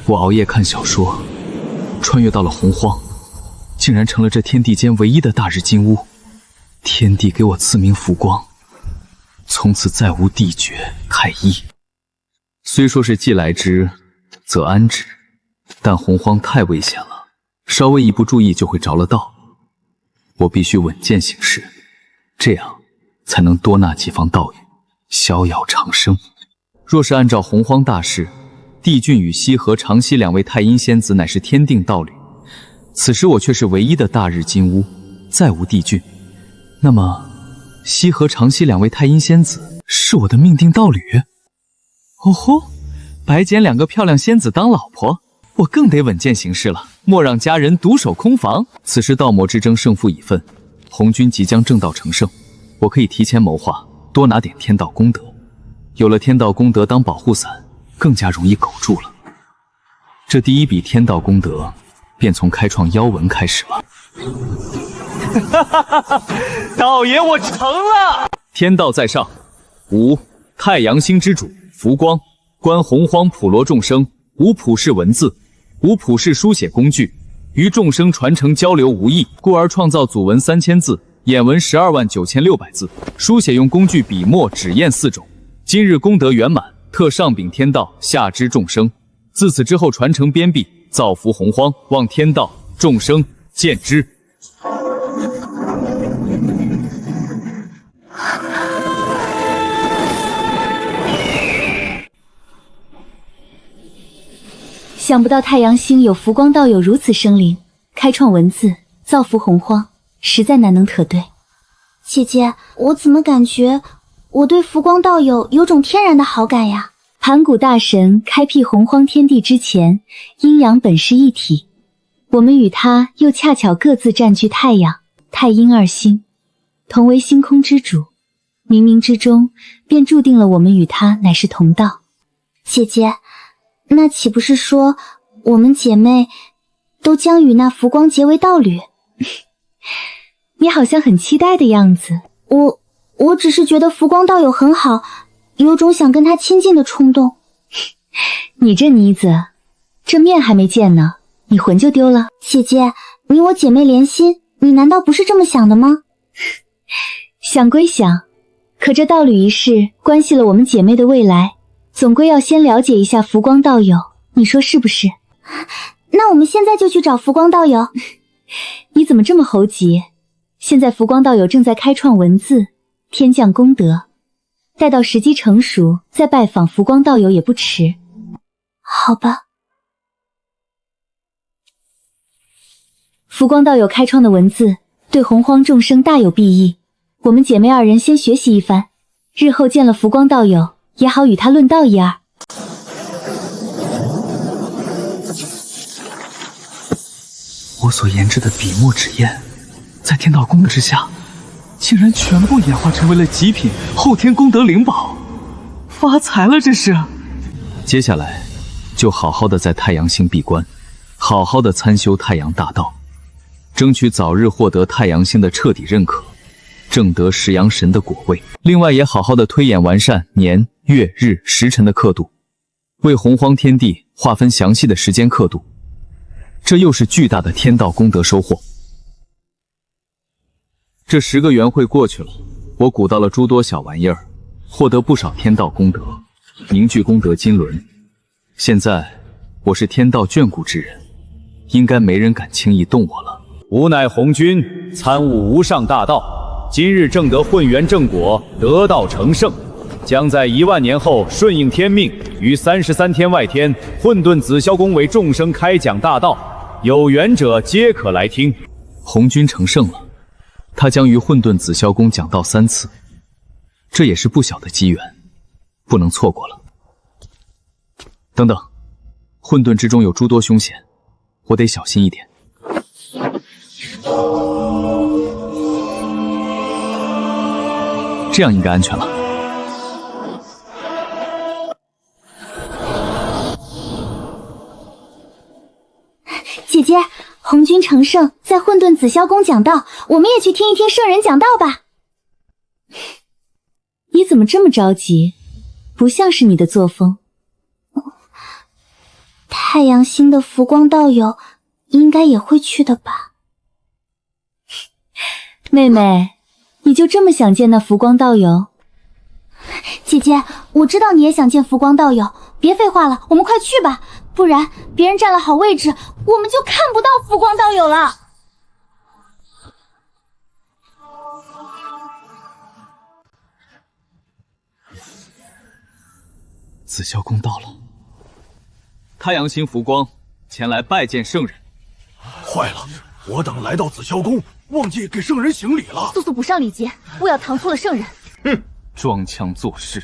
我熬夜看小说，穿越到了洪荒，竟然成了这天地间唯一的大日金乌。天帝给我赐名浮光，从此再无帝爵太一。虽说是既来之，则安之，但洪荒太危险了，稍微一不注意就会着了道。我必须稳健行事，这样才能多纳几方道友，逍遥长生。若是按照洪荒大势，帝俊与羲和长息两位太阴仙子乃是天定道侣，此时我却是唯一的大日金乌，再无帝俊。那么，羲和长息两位太阴仙子是我的命定道侣？哦吼，白捡两个漂亮仙子当老婆，我更得稳健行事了，莫让家人独守空房。此时道魔之争胜负已分，红军即将正道成胜，我可以提前谋划，多拿点天道功德。有了天道功德当保护伞，更加容易苟住了。这第一笔天道功德，便从开创妖纹开始吧。道爷，我成了！天道在上，吾太阳星之主浮光，观洪荒普罗众生，无普世文字，无普世书写工具，于众生传承交流无益，故而创造祖文3000字，眼文129600字，书写用工具笔墨纸砚4种。今日功德圆满，特上禀天道，下知众生。自此之后，传承边壁，造福洪荒，望天道众生见之。想不到太阳星有浮光道友如此生灵，开创文字，造福洪荒，实在难能可对。姐姐，我怎么感觉我对浮光道友有种天然的好感呀？盘古大神开辟洪荒天地之前，阴阳本是一体，我们与他又恰巧各自占据太阳、太阴二星，同为星空之主，冥冥之中便注定了我们与他乃是同道。姐姐，那岂不是说我们姐妹都将与那浮光结为道侣？你好像很期待的样子。我只是觉得浮光道友很好，有种想跟他亲近的冲动。你这妮子，这面还没见呢，你魂就丢了？姐姐，你我姐妹连心，你难道不是这么想的吗？想归想，可这道侣一事关系了我们姐妹的未来，总归要先了解一下浮光道友，你说是不是？那我们现在就去找浮光道友。你怎么这么猴急？现在浮光道友正在开创文字，天降功德，待到时机成熟，再拜访浮光道友也不迟。好吧。浮光道友开创的文字，对洪荒众生大有裨益。我们姐妹二人先学习一番，日后见了浮光道友，也好与他论道一二。我所研制的笔墨纸砚，在天道功德之下，竟然全部演化成为了极品后天功德灵宝，发财了这是！接下来就好好的在太阳星闭关，好好的参修太阳大道，争取早日获得太阳星的彻底认可，正得食阳神的果位。另外也好好的推演完善年、月、日、时辰的刻度，为洪荒天地划分详细的时间刻度，这又是巨大的天道功德收获。这10个元会过去了，我鼓捣了诸多小玩意儿，获得不少天道功德，凝聚功德金轮。现在我是天道眷顾之人，应该没人敢轻易动我了。吾乃红军，参悟无上大道，今日正得混元正果，得道成圣，将在10000年后顺应天命，于33天外天混沌紫霄宫为众生开讲大道，有缘者皆可来听。红军成圣了，他将于混沌紫霄宫讲道3次，这也是不小的机缘，不能错过了。等等，混沌之中有诸多凶险，我得小心一点。这样应该安全了。姐姐，红军成圣，在混沌紫霄宫讲道，我们也去听一听圣人讲道吧。你怎么这么着急？不像是你的作风。太太阳星的浮光道友应该也会去的吧？妹妹，你就这么想见那浮光道友？姐姐，我知道你也想见浮光道友，别废话了，我们快去吧，不然别人占了好位置，我们就看不到浮光道友了。紫霄宫到了，太阳星浮光前来拜见圣人。坏了，我等来到紫霄宫，忘记给圣人行礼了。速速补上礼节，不要唐突了圣人。哼，装腔作势。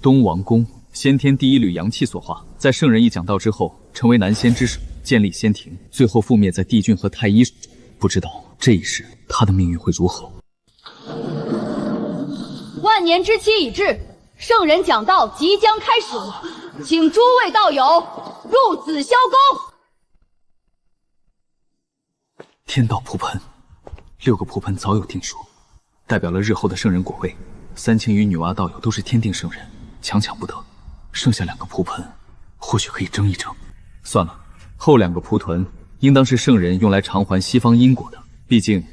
东王宫先天第一缕阳气所化，在圣人一讲道之后，成为南仙之首，建立仙庭，最后覆灭在帝俊和太医手中。不知道这一世他的命运会如何。万年之期已至，圣人讲道即将开始，请诸位道友入紫霄宫。天道蒲盆，6个蒲盆早有定数，代表了日后的圣人果位。3清与女娲道友都是天定圣人，强抢不得。剩下2个蒲盆，或许可以争一争。算了，后2个蒲屯应当是圣人用来偿还西方因果的。毕竟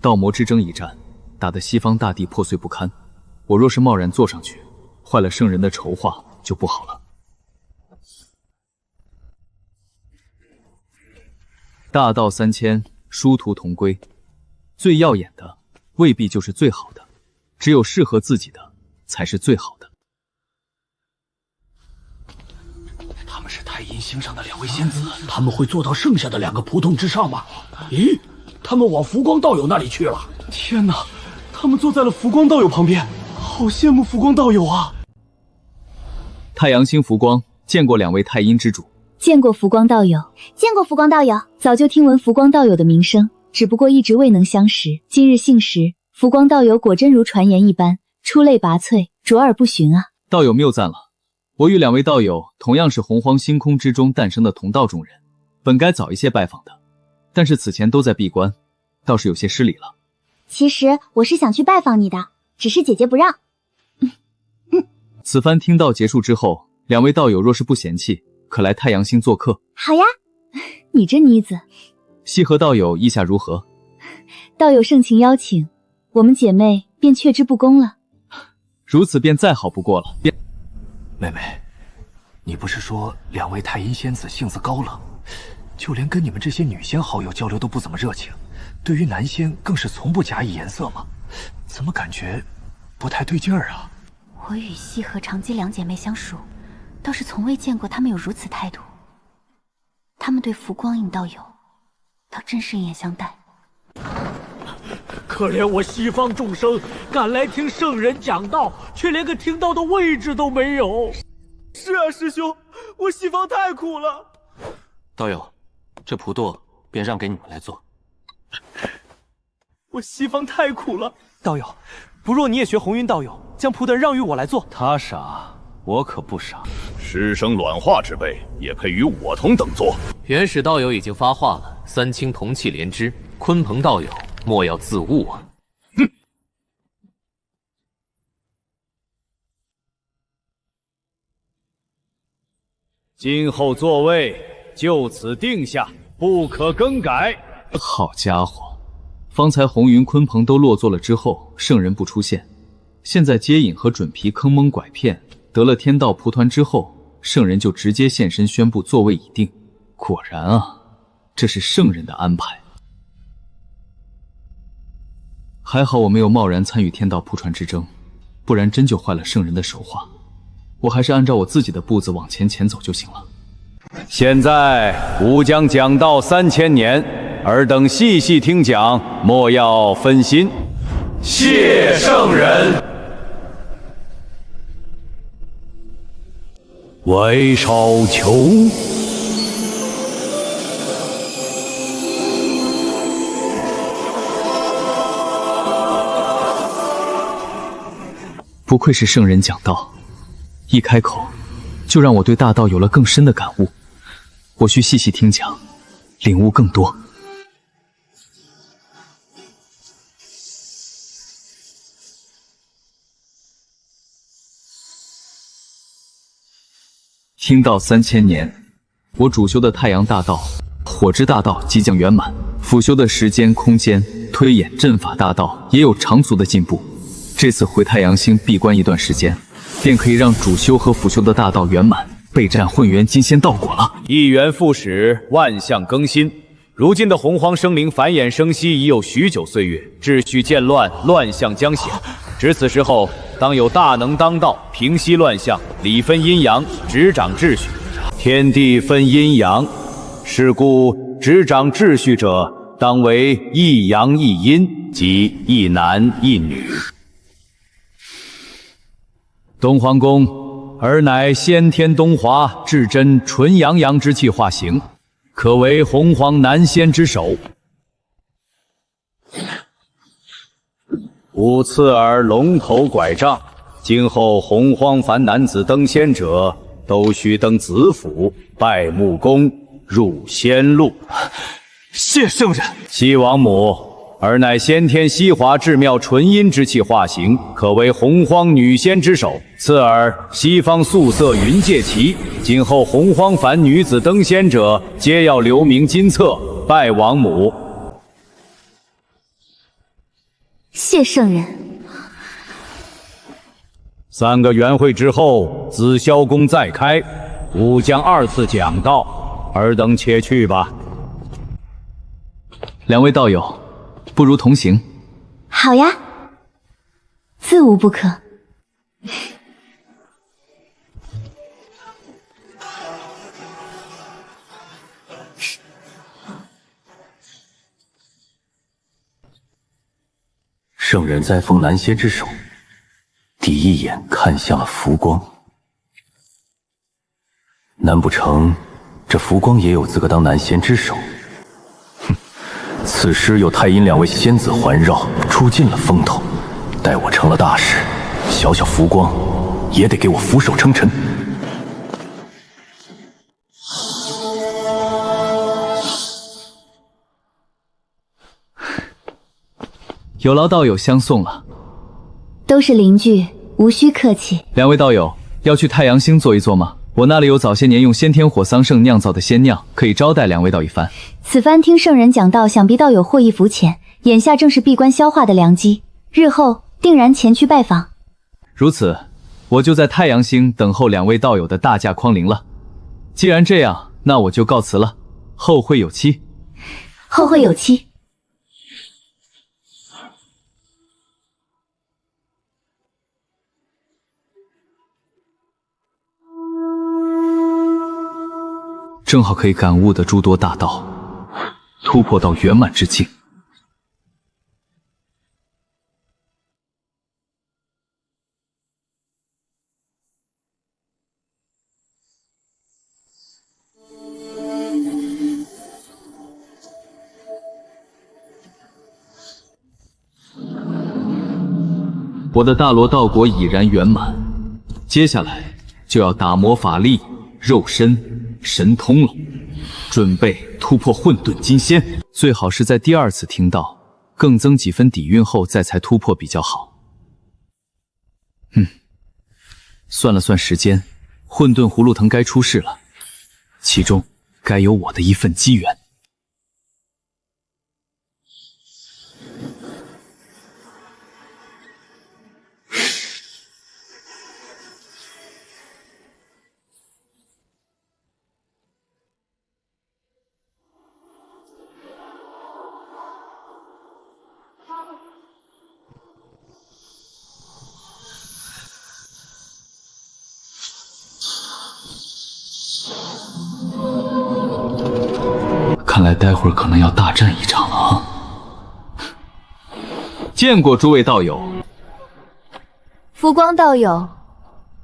道魔之争一战，打得西方大地破碎不堪。我若是贸然坐上去，坏了圣人的筹划就不好了。大道3000，殊途同归。最耀眼的未必就是最好的，只有适合自己的才是最好的。他们是太阴星上的2位仙子，他们会坐到剩下的2个蒲筒之上吗？咦，他们往浮光道友那里去了。天哪，他们坐在了浮光道友旁边，好羡慕浮光道友啊！太阳星浮光见过2位太阴之主。见过浮光道友，见过浮光道友，早就听闻浮光道友的名声，只不过一直未能相识。今日幸识，浮光道友果真如传言一般，出类拔萃，卓尔不群啊！道友谬赞了，我与2位道友同样是洪荒星空之中诞生的同道中人，本该早一些拜访的，但是此前都在闭关，倒是有些失礼了。其实我是想去拜访你的，只是姐姐不让。此番听道结束之后，2位道友若是不嫌弃，可来太阳星做客。好呀。你这妮子。西河道友意下如何？道友盛情邀请，我们姐妹便却之不恭了。如此便再好不过了。妹妹，你不是说2位太阴仙子性子高冷，就连跟你们这些女仙好友交流都不怎么热情，对于男仙更是从不假以颜色吗？怎么感觉不太对劲儿啊？我与西河长姬2姐妹相熟，倒是从未见过她们有如此态度。她们对浮光影道友，倒真是一眼相待。可怜我西方众生，赶来听圣人讲道，却连个听道的位置都没有。是啊，师兄，我西方太苦了。道友，这蒲垛便让给你们来做。我西方太苦了。道友，不若你也学红云道友，将蒲垛让与我来做。他傻，我可不傻。师生卵化之辈，也配与我同等座？元始道友已经发话了，3清同气连枝，鲲鹏道友莫要自误啊！哼！今后座位就此定下，不可更改。好家伙，方才红云、鲲鹏都落座了之后，圣人不出现，现在接引和准皮坑蒙拐骗，得了天道蒲团之后，圣人就直接现身宣布座位已定。果然啊，这是圣人的安排。还好我没有贸然参与天道蒲船之争，不然真就坏了圣人的手画。我还是按照我自己的步子往前走就行了。现在吾将讲道3000年，尔等细细听讲，莫要分心。谢圣人。为少求。不愧是圣人讲道，一开口就让我对大道有了更深的感悟。我需细细听讲，领悟更多。听道3000年，我主修的太阳大道、火之大道即将圆满，辅修的时间、空间、推演、阵法大道也有长足的进步。这次回太阳星闭关一段时间，便可以让主修和辅修的大道圆满，备战混元金仙道果了。一元复始，万象更新。如今的洪荒生灵繁衍生息已有许久岁月，秩序渐乱，乱象将显。至此时候，当有大能当道，平息乱象，理分阴阳，执掌秩序。天地分阴阳，是故执掌秩序者，当为一阳一阴，即一男一女。东皇宫，尔乃先天东华至真纯阳阳之气化形，可为洪荒男仙之首。吾赐尔龙头拐杖，今后洪荒凡男子登仙者，都须登子府，拜木工，入仙路。谢圣人。西王母，尔乃先天西华至妙纯阴之气化形，可为洪荒女仙之首。赐尔西方素色云界旗，今后洪荒凡女子登仙者，皆要留名金册，拜王母。谢圣人。3个元会之后，紫霄宫再开，吾将2次讲道，尔等且去吧。2位道友，不如同行。好呀，自无不可。圣人再封南仙之首，第一眼看向了浮光。难不成这浮光也有资格当南仙之首？哼，此时有太阴2位仙子环绕，出尽了风头。待我成了大事，小小浮光也得给我俯首称臣。有劳道友相送了。都是邻居，无需客气。2位道友要去太阳星坐一坐吗？我那里有早些年用先天火桑葚酿造的仙酿，可以招待2位道一番。此番听圣人讲道，想必道友获益匪浅，眼下正是闭关消化的良机，日后定然前去拜访。如此，我就在太阳星等候2位道友的大驾匡临了。既然这样，那我就告辞了，后会有期。后会有期。正好可以感悟的诸多大道，突破到圆满之境。我的大罗道果已然圆满，接下来就要打磨法力、肉身、神通了，准备突破混沌金仙。最好是在第2次听到，更增几分底蕴后再才突破比较好。算了算时间，混沌葫芦藤该出世了，其中该有我的一份机缘。看来待会儿可能要大战一场了啊！见过诸位道友。浮光道友，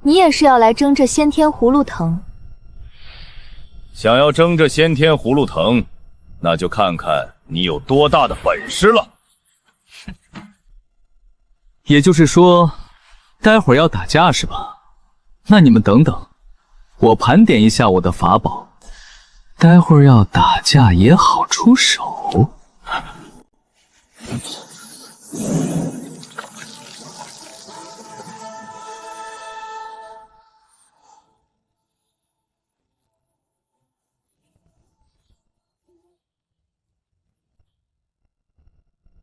你也是要来争这先天葫芦藤？想要争这先天葫芦藤，那就看看你有多大的本事了。也就是说，待会儿要打架是吧？那你们等等，我盘点一下我的法宝，待会儿要打架也好出手。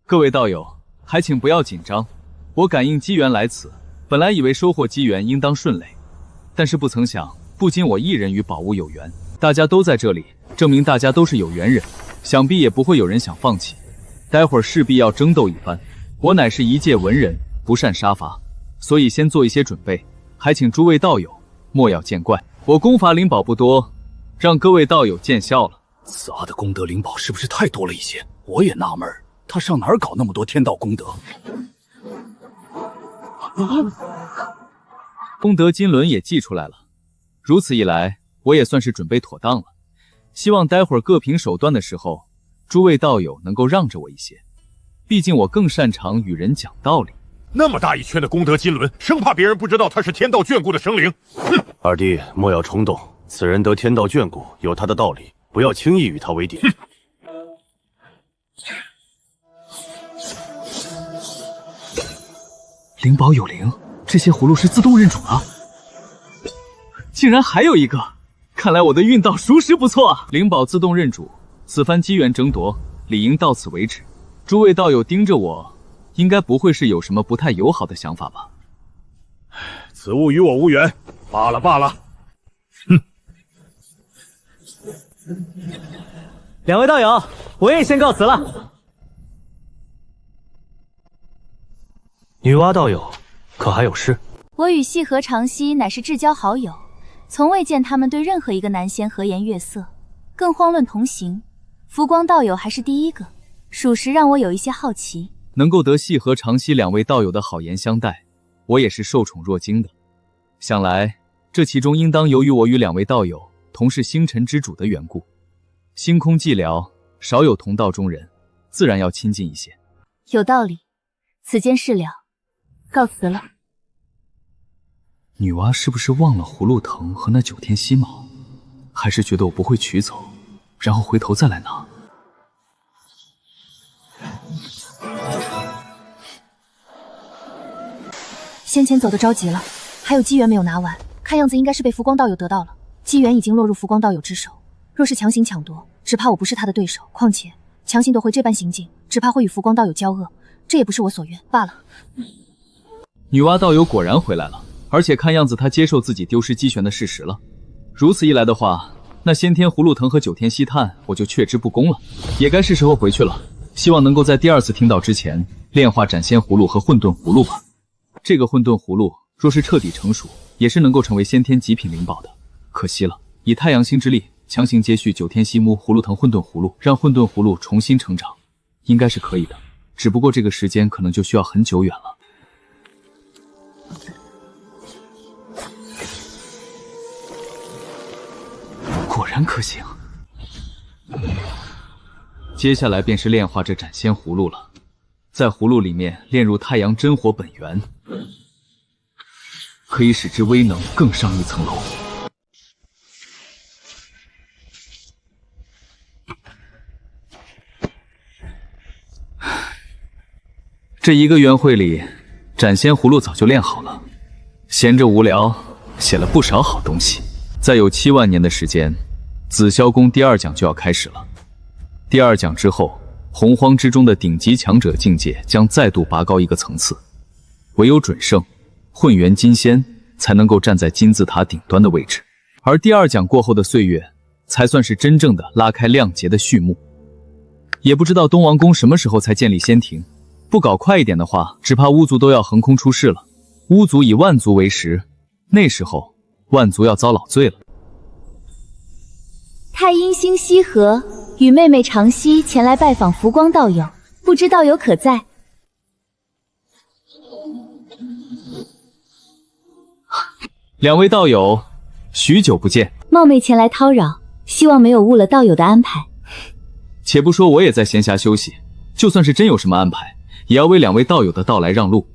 各位道友，还请不要紧张。我感应机缘来此，本来以为收获机缘应当顺利，但是不曾想，不仅我一人与宝物有缘，大家都在这里，证明大家都是有缘人，想必也不会有人想放弃。待会儿势必要争斗一番。我乃是一介文人，不善杀伐，所以先做一些准备，还请诸位道友莫要见怪。我功法灵宝不多，让各位道友见笑了。此阿的功德灵宝是不是太多了一些？我也纳闷，他上哪儿搞那么多天道功德？功德金轮也寄出来了，如此一来，我也算是准备妥当了。希望待会儿各凭手段的时候，诸位道友能够让着我一些，毕竟我更擅长与人讲道理。那么大一圈的功德金轮，生怕别人不知道他是天道眷顾的生灵。哼！二弟莫要冲动，此人得天道眷顾，有他的道理，不要轻易与他为敌。灵宝有灵，这些葫芦是自动认主了，竟然还有一个，看来我的运道属实不错啊！灵宝自动认主，此番机缘争夺理应到此为止。诸位道友盯着我，应该不会是有什么不太友好的想法吧？此物与我无缘，罢了罢了。哼！两位道友，我也先告辞了。女娲道友，可还有事？我与细河长熙乃是至交好友，从未见他们对任何一个男仙和颜悦色，更遑论同行。浮光道友还是第一个，属实让我有一些好奇。能够得细河长熙两位道友的好言相待，我也是受宠若惊的。想来这其中应当由于我与两位道友同是星辰之主的缘故。星空寂寥，少有同道中人，自然要亲近一些。有道理，此间事了，告辞了。女娲是不是忘了葫芦藤和那9天犀毛，还是觉得我不会取走，然后回头再来拿？先前走得着急了，还有机缘没有拿完，看样子应该是被浮光道友得到了，机缘已经落入浮光道友之手。若是强行抢夺，只怕我不是他的对手。况且强行夺回这般行径，只怕会与浮光道友交恶，这也不是我所愿罢了。女娲道友果然回来了，而且看样子她接受自己丢失机旋的事实了。如此一来的话，那先天葫芦藤和9天吸炭我就却之不恭了，也该是时候回去了。希望能够在第2次听到之前炼化斩仙葫芦和混沌葫芦吧。这个混沌葫芦若是彻底成熟，也是能够成为先天极品灵宝的。可惜了，以太阳星之力强行接续9天犀木葫芦藤混沌葫芦，让混沌葫芦重新成长，应该是可以的。只不过这个时间可能就需要很久远了。果然可行。接下来便是炼化这斩仙葫芦了，在葫芦里面炼入太阳真火本源，可以使之威能更上一层楼。这1个元会里，斩仙葫芦早就炼好了，闲着无聊，写了不少好东西。再有7万年的时间，紫霄宫第2讲就要开始了。第2讲之后，洪荒之中的顶级强者境界将再度拔高一个层次，唯有准圣、混元金仙才能够站在金字塔顶端的位置。而第2讲过后的岁月，才算是真正的拉开亮节的序幕。也不知道东王宫什么时候才建立仙庭，不搞快一点的话，只怕巫族都要横空出世了。巫族以万族为食，那时候万族要遭老罪了。太阴星西河与妹妹长熙前来拜访浮光道友，不知道友可在？两位道友，许久不见，冒昧前来叨扰，希望没有误了道友的安排。且不说我也在闲暇休息，就算是真有什么安排，也要为两位道友的到来让路。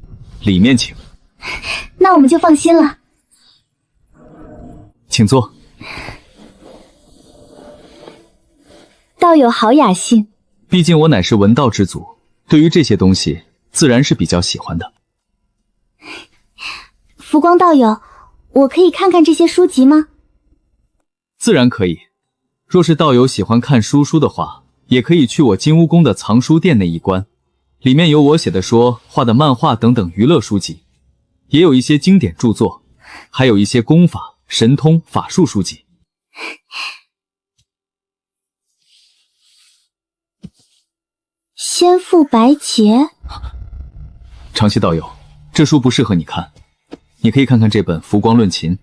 里面请。那我们就放心了。请坐。道友好雅兴，毕竟我乃是文道之祖，对于这些东西自然是比较喜欢的。浮光道友，我可以看看这些书籍吗？自然可以。若是道友喜欢看书的话，也可以去我金乌宫的藏书店那一关，里面有我写的说、画的漫画等等娱乐书籍，也有一些经典著作，还有一些功法、神通、法术书籍。仙父白洁，长溪道友，这书不适合你看，你可以看看这本《浮光论琴》。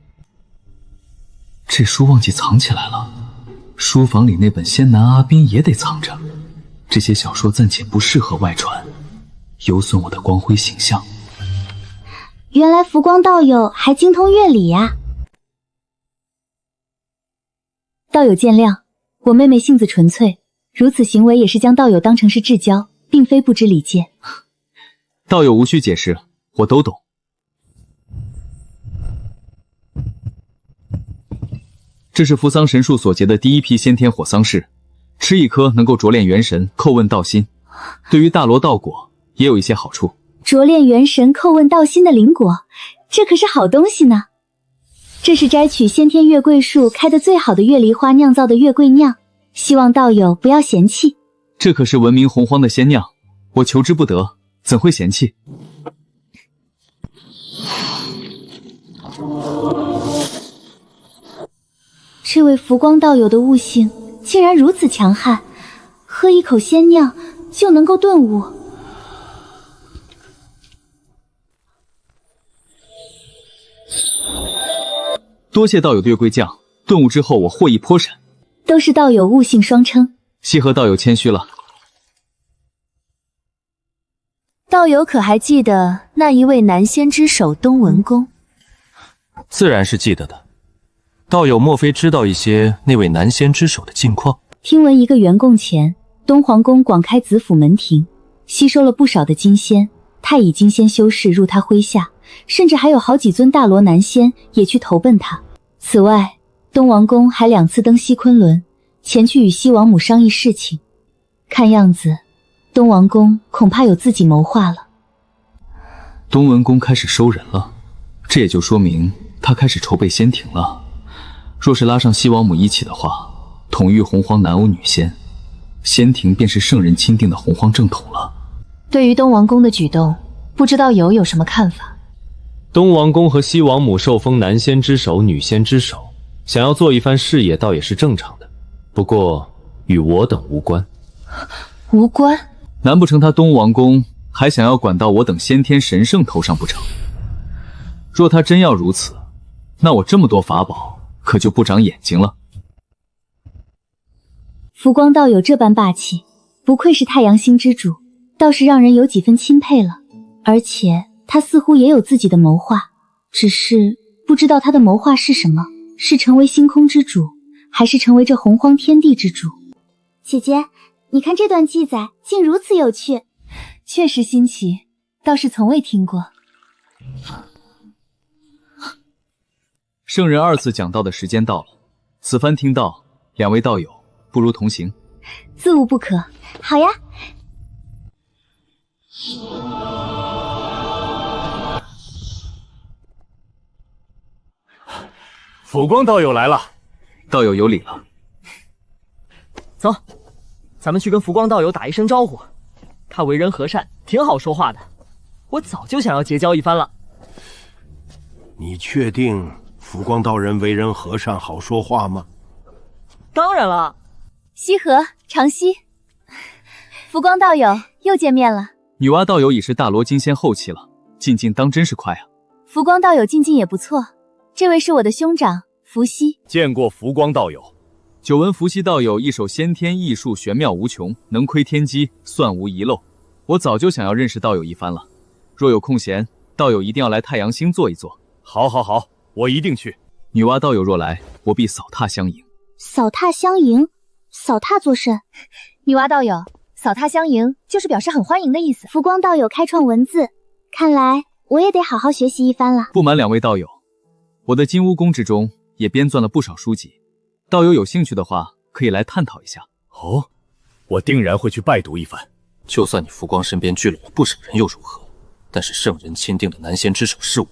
这书忘记藏起来了，书房里那本《仙南阿宾》也得藏着。这些小说暂且不适合外传，有损我的光辉形象。原来浮光道友还精通乐理呀！道友见谅，我妹妹性子纯粹，如此行为也是将道友当成是至交，并非不知礼节。道友无需解释，我都懂。这是扶桑神树所结的第一批先天火桑氏，吃一颗能够灼炼元神、叩问道心，对于大罗道果也有一些好处。灼炼元神、叩问道心的灵果，这可是好东西呢。这是摘取先天月桂树开得最好的月梨花酿造的月桂酿，希望道友不要嫌弃。这可是闻名洪荒的仙酿，我求之不得，怎会嫌弃？这位浮光道友的悟性竟然如此强悍，喝一口仙酿就能够顿悟。多谢道友的月桂酱，顿悟之后我获益颇甚。都是道友悟性双称，西河道友谦虚了。道友可还记得那一位南仙之首东文公？自然是记得的。道友莫非知道一些那位南仙之首的近况？听闻一个元贡前，东皇宫广开子府门庭，吸收了不少的金仙、太乙金仙修士入他麾下，甚至还有好几尊大罗南仙也去投奔他。此外，东王公还2次登西昆仑，前去与西王母商议事情。看样子，东王公恐怕有自己谋划了。东文公开始收人了，这也就说明他开始筹备仙庭了。若是拉上西王母一起的话，统御洪荒南欧女仙，仙庭便是圣人钦定的洪荒正统了。对于东王公的举动，不知道有什么看法？东王公和西王母受封男仙之首、女仙之首，想要做一番事业，倒也是正常的。不过与我等无关。无关？难不成他东王公还想要管到我等先天神圣头上不成？若他真要如此，那我这么多法宝可就不长眼睛了。浮光道友这般霸气，不愧是太阳星之主，倒是让人有几分钦佩了。而且他似乎也有自己的谋划，只是不知道他的谋划是什么，是成为星空之主，还是成为这洪荒天地之主。姐姐，你看这段记载竟如此有趣，确实新奇，倒是从未听过。圣人2次讲道的时间到了，此番听到2位道友，不如同行。自无不可。好呀。浮光道友来了，道友有礼了。走，咱们去跟浮光道友打一声招呼。他为人和善，挺好说话的，我早就想要结交一番了。你确定浮光道人为人和善，好说话吗？当然了。西河、长溪，浮光道友又见面了。女娲道友已是大罗金仙后期了，进境当真是快啊。浮光道友进境也不错，这位是我的兄长伏羲。见过浮光道友。久闻伏羲道友一手先天异术玄妙无穷，能窥天机，算无遗漏。我早就想要认识道友一番了。若有空闲，道友一定要来太阳星坐一坐。好，好，好，我一定去。女娲道友若来，我必扫榻相迎。扫榻相迎？扫榻作甚？女娲道友，扫榻相迎就是表示很欢迎的意思。浮光道友开创文字，看来我也得好好学习一番了。不瞒2位道友，我的金乌宫之中也编纂了不少书籍，道友有兴趣的话，可以来探讨一下。哦，我定然会去拜读一番。就算你浮光身边聚拢了不少人又如何？但是圣人钦定的南仙之首是我，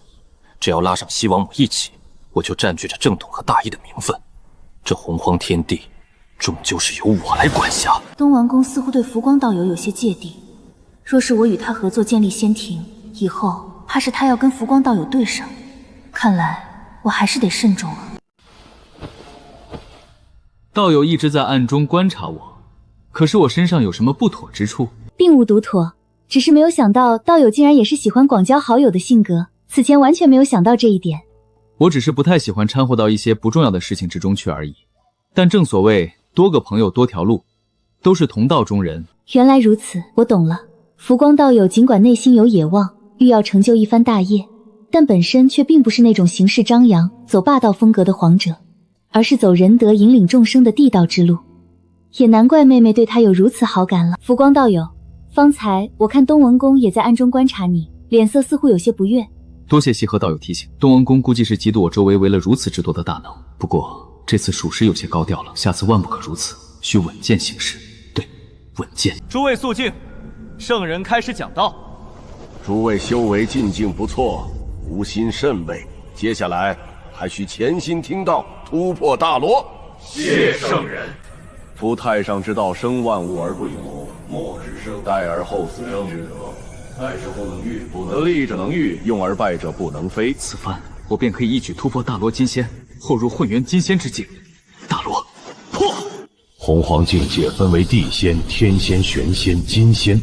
只要拉上西王母一起，我就占据着正统和大义的名分。这洪荒天地，终究是由我来管辖。东王公似乎对浮光道友有些芥蒂，若是我与他合作建立仙庭，以后怕是他要跟浮光道友对上。看来我还是得慎重啊。道友一直在暗中观察我，可是我身上有什么不妥之处？并无独妥，只是没有想到道友竟然也是喜欢广交好友的性格，此前完全没有想到这一点。我只是不太喜欢掺和到一些不重要的事情之中去而已。但正所谓多个朋友多条路，都是同道中人。原来如此，我懂了。浮光道友尽管内心有野望，欲要成就一番大业，但本身却并不是那种行事张扬、走霸道风格的皇者，而是走仁德引领众生的地道之路。也难怪妹妹对他有如此好感了。浮光道友，方才我看东文公也在暗中观察你，脸色似乎有些不悦。多谢西河道友提醒，东文公估计是嫉妒我周围围了如此之多的大能，不过这次属实有些高调了，下次万不可如此，需稳健行事。对，稳健。诸位肃静，圣人开始讲道。诸位修为进境不错，无心甚慰，接下来还需潜心听道，突破大罗。谢圣人。夫太上之道，生万物而不有，莫之生，待而后死生之德。爱者不能御，得利者能御，用而败者不能非。此番我便可以一举突破大罗金仙，后入混元金仙之境。大罗破！洪荒境界分为地仙、天仙、玄仙、金仙、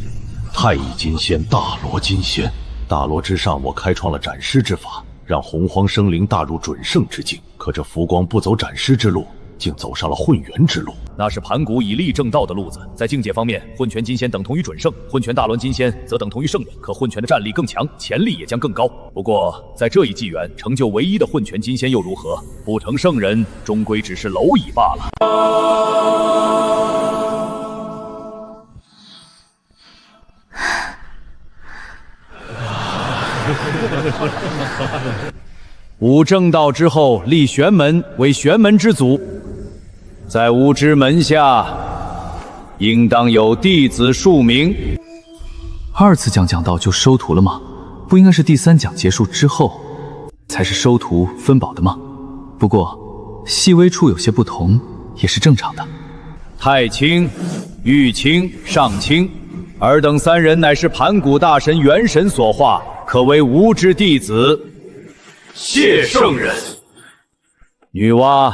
太乙金仙、大罗金仙。大罗之上，我开创了斩尸之法，让洪荒生灵大入准圣之境。可这浮光不走斩尸之路，竟走上了混元之路。那是盘古以立正道的路子。在境界方面，混拳金仙等同于准圣，混拳大罗金仙则等同于圣人。可混拳的战力更强，潜力也将更高。不过在这一纪元，成就唯一的混拳金仙又如何？不成圣人，终归只是蝼蚁罢了。吾正道之后，立玄门为玄门之祖。在吾之门下，应当有弟子数名。二次讲道就收徒了吗？不应该是第三讲结束之后才是收徒分宝的吗？不过细微处有些不同，也是正常的。太清、玉清、上清，尔等三人乃是盘古大神元神所化，可为吾之弟子。谢圣人。女娲，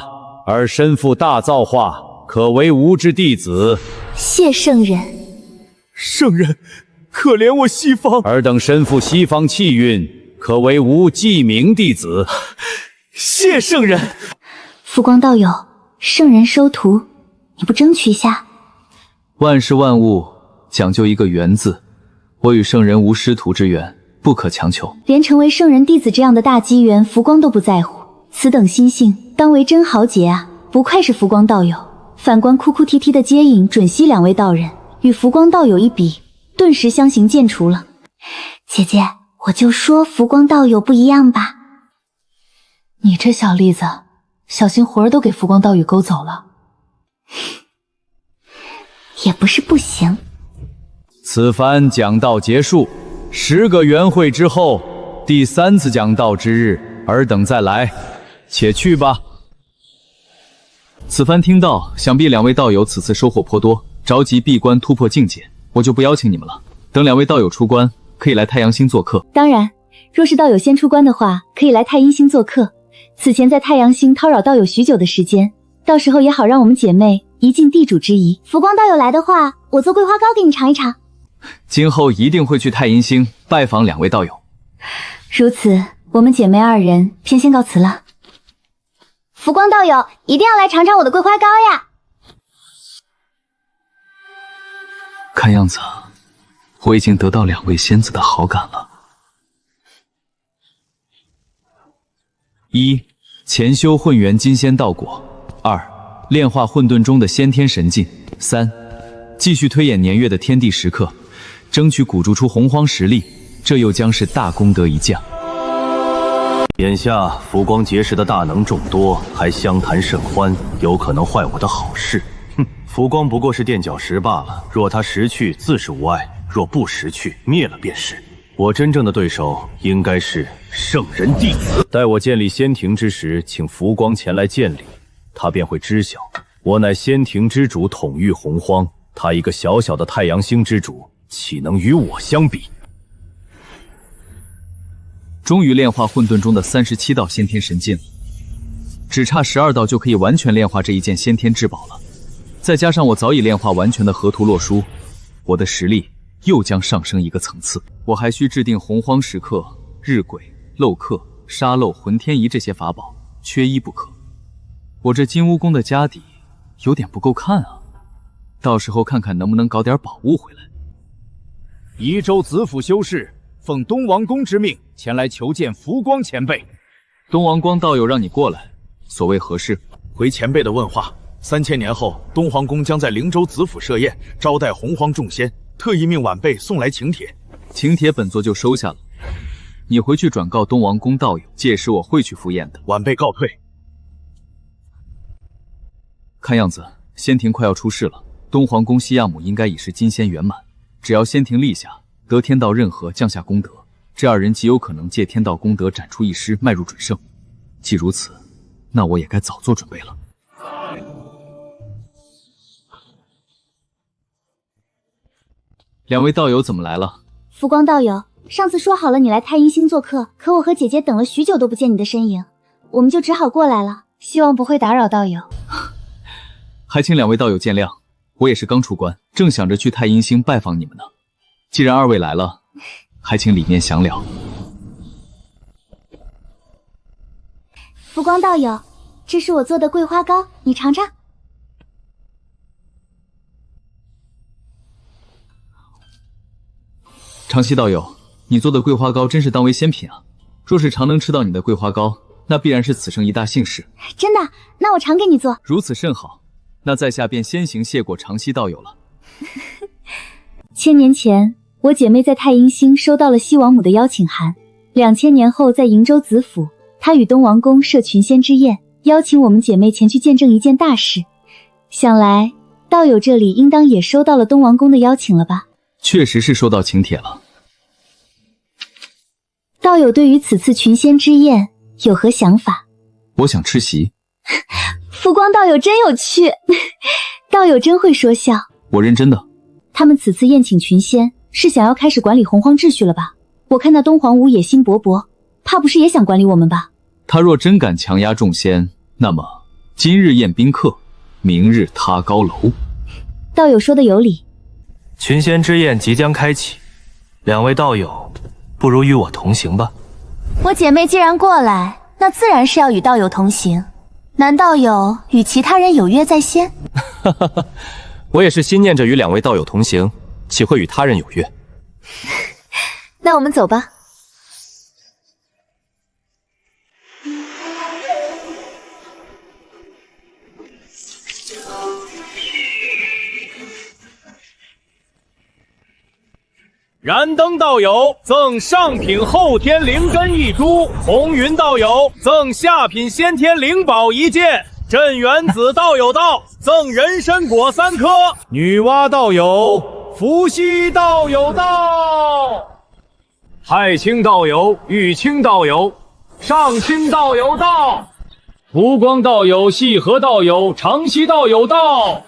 尔身负大造化，可为吾之弟子。谢圣人。圣人，可怜我西方。尔等身负西方气运，可为吾记名弟子。谢圣人。浮光道友，圣人收徒，你不争取一下？万事万物讲究一个缘字，我与圣人无师徒之缘，不可强求。连成为圣人弟子这样的大机缘，浮光都不在乎，此等心性，当为真豪杰啊！不愧是浮光道友。反观哭哭啼啼的接引、准熙两位道人，与浮光道友一比，顿时相形见绌了。姐姐，我就说浮光道友不一样吧。你这小栗子，小心魂儿都给浮光道友勾走了。也不是不行。此番讲道结束，10个元会之后，第3次讲道之日，尔等再来，且去吧。此番听到，想必两位道友此次收获颇多，着急闭关突破境界，我就不邀请你们了。等两位道友出关，可以来太阳星做客。当然，若是道友先出关的话，可以来太阴星做客。此前在太阳星叨扰道友许久的时间，到时候也好让我们姐妹一尽地主之谊。浮光道友来的话，我做桂花糕给你尝一尝。今后一定会去太阴星拜访两位道友。如此，我们姐妹二人便先告辞了。浮光道友一定要来尝尝我的桂花糕呀！看样子，我已经得到两位仙子的好感了。1. 潜修混元金仙道果。2. 炼化混沌中的先天神境。3. 继续推演年月的天地时刻，争取鼓筑出洪荒实力，这又将是大功德一降。眼下浮光结识的大能众多，还相谈甚欢，有可能坏我的好事。哼，浮光不过是垫脚石罢了，若他识去，自是无碍；若不识去，灭了便是。我真正的对手应该是圣人弟子。待我建立仙庭之时，请浮光前来见礼，他便会知晓，我乃仙庭之主，统御洪荒。他一个小小的太阳星之主，岂能与我相比？终于炼化混沌中的37道先天神剑了，只差12道就可以完全炼化这一件先天至宝了。再加上我早已炼化完全的河图洛书，我的实力又将上升一个层次。我还需制定洪荒时刻、日晷、漏刻、沙漏、魂天仪这些法宝，缺一不可。我这金乌宫的家底有点不够看啊，到时候看看能不能搞点宝物回来。宜州子府修士奉东王公之命前来求见浮光前辈。东王光道友让你过来，所谓何事？回前辈的问话。3000年后，东皇宫将在灵州子府设宴，招待洪荒众仙，特意命晚辈送来请帖。请帖本座就收下了，你回去转告东王公道友，届时我会去赴宴的。晚辈告退。看样子仙庭快要出世了，东皇宫西亚姆应该已是金仙圆满，只要仙庭立下，得天道任何降下功德，这二人极有可能借天道功德斩出一师，迈入准圣。既如此，那我也该早做准备了。两位道友怎么来了？浮光道友，上次说好了你来太阴星做客，可我和姐姐等了许久都不见你的身影，我们就只好过来了，希望不会打扰道友。还请两位道友见谅，我也是刚出关，正想着去太阴星拜访你们呢。既然二位来了，还请里面详聊。浮光道友，这是我做的桂花糕，你尝尝。长溪道友，你做的桂花糕真是当为仙品啊！若是常能吃到你的桂花糕，那必然是此生一大幸事。真的？那我常给你做。如此甚好，那在下便先行谢过长溪道友了。1000年前，我姐妹在太阴星收到了西王母的邀请函，2000年后在瀛州子府，她与东王公设群仙之宴，邀请我们姐妹前去见证一件大事。想来道友这里应当也收到了东王公的邀请了吧？确实是收到请帖了。道友对于此次群仙之宴有何想法？我想吃席。浮光道友真有趣，道友真会说笑。我认真的。他们此次宴请群仙，是想要开始管理洪荒秩序了吧？我看那东皇武野心勃勃，怕不是也想管理我们吧？他若真敢强压众仙，那么今日宴宾客，明日他高楼。道友说的有理。群仙之宴即将开启，两位道友不如与我同行吧。我姐妹既然过来，那自然是要与道友同行。难道有与其他人有约在先？我也是心念着与两位道友同行，岂会与他人有约？那我们走吧。燃灯道友赠上品后天灵根1株，红云道友赠下品先天灵宝1件，镇元子道友道赠人参果3颗，女娲道友、伏羲道友道，太清道友、玉清道友、上清道友道，浮光道友、细河道友、长溪道友道。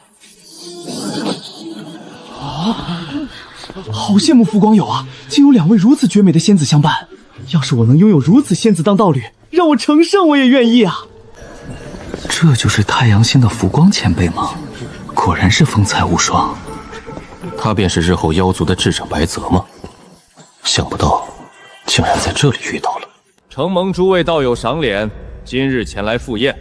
好羡慕浮光友啊，竟有2位如此绝美的仙子相伴。要是我能拥有如此仙子当道侣，让我成圣我也愿意啊。这就是太阳星的浮光前辈吗？果然是风采无双。他便是日后妖族的智者白泽吗？想不到竟然在这里遇到了。承蒙诸位道友赏脸，今日前来赴宴。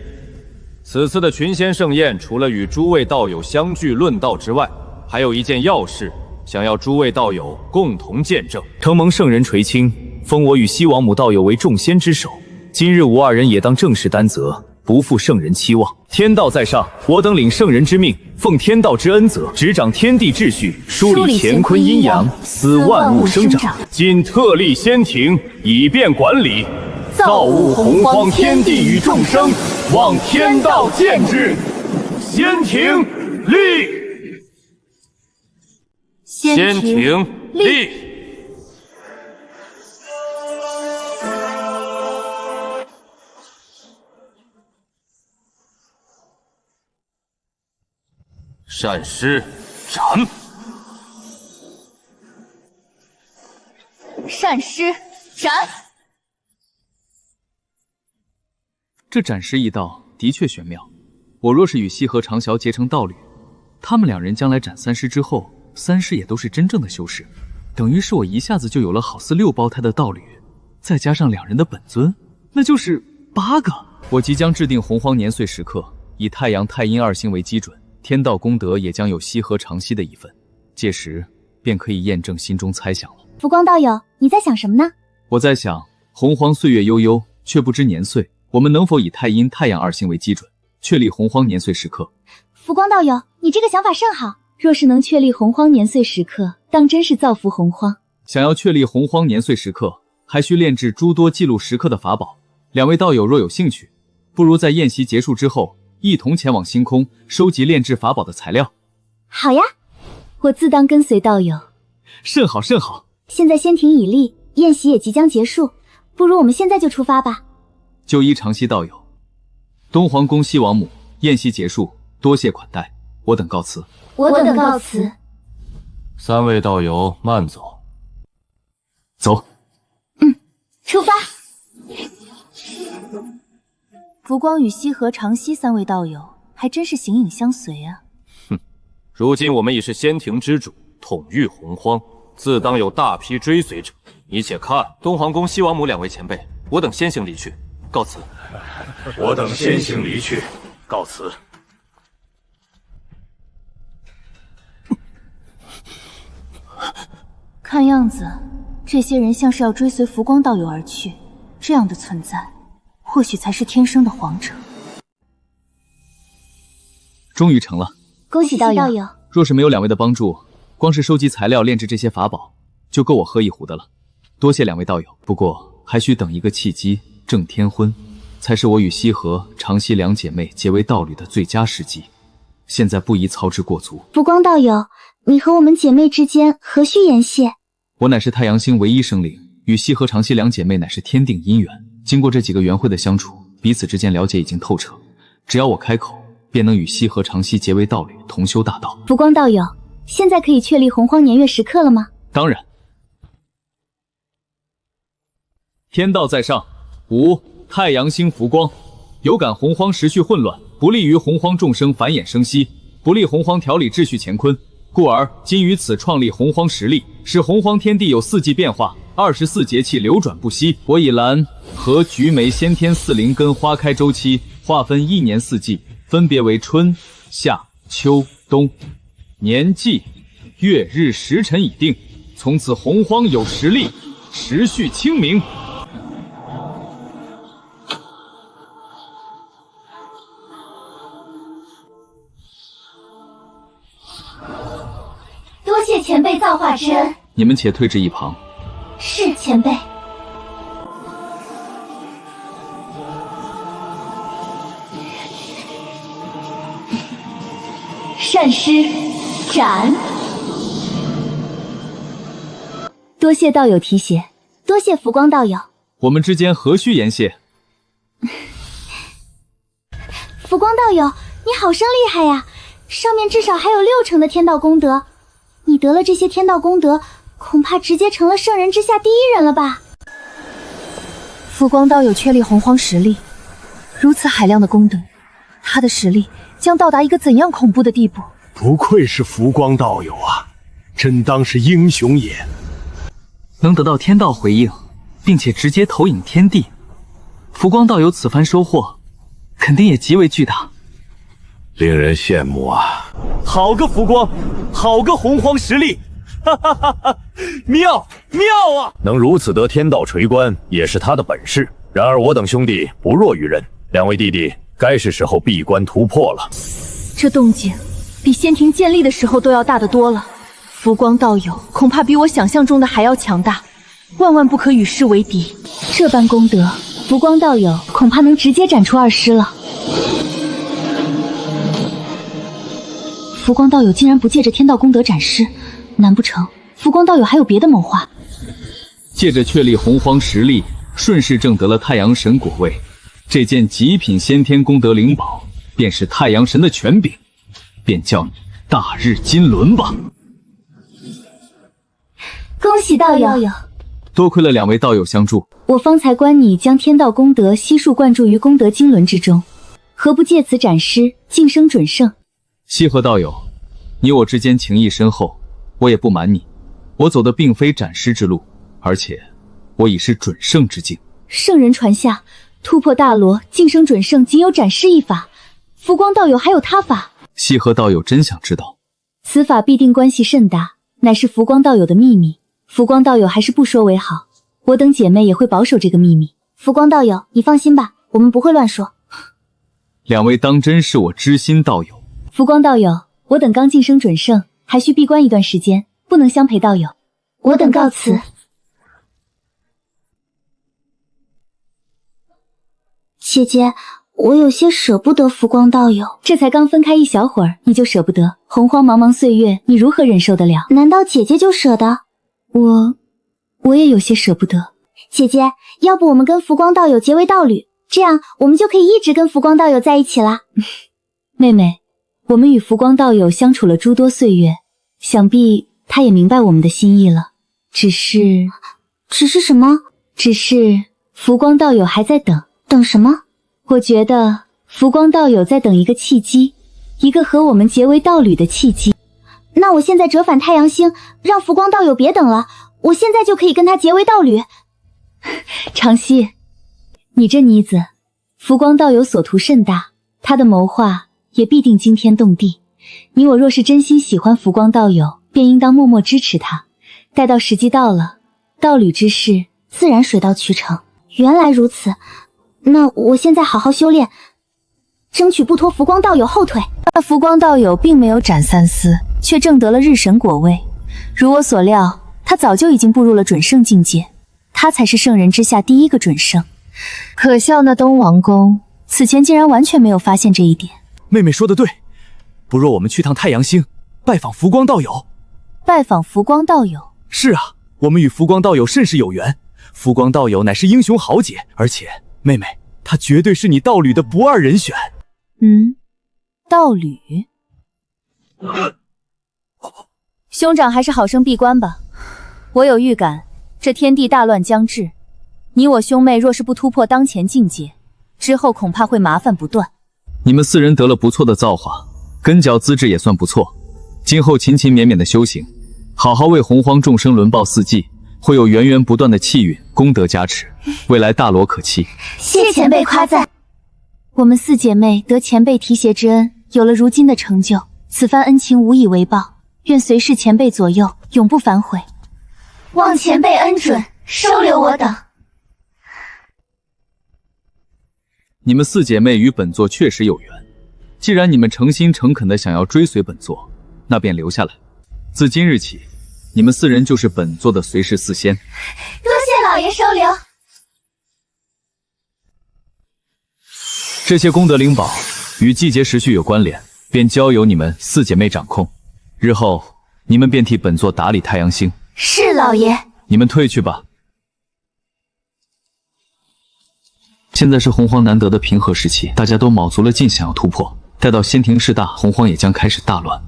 此次的群仙盛宴，除了与诸位道友相聚论道之外，还有一件要事，想要诸位道友共同见证。承蒙圣人垂青，封我与西王母道友为众仙之首。今日吾二人也当正式担责，不负圣人期望。天道在上，我等领圣人之命，奉天道之恩泽，执掌天地秩序，梳理乾坤阴阳，使万物生长。今特立仙庭，以便管理，造物洪荒天地与众生，望天道见之。仙庭立。仙庭立。闪尸斩。善师斩！这斩师一道的确玄妙。我若是与西河长啸结成道侣，他们两人将来斩三师之后，三师也都是真正的修士，等于是我一下子就有了好似6胞胎的道侣，再加上两人的本尊，那就是8个。我即将制定洪荒年岁时刻，以太阳、太阴2星为基准，天道功德也将有西河长息的一份，届时便可以验证心中猜想了。浮光道友，你在想什么呢？我在想，洪荒岁月悠悠，却不知年岁，我们能否以太阴、太阳2星为基准，确立洪荒年岁时刻？浮光道友，你这个想法甚好。若是能确立洪荒年岁时刻，当真是造福洪荒。想要确立洪荒年岁时刻，还需炼制诸多记录时刻的法宝。两位道友若有兴趣，不如在宴席结束之后，一同前往星空收集炼制法宝的材料。好呀，我自当跟随道友。甚好甚好。现在仙庭已立，宴席也即将结束，不如我们现在就出发吧。就依长息道友。东皇宫西王母，宴席结束，多谢款待，我等告辞。我等告辞。3位道友慢走。走。出发。浮光与西河长息3位道友还真是形影相随啊。如今我们已是仙庭之主，统御洪荒，自当有大批追随者。你且看，东皇宫西王母2位前辈，我等先行离去，告辞。我等先行离去，告辞。看样子，这些人像是要追随浮光道友而去，这样的存在，或许才是天生的皇者。终于成了，恭喜道友。若是没有两位的帮助，光是收集材料炼制这些法宝，就够我喝一壶的了。多谢两位道友，不过还需等一个契机，正天婚，才是我与西河、长息2姐妹结为道侣的最佳时机。现在不宜操之过足。浮光道友，你和我们姐妹之间何须言谢？我乃是太阳星唯一生灵，与西河、长息2姐妹乃是天定姻缘。经过这几个缘会的相处，彼此之间了解已经透彻。只要我开口，便能与西河、长息结为道侣，同修大道。浮光道友，现在可以确立洪荒年月时刻了吗？当然。天道在上，吾太阳星浮光，有感洪荒时序混乱，不利于洪荒众生繁衍生息，不利洪荒调理秩序乾坤，故而今于此创立洪荒实力，使洪荒天地有4季变化，24节气流转不息。我以蓝、和橘、梅先天4灵根花开周期划分1年4季，分别为春、夏、秋、冬。年纪、月日时辰已定，从此洪荒有实力，时序清明。多谢前辈造化之恩。你们且退至一旁。是前辈。善师斩。多谢道友提携，多谢浮光道友。我们之间何须言谢？浮光道友，你好生厉害呀！上面至少还有60%的天道功德，你得了这些天道功德，恐怕直接成了圣人之下第1人了吧？浮光道友确立洪荒实力，如此海量的功德，他的实力将到达一个怎样恐怖的地步？不愧是浮光道友啊，真当是英雄也。能得到天道回应，并且直接投影天地，浮光道友此番收获，肯定也极为巨大。令人羡慕啊！好个浮光，好个洪荒实力，哈哈哈哈！妙啊！能如此得天道垂观，也是他的本事。然而我等兄弟不弱于人，两位弟弟该是时候闭关突破了。这动静比仙庭建立的时候都要大得多了。浮光道友恐怕比我想象中的还要强大，万万不可与世为敌。这般功德，浮光道友恐怕能直接斩出2师了。浮光道友竟然不借着天道功德斩师，难不成浮光道友还有别的谋划？借着确立洪荒实力，顺势挣得了太阳神果位，这件极品先天功德灵宝，便是太阳神的权柄，便叫你大日金轮吧。恭喜道友。多亏了两位道友相助，我方才观你将天道功德悉数灌注于功德经轮之中，何不借此展示，晋升准圣？西河道友，你我之间情谊深厚，我也不瞒你，我走的并非斩尸之路，而且我已是准圣之境。圣人传下，突破大罗，晋升准圣，仅有斩尸一法。浮光道友还有他法？西河道友真想知道？此法必定关系甚大，乃是浮光道友的秘密。浮光道友还是不说为好，我等姐妹也会保守这个秘密。浮光道友，你放心吧，我们不会乱说。两位当真是我知心道友。浮光道友，我等刚晋升准圣，还需闭关一段时间，不能相陪道友。我等告辞。姐姐，我有些舍不得浮光道友。这才刚分开一小会儿，你就舍不得？洪荒茫茫岁月，你如何忍受得了？难道姐姐就舍得？我也有些舍不得。姐姐，要不我们跟浮光道友结为道侣，这样我们就可以一直跟浮光道友在一起啦。妹妹，我们与浮光道友相处了诸多岁月，想必他也明白我们的心意了。只是什么？只是浮光道友还在等。等什么？我觉得浮光道友在等一个契机，一个和我们结为道侣的契机。那我现在折返太阳星，让浮光道友别等了，我现在就可以跟他结为道侣。长溪，你这妮子，浮光道友所图甚大，他的谋划也必定惊天动地。你我若是真心喜欢浮光道友，便应当默默支持他。待到时机到了，道侣之事自然水到渠成。原来如此，那我现在好好修炼，争取不拖浮光道友后腿。那浮光道友并没有斩三丝，却证得了日神果位。如我所料，他早就已经步入了准圣境界，他才是圣人之下第一个准圣。可笑那东王公此前竟然完全没有发现这一点。妹妹说的对，不若我们去趟太阳星，拜访浮光道友。拜访浮光道友？是啊，我们与浮光道友甚是有缘。浮光道友乃是英雄豪杰，而且妹妹，他绝对是你道侣的不二人选。道侣？兄长还是好生闭关吧。我有预感，这天地大乱将至，你我兄妹若是不突破当前境界，之后恐怕会麻烦不断。你们四人得了不错的造化，根脚资质也算不错，今后勤勤勉勉的修行，好好为洪荒众生轮报四季，会有源源不断的气运功德加持，未来大罗可期。谢前辈夸赞。我们四姐妹得前辈提携之恩，有了如今的成就，此番恩情无以为报，愿随侍前辈左右，永不反悔。望前辈恩准，收留我等。你们四姐妹与本座确实有缘，既然你们诚心诚恳的想要追随本座，那便留下来。自今日起，你们四人就是本座的随侍四仙。多谢老爷收留。这些功德灵宝与季节时序有关联，便交由你们四姐妹掌控。日后你们便替本座打理太阳星。是老爷。你们退去吧。现在是洪荒难得的平和时期，大家都卯足了劲想要突破。待到仙庭势大，洪荒也将开始大乱。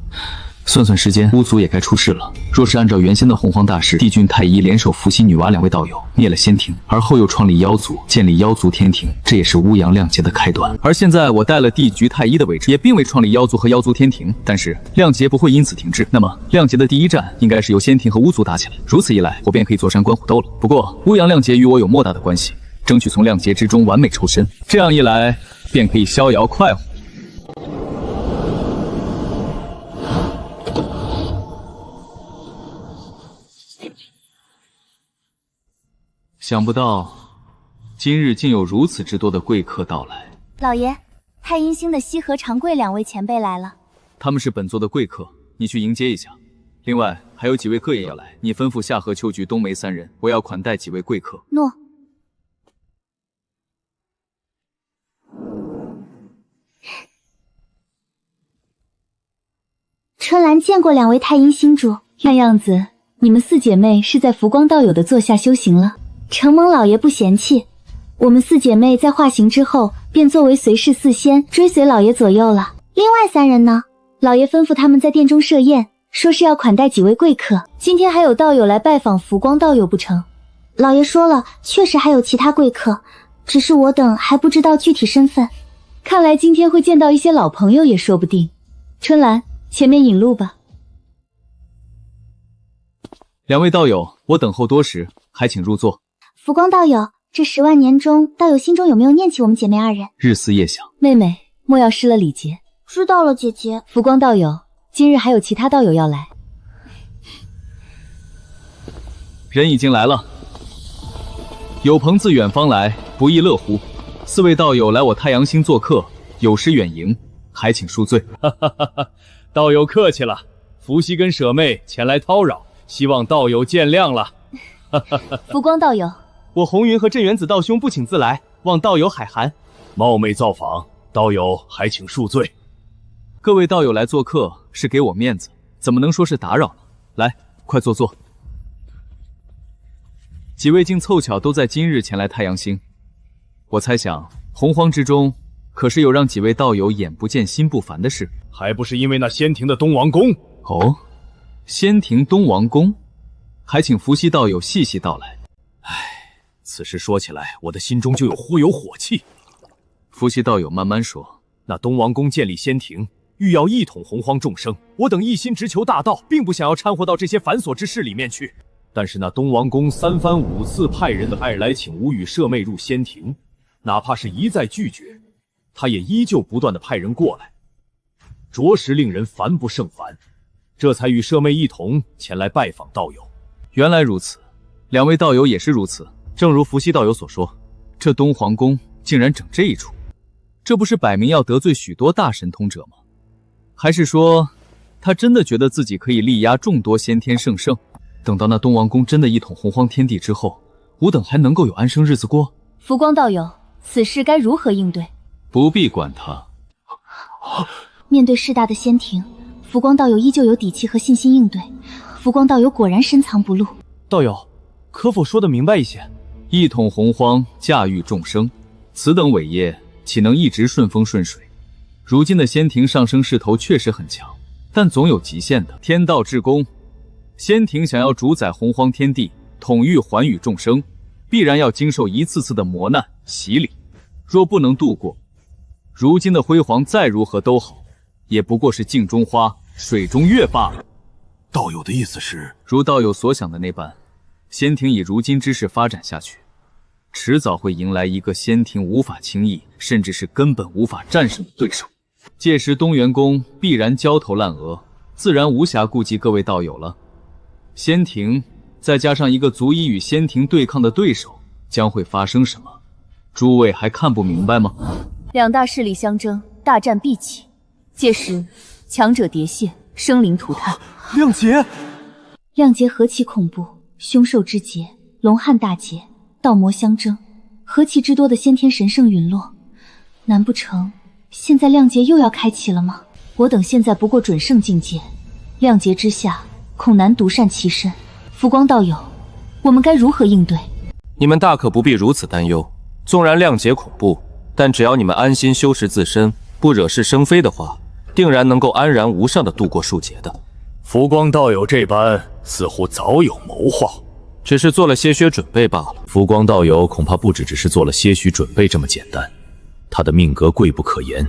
算算时间，巫族也该出世了。若是按照原先的洪荒大势，帝君太一联手伏羲女娲两位道友灭了仙庭，而后又创立妖族，建立妖族天庭，这也是乌阳亮节的开端。而现在我带了帝局太一的位置，也并未创立妖族和妖族天庭，但是亮节不会因此停滞。那么亮节的第一战应该是由仙庭和巫族打起来，如此一来，我便可以坐山观虎斗了。不过乌阳亮节与我有莫大的关系，争取从亮节之中完美抽身，这样一来便可以逍遥快活。想不到今日竟有如此之多的贵客到来。老爷，太阴星的西河长贵两位前辈来了。他们是本座的贵客，你去迎接一下。另外还有几位客也要来，你吩咐夏河秋菊冬梅三人，我要款待几位贵客。诺。春兰见过两位太阴星主，看样子你们四姐妹是在浮光道友的座下修行了。承蒙老爷不嫌弃，我们四姐妹在化形之后便作为随侍四仙追随老爷左右了。另外三人呢？老爷吩咐他们在殿中设宴，说是要款待几位贵客。今天还有道友来拜访浮光道友不成？老爷说了，确实还有其他贵客，只是我等还不知道具体身份。看来今天会见到一些老朋友也说不定。春兰，前面引路吧。两位道友，我等候多时，还请入座。浮光道友，这10万年中，道友心中有没有念起我们姐妹二人？日思夜想。妹妹，莫要失了礼节。知道了，姐姐。浮光道友，今日还有其他道友要来。人已经来了。有朋自远方来，不亦乐乎？4位道友来我太阳星做客，有失远迎，还请恕罪。哈哈哈哈，道友客气了，伏羲跟舍妹前来叨扰，希望道友见谅了。浮光道友，我红云和镇元子道兄不请自来，望道友海涵。冒昧造访，道友还请恕罪。各位道友来做客是给我面子，怎么能说是打扰呢？来，快坐坐。几位竟凑巧都在今日前来太阳星，我猜想洪荒之中可是有让几位道友眼不见心不烦的事，还不是因为那仙庭的东王宫？哦，仙庭东王宫，还请伏羲道友细细道来。此事说起来，我的心中就忽有火气。伏羲道友慢慢说。那东王宫建立仙庭，欲要一统洪荒众生，我等一心直求大道，并不想要掺和到这些繁琐之事里面去。但是那东王宫3番5次派人的爱来请吾与舍妹入仙庭，哪怕是一再拒绝，他也依旧不断的派人过来，着实令人烦不胜烦，这才与舍妹一同前来拜访道友。原来如此，两位道友也是如此。正如伏羲道友所说，这东皇宫竟然整这一出，这不是摆明要得罪许多大神通者吗？还是说他真的觉得自己可以力压众多先天圣圣？等到那东王宫真的一统洪荒天地之后，吾等还能够有安生日子过？浮光道友，此事该如何应对？不必管他。面对势大的仙庭，浮光道友依旧有底气和信心应对。浮光道友果然深藏不露。道友，可否说得明白一些？一统洪荒，驾驭众生，此等伟业岂能一直顺风顺水？如今的仙庭上升势头确实很强，但总有极限的。天道至公，仙庭想要主宰洪荒天地，统御寰宇众生，必然要经受一次次的磨难洗礼。若不能度过，如今的辉煌再如何都好，也不过是镜中花，水中月罢了。道友的意思是，如道友所想的那般，仙庭以如今之势发展下去，迟早会迎来一个仙庭无法轻易，甚至是根本无法战胜的对手。届时东元宫必然焦头烂额，自然无暇顾及各位道友了。仙庭再加上一个足以与仙庭对抗的对手，将会发生什么？诸位还看不明白吗？两大势力相争，大战必起，届时强者迭现，生灵涂炭。亮劫，亮劫何其恐怖！凶兽之劫，龙汉大劫，道魔相争，何其之多的先天神圣陨落！难不成现在亮劫又要开启了吗？我等现在不过准圣境界，亮劫之下，恐难独善其身。浮光道友，我们该如何应对？你们大可不必如此担忧。纵然亮劫恐怖，但只要你们安心修持自身，不惹是生非的话，定然能够安然无恙地度过数劫的。浮光道友这般似乎早有谋划，只是做了些许准备罢了。浮光道友恐怕不只是做了些许准备这么简单，他的命格贵不可言，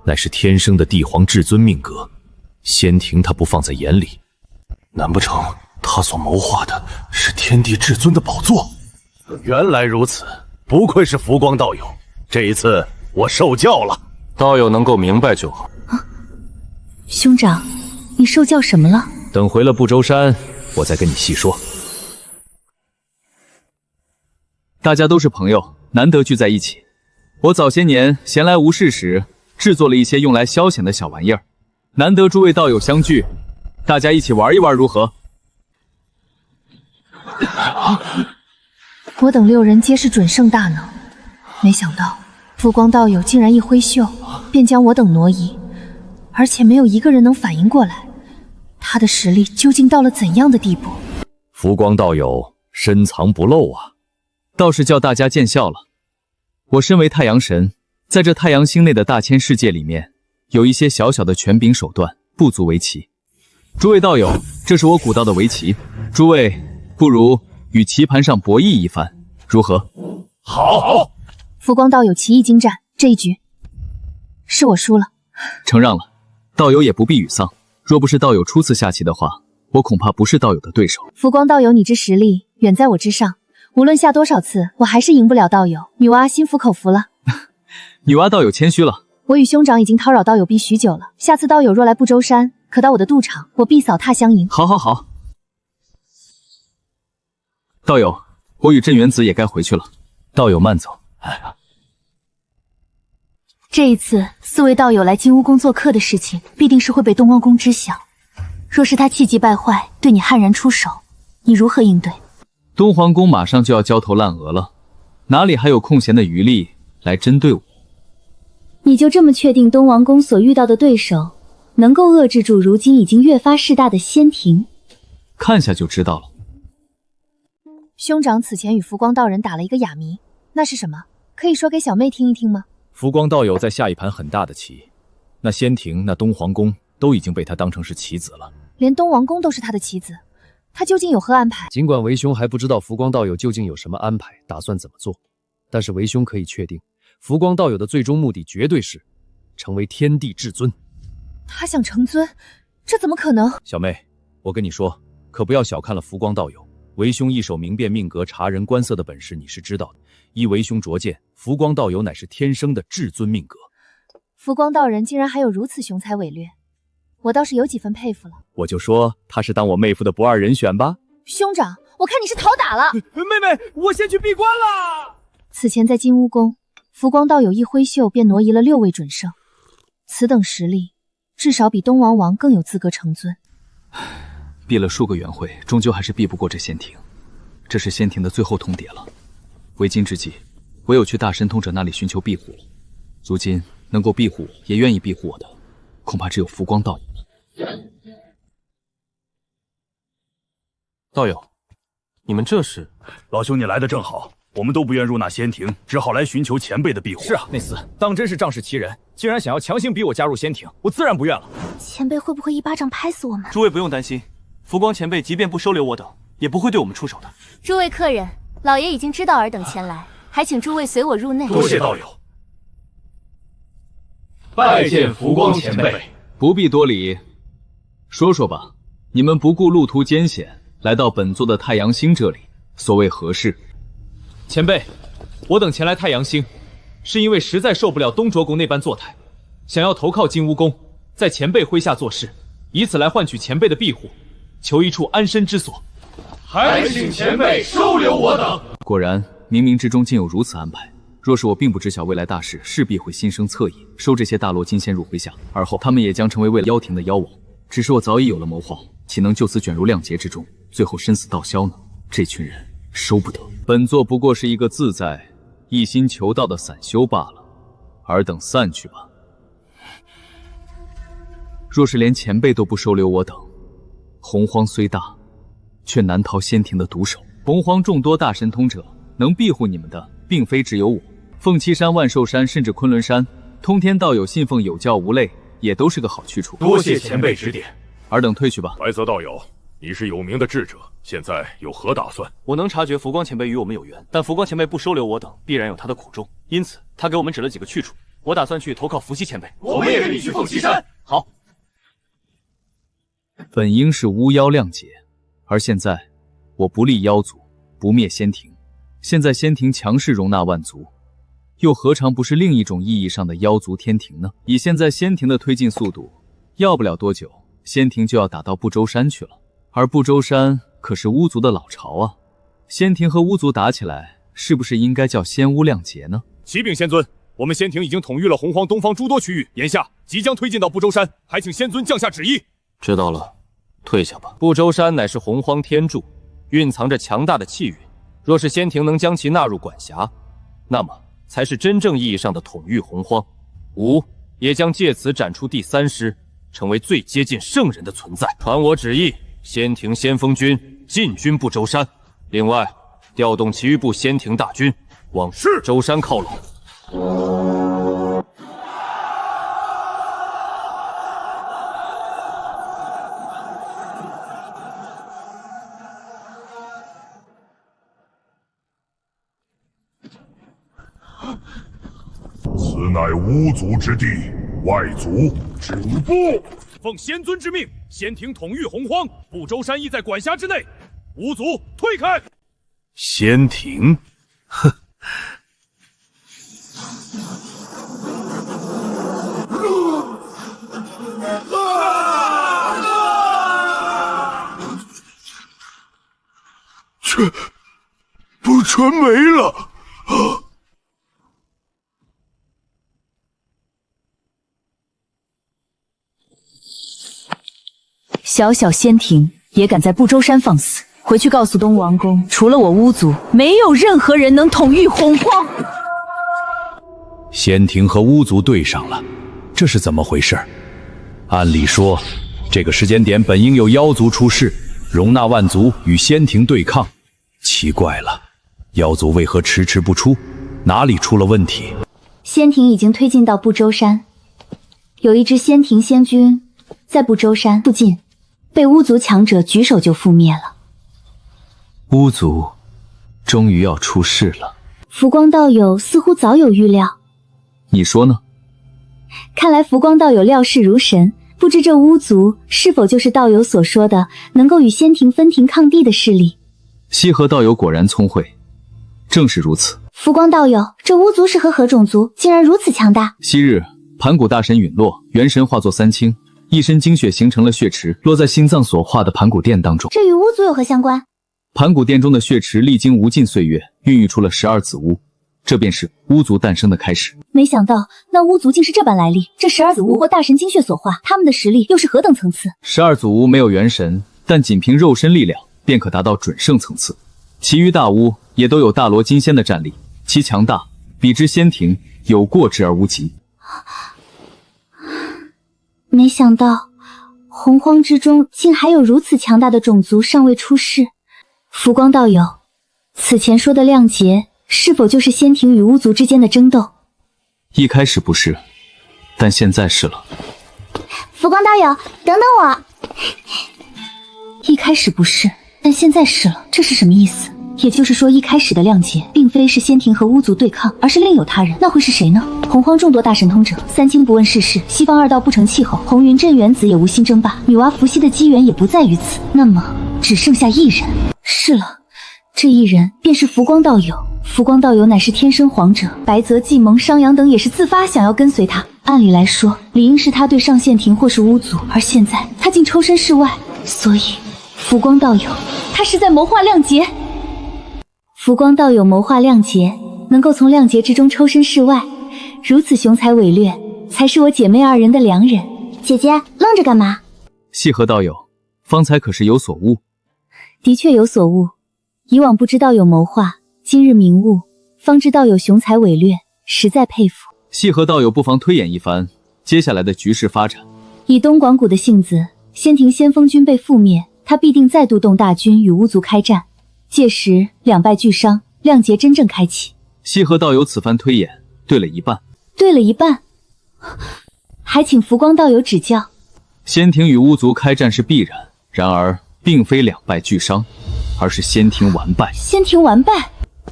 乃是天生的帝皇至尊命格。仙庭他不放在眼里，难不成他所谋划的是天地至尊的宝座？原来如此，不愧是浮光道友，这一次我受教了。道友能够明白就好。兄长，你受教什么了？等回了不周山，我再跟你细说。大家都是朋友，难得聚在一起。我早些年闲来无事时，制作了一些用来消遣的小玩意儿，难得诸位道友相聚，大家一起玩一玩如何？我等6人皆是准圣大能，没想到浮光道友竟然一挥袖便将我等挪移，而且没有一个人能反应过来，他的实力究竟到了怎样的地步？浮光道友深藏不露啊，倒是叫大家见笑了。我身为太阳神，在这太阳星内的大千世界里面，有一些小小的权柄手段，不足为奇。诸位道友，这是我古道的围棋，诸位不如与棋盘上博弈一番，如何？好。浮光道友棋艺精湛，这一局是我输了。承让了，道友也不必沮丧。若不是道友初次下棋的话，我恐怕不是道友的对手。浮光道友，你之实力远在我之上，无论下多少次，我还是赢不了道友。女娲心服口服了。女娲道友谦虚了。我与兄长已经叨扰道友逼许久了，下次道友若来不周山，可到我的赌场，我必扫踏相迎。好，好，好。道友，我与镇元子也该回去了。道友慢走。这一次四位道友来金乌宫做客的事情，必定是会被东王公知晓。若是他气急败坏，对你悍然出手，你如何应对？东皇宫马上就要焦头烂额了，哪里还有空闲的余力来针对我？你就这么确定东王宫所遇到的对手能够遏制住如今已经越发势大的仙庭？看下就知道了。兄长此前与浮光道人打了一个哑谜，那是什么？可以说给小妹听一听吗？浮光道友在下一盘很大的棋，那仙庭、那东皇宫都已经被他当成是棋子了。连东王宫都是他的棋子，他究竟有何安排？尽管为兄还不知道浮光道友究竟有什么安排，打算怎么做，但是为兄可以确定，浮光道友的最终目的绝对是成为天地至尊。他想成尊，这怎么可能？小妹，我跟你说，可不要小看了浮光道友。为兄一手明辨命格、察人观色的本事，你是知道的。依为兄拙见，浮光道友乃是天生的至尊命格。浮光道人竟然还有如此雄才伟略，我倒是有几分佩服了。我就说他是当我妹夫的不二人选吧。兄长，我看你是讨打了。妹妹，我先去闭关了。此前在金乌宫，浮光道友一挥袖便挪移了6位准圣，此等实力，至少比东王王更有资格成尊。避了数个元会，终究还是避不过这仙庭。这是仙庭的最后通牒了。为今之计，唯有去大神通者那里寻求庇护了。如今能够庇护我，也愿意庇护我的，恐怕只有浮光道友了。道友，你们这是？老兄，你来的正好，我们都不愿入纳仙庭，只好来寻求前辈的庇护。是啊，那厮当真是仗势欺人，竟然想要强行逼我加入仙庭，我自然不愿了。前辈会不会一巴掌拍死我们？诸位不用担心，浮光前辈即便不收留我等，也不会对我们出手的。诸位客人，老爷已经知道尔等前来，还请诸位随我入内。多谢道友。拜见浮光前辈。不必多礼。说说吧，你们不顾路途艰险，来到本座的太阳星这里，所谓何事？前辈，我等前来太阳星，是因为实在受不了东卓宫那般作态，想要投靠金乌宫，在前辈麾下做事，以此来换取前辈的庇护，求一处安身之所。还请前辈收留我等。果然，冥冥之中竟有如此安排。若是我并不知晓未来大事，势必会心生恻隐，收这些大罗金仙入麾下，而后他们也将成为为了妖庭的妖王。只是我早已有了谋划，岂能就此卷入亮劫之中，最后身死道消呢？这群人收不得。本座不过是一个自在、一心求道的散修罢了，尔等散去吧。若是连前辈都不收留我等，洪荒虽大，却难逃仙庭的毒手。洪荒众多大神通者，能庇护你们的，并非只有我。凤栖山、万寿山，甚至昆仑山，通天道友信奉有教无类，也都是个好去处。多谢前辈指点。尔等退去吧。白泽道友，你是有名的智者，现在有何打算？我能察觉浮光前辈与我们有缘，但浮光前辈不收留我等，必然有他的苦衷，因此他给我们指了几个去处。我打算去投靠伏羲前辈。我们也跟你去凤栖山。好。本应是巫妖亮劫，而现在我不立妖族，不灭仙庭。现在仙庭强势容纳万族，又何尝不是另一种意义上的妖族天庭呢？以现在仙庭的推进速度，要不了多久，仙庭就要打到不周山去了。而不周山可是巫族的老巢啊，仙庭和巫族打起来，是不是应该叫仙巫亮劫呢？启禀仙尊，我们仙庭已经统御了洪荒东方诸多区域，眼下即将推进到不周山，还请仙尊降下旨意。知道了，退下吧。不周山乃是洪荒天柱，蕴藏着强大的气运，若是仙庭能将其纳入管辖，那么才是真正意义上的统御洪荒。吾也将借此展出第3师，成为最接近圣人的存在。传我旨意，仙庭先锋军进军不周山，另外调动其余部仙庭大军往周山靠拢。乃巫族之地，外族止步！奉仙尊之命，仙庭统御洪荒，不周山亦在管辖之内。巫族退开！仙庭，哼！全没了！小小仙庭也敢在不周山放肆！回去告诉东王公，除了我巫族，没有任何人能统御洪荒。仙庭和巫族对上了，这是怎么回事？按理说，这个时间点本应有妖族出世，容纳万族与仙庭对抗。奇怪了，妖族为何迟迟不出？哪里出了问题？仙庭已经推进到不周山，有一支仙庭仙军在不周山附近，被巫族强者举手就覆灭了。巫族终于要出世了。浮光道友似乎早有预料。你说呢？看来浮光道友料事如神，不知这巫族是否就是道友所说的能够与仙庭分庭抗地的势力？西河道友果然聪慧，正是如此。浮光道友，这巫族是何种族，竟然如此强大？昔日盘古大神陨落，元神化作三清，一身精血形成了血池，落在心脏所化的盘古殿当中。这与巫族有何相关？盘古殿中的血池历经无尽岁月，孕育出了12子巫，这便是巫族诞生的开始。没想到那巫族竟是这般来历，这12子巫或大神精血所化，他们的实力又是何等层次？12子巫没有元神，但仅凭肉身力量便可达到准圣层次。其余大巫也都有大罗金仙的战力，其强大比之仙庭有过之而无及。没想到洪荒之中竟还有如此强大的种族尚未出世。浮光道友，此前说的亮劫是否就是仙庭与巫族之间的争斗？一开始不是，但现在是了。浮光道友，等等我。一开始不是，但现在是了，这是什么意思？也就是说，一开始的亮劫并非是仙庭和巫族对抗，而是另有他人。那会是谁呢？洪荒众多大神通者，三清不问世事，西方二道不成气候，红云镇元子也无心争霸，女娲伏羲的机缘也不在于此。那么只剩下一人。是了，这一人便是浮光道友。浮光道友乃是天生皇者，白泽、季蒙、商阳等也是自发想要跟随他。按理来说，理应是他对上仙庭或是巫族，而现在他竟抽身事外，所以浮光道友他是在谋划亮劫。浮光道友谋划亮劫，能够从亮劫之中抽身事外，如此雄才伟略，才是我姐妹二人的良人。姐姐愣着干嘛？西河道友，方才可是有所悟？的确有所悟，以往不知道有谋划，今日明悟，方知道有雄才伟略，实在佩服。西河道友不妨推演一番接下来的局势发展。以东广谷的性子，仙庭先锋军被覆灭，他必定再度动大军与巫族开战，届时两败俱伤，亮劫真正开启。西河道友此番推演对了一半。对了一半，还请浮光道友指教。仙庭与巫族开战是必然，然而并非两败俱伤，而是仙庭完败。仙庭完败？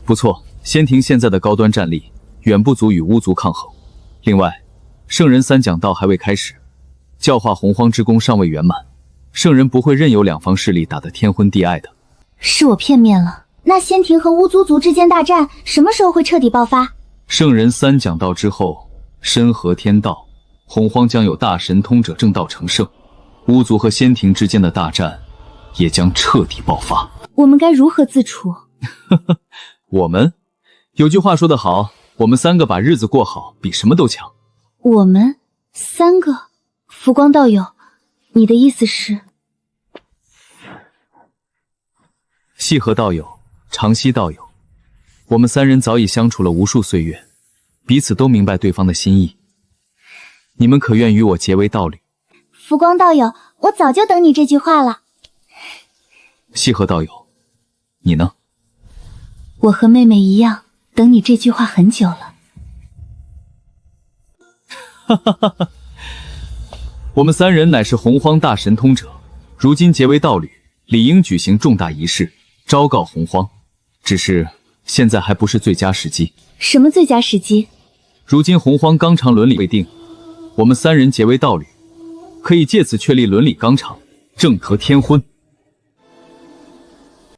不错，仙庭现在的高端战力远不足与巫族抗衡。另外，圣人三讲道还未开始，教化洪荒之功尚未圆满，圣人不会任由两方势力打得天昏地暗的。是我片面了。那仙庭和巫族之间大战什么时候会彻底爆发？圣人三讲道之后，身合天道，洪荒将有大神通者正道成圣，巫族和仙庭之间的大战也将彻底爆发。我们该如何自处？我们有句话说得好，我们三个把日子过好比什么都强。我们三个？浮光道友，你的意思是？西河道友，长溪道友，我们三人早已相处了无数岁月，彼此都明白对方的心意。你们可愿与我结为道侣？浮光道友，我早就等你这句话了。西河道友，你呢？我和妹妹一样，等你这句话很久了。哈哈哈哈！我们三人乃是洪荒大神通者，如今结为道侣，理应举行重大仪式，昭告洪荒。只是现在还不是最佳时机。什么最佳时机？如今洪荒纲常伦理未定，我们三人结为道侣，可以借此确立伦理纲常，正得天婚。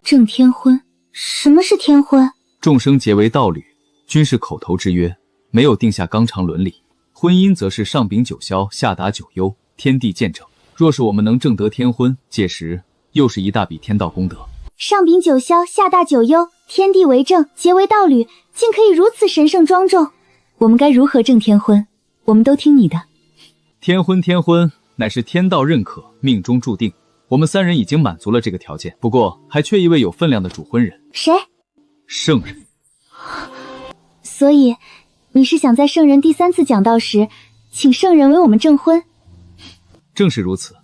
正天婚？什么是天婚？众生结为道侣，均是口头之约，没有定下纲常伦理。婚姻则是上秉九霄，下达九幽，天地见证。若是我们能正得天婚，届时又是一大笔天道功德。上秉九霄，下达九幽，天地为证，结为道侣，竟可以如此神圣庄重。我们该如何正天婚？我们都听你的。天婚乃是天道认可，命中注定。我们三人已经满足了这个条件，不过还缺一位有分量的主婚人。谁？圣人。所以你是想在圣人第3次讲道时，请圣人为我们证婚？正是如此。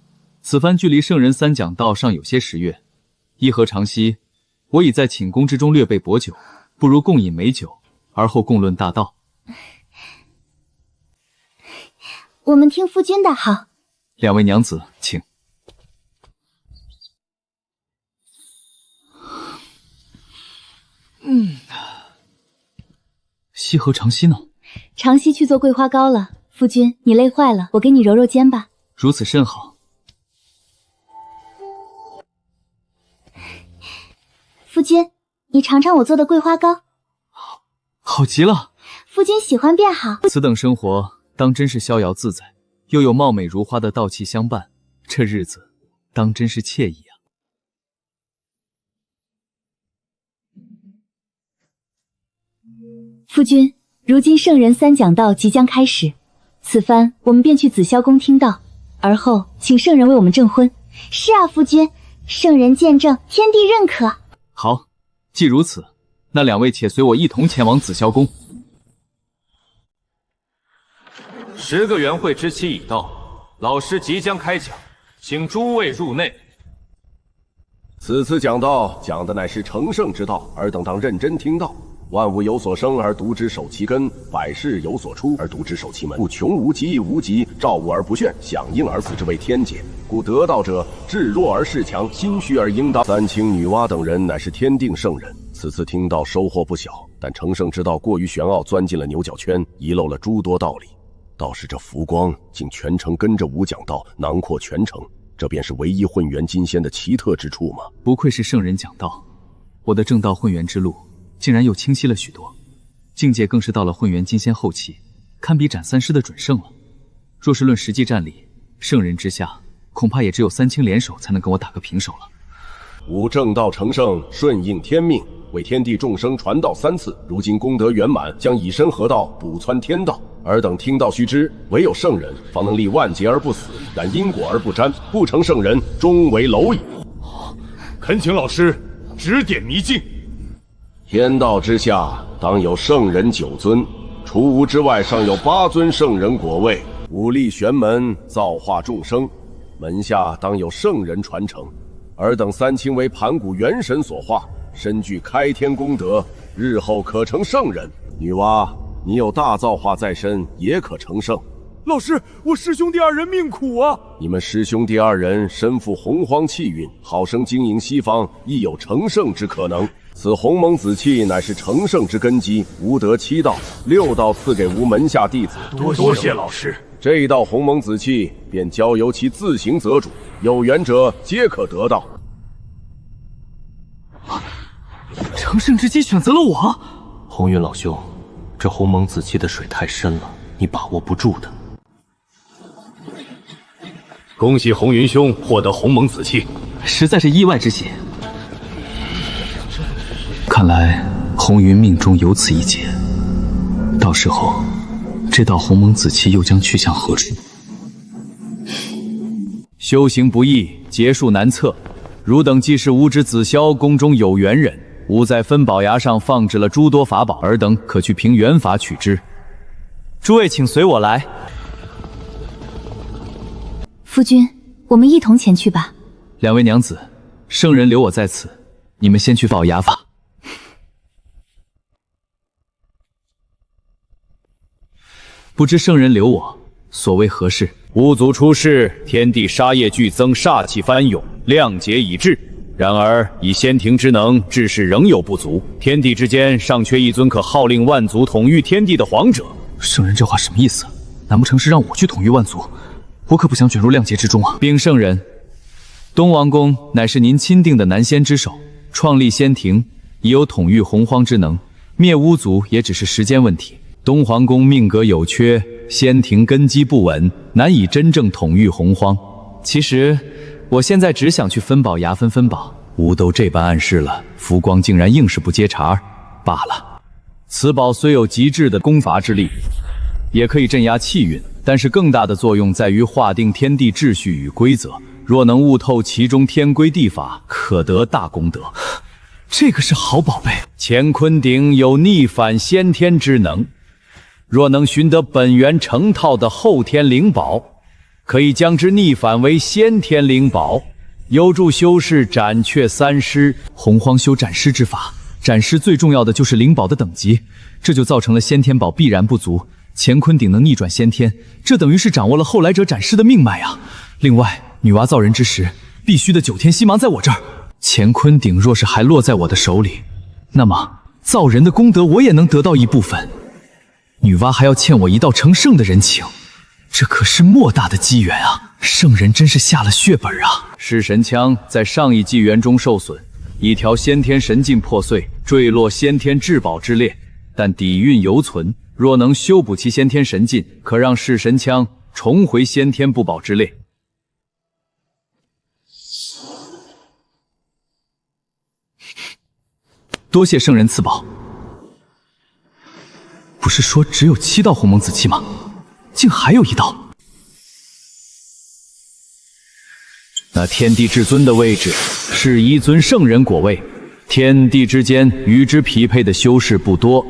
此番距离圣人3讲道尚有些时月，依和长息，我已在寝宫之中略备薄酒，不如共饮美酒，而后共论大道。我们听夫君的好。两位娘子，请。西河长息呢？长息去做桂花糕了。夫君，你累坏了，我给你揉揉肩吧。如此甚好。夫君，你尝尝我做的桂花糕。好极了。夫君喜欢便好。此等生活当真是逍遥自在，又有貌美如花的道气相伴，这日子当真是惬意啊。夫君，如今圣人3讲道即将开始，此番我们便去紫霄宫听道，而后请圣人为我们证婚。是啊，夫君，圣人见证，天地认可。好，既如此，那两位且随我一同前往紫霄宫。10个元会之期已到，老师即将开讲，请诸位入内。此次讲道讲的乃是成圣之道，尔等当认真听道。万物有所生而独之守其根，百事有所出而独之守其门。故穷无极，无极照物而不炫，响应而死之谓天解。故得道者，志弱而势强，心虚而应当。三清女娲等人乃是天定圣人，此次听道收获不小，但成圣之道过于玄奥，钻进了牛角圈，遗漏了诸多道理。倒是这浮光竟全程跟着吾讲道，囊括全程，这便是唯一混元金仙的奇特之处吗？不愧是圣人讲道，我的正道混元之路竟然又清晰了许多，境界更是到了混元金仙后期，堪比斩三师的准圣了。若是论实际战力，圣人之下，恐怕也只有三清联手才能跟我打个平手了。吾正道成圣，顺应天命，为天地众生传道3次，如今功德圆满，将以身合道，补穿天道。尔等听道须知，唯有圣人方能立万劫而不死，染因果而不沾，不成圣人，终为蝼蚁。恳请老师指点迷津。天道之下，当有圣人9尊，除吾之外，尚有8尊圣人果位。吾立玄门，造化众生，门下当有圣人传承。尔等三清为盘古元神所化，身具开天功德，日后可成圣人。女娲，你有大造化在身，也可成圣。老师，我师兄弟2人命苦啊！你们师兄弟2人身负洪荒气运，好生经营西方，亦有成圣之可能。此鸿蒙子气乃是成圣之根基，吾得7道，6道赐给吾门下弟子。多谢老师。这一道鸿蒙子气便交由其自行择主，有缘者皆可得到。成圣之机选择了我。鸿运老兄，这鸿蒙子气的水太深了，你把握不住的。恭喜鸿云兄获得鸿蒙子气，实在是意外之喜。看来红云命中有此一劫，到时候这道鸿蒙子气又将去向何处？修行不易，劫数难测。汝等既是吾之紫霄宫中有缘人，吾在分宝崖上放置了诸多法宝，尔等可去凭缘法取之。诸位请随我来。夫君，我们一同前去吧。两位娘子，圣人留我在此，你们先去宝崖吧。不知圣人留我，所为何事？巫族出世，天地杀业剧增，煞气翻涌，量劫已至。然而以仙庭之能，治世仍有不足。天地之间尚缺一尊可号令万族、统御天地的皇者。圣人这话什么意思？难不成是让我去统御万族？我可不想卷入亮劫之中啊！禀圣人，东王公乃是您钦定的南仙之首，创立仙庭，已有统御洪荒之能，灭巫族也只是时间问题。东皇宫命格有缺，仙庭根基不稳，难以真正统御洪荒。其实，我现在只想去分宝崖分宝。吾都这般暗示了，浮光竟然硬是不接茬儿罢了。此宝虽有极致的攻伐之力，也可以镇压气运，但是更大的作用在于划定天地秩序与规则。若能悟透其中天规地法，可得大功德。这个是好宝贝。乾坤鼎有逆反先天之能，若能寻得本源成套的后天灵宝，可以将之逆反为先天灵宝，有助修士斩却三尸。洪荒修斩尸之法，斩尸最重要的就是灵宝的等级，这就造成了先天宝必然不足。乾坤鼎能逆转先天，这等于是掌握了后来者斩尸的命脉啊！另外，女娲造人之时，必须的9天西芒在我这儿。乾坤鼎若是还落在我的手里，那么造人的功德我也能得到一部分。女娲还要欠我一道成圣的人情，这可是莫大的机缘啊！圣人真是下了血本啊！噬神枪在上一纪元中受损，一条先天神镜破碎，坠落先天至宝之列，但底蕴犹存。若能修补其先天神镜，可让噬神枪重回先天不宝之列。多谢圣人赐宝。不是说只有7道鸿蒙紫气吗？竟还有1道。那天地至尊的位置是一尊圣人果位，天地之间与之匹配的修士不多，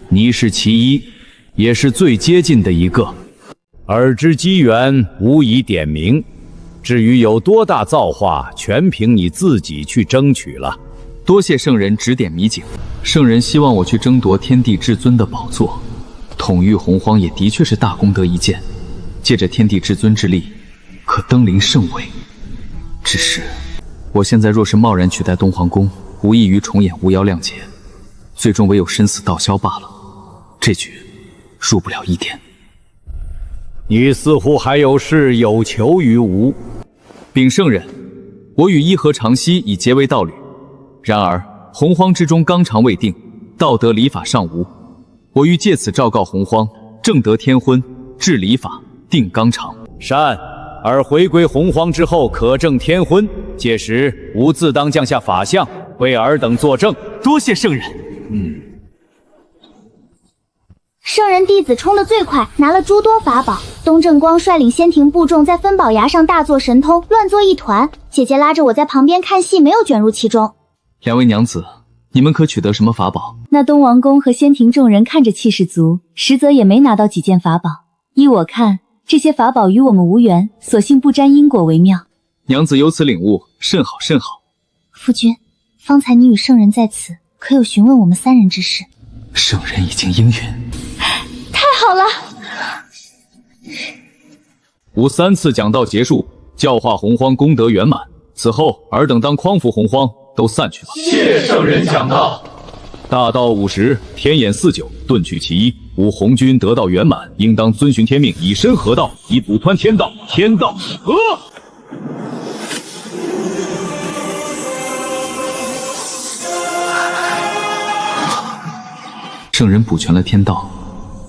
你是其一，也是最接近的一个。而之机缘无以点明，至于有多大造化，全凭你自己去争取了。多谢圣人指点迷津。圣人希望我去争夺天地至尊的宝座，统御洪荒也的确是大功德一件。借着天地至尊之力，可登临圣位。只是，我现在若是贸然取代东皇宫，无异于重演巫妖亮劫，最终唯有生死道消罢了。这局入不了1点。你似乎还有事有求于吾。禀圣人，我与伊和长息已结为道侣。然而洪荒之中纲常未定，道德礼法尚无。我欲借此昭告洪荒，正得天婚，治礼法，定纲常。善。而回归洪荒之后，可正天婚，届时吾自当降下法相，为尔等作证。多谢圣人。圣人弟子冲得最快，拿了诸多法宝。东正光率领仙庭部众在分宝崖上大做神通，乱作一团。姐姐拉着我在旁边看戏，没有卷入其中。两位娘子，你们可取得什么法宝？那东王公和仙庭众人看着气势足，实则也没拿到几件法宝。依我看，这些法宝与我们无缘，索性不沾因果为妙。娘子有此领悟，甚好甚好。夫君，方才你与圣人在此，可有询问我们3人之事？圣人已经应允。太好了！吾3次讲道结束，教化洪荒功德圆满。此后尔等当匡扶洪荒，都散去吧。谢圣人讲道。大道50，天眼49，顿去其一。吾红军得道圆满，应当遵循天命，以身合道，以补穿天道。天道合。圣人补全了天道，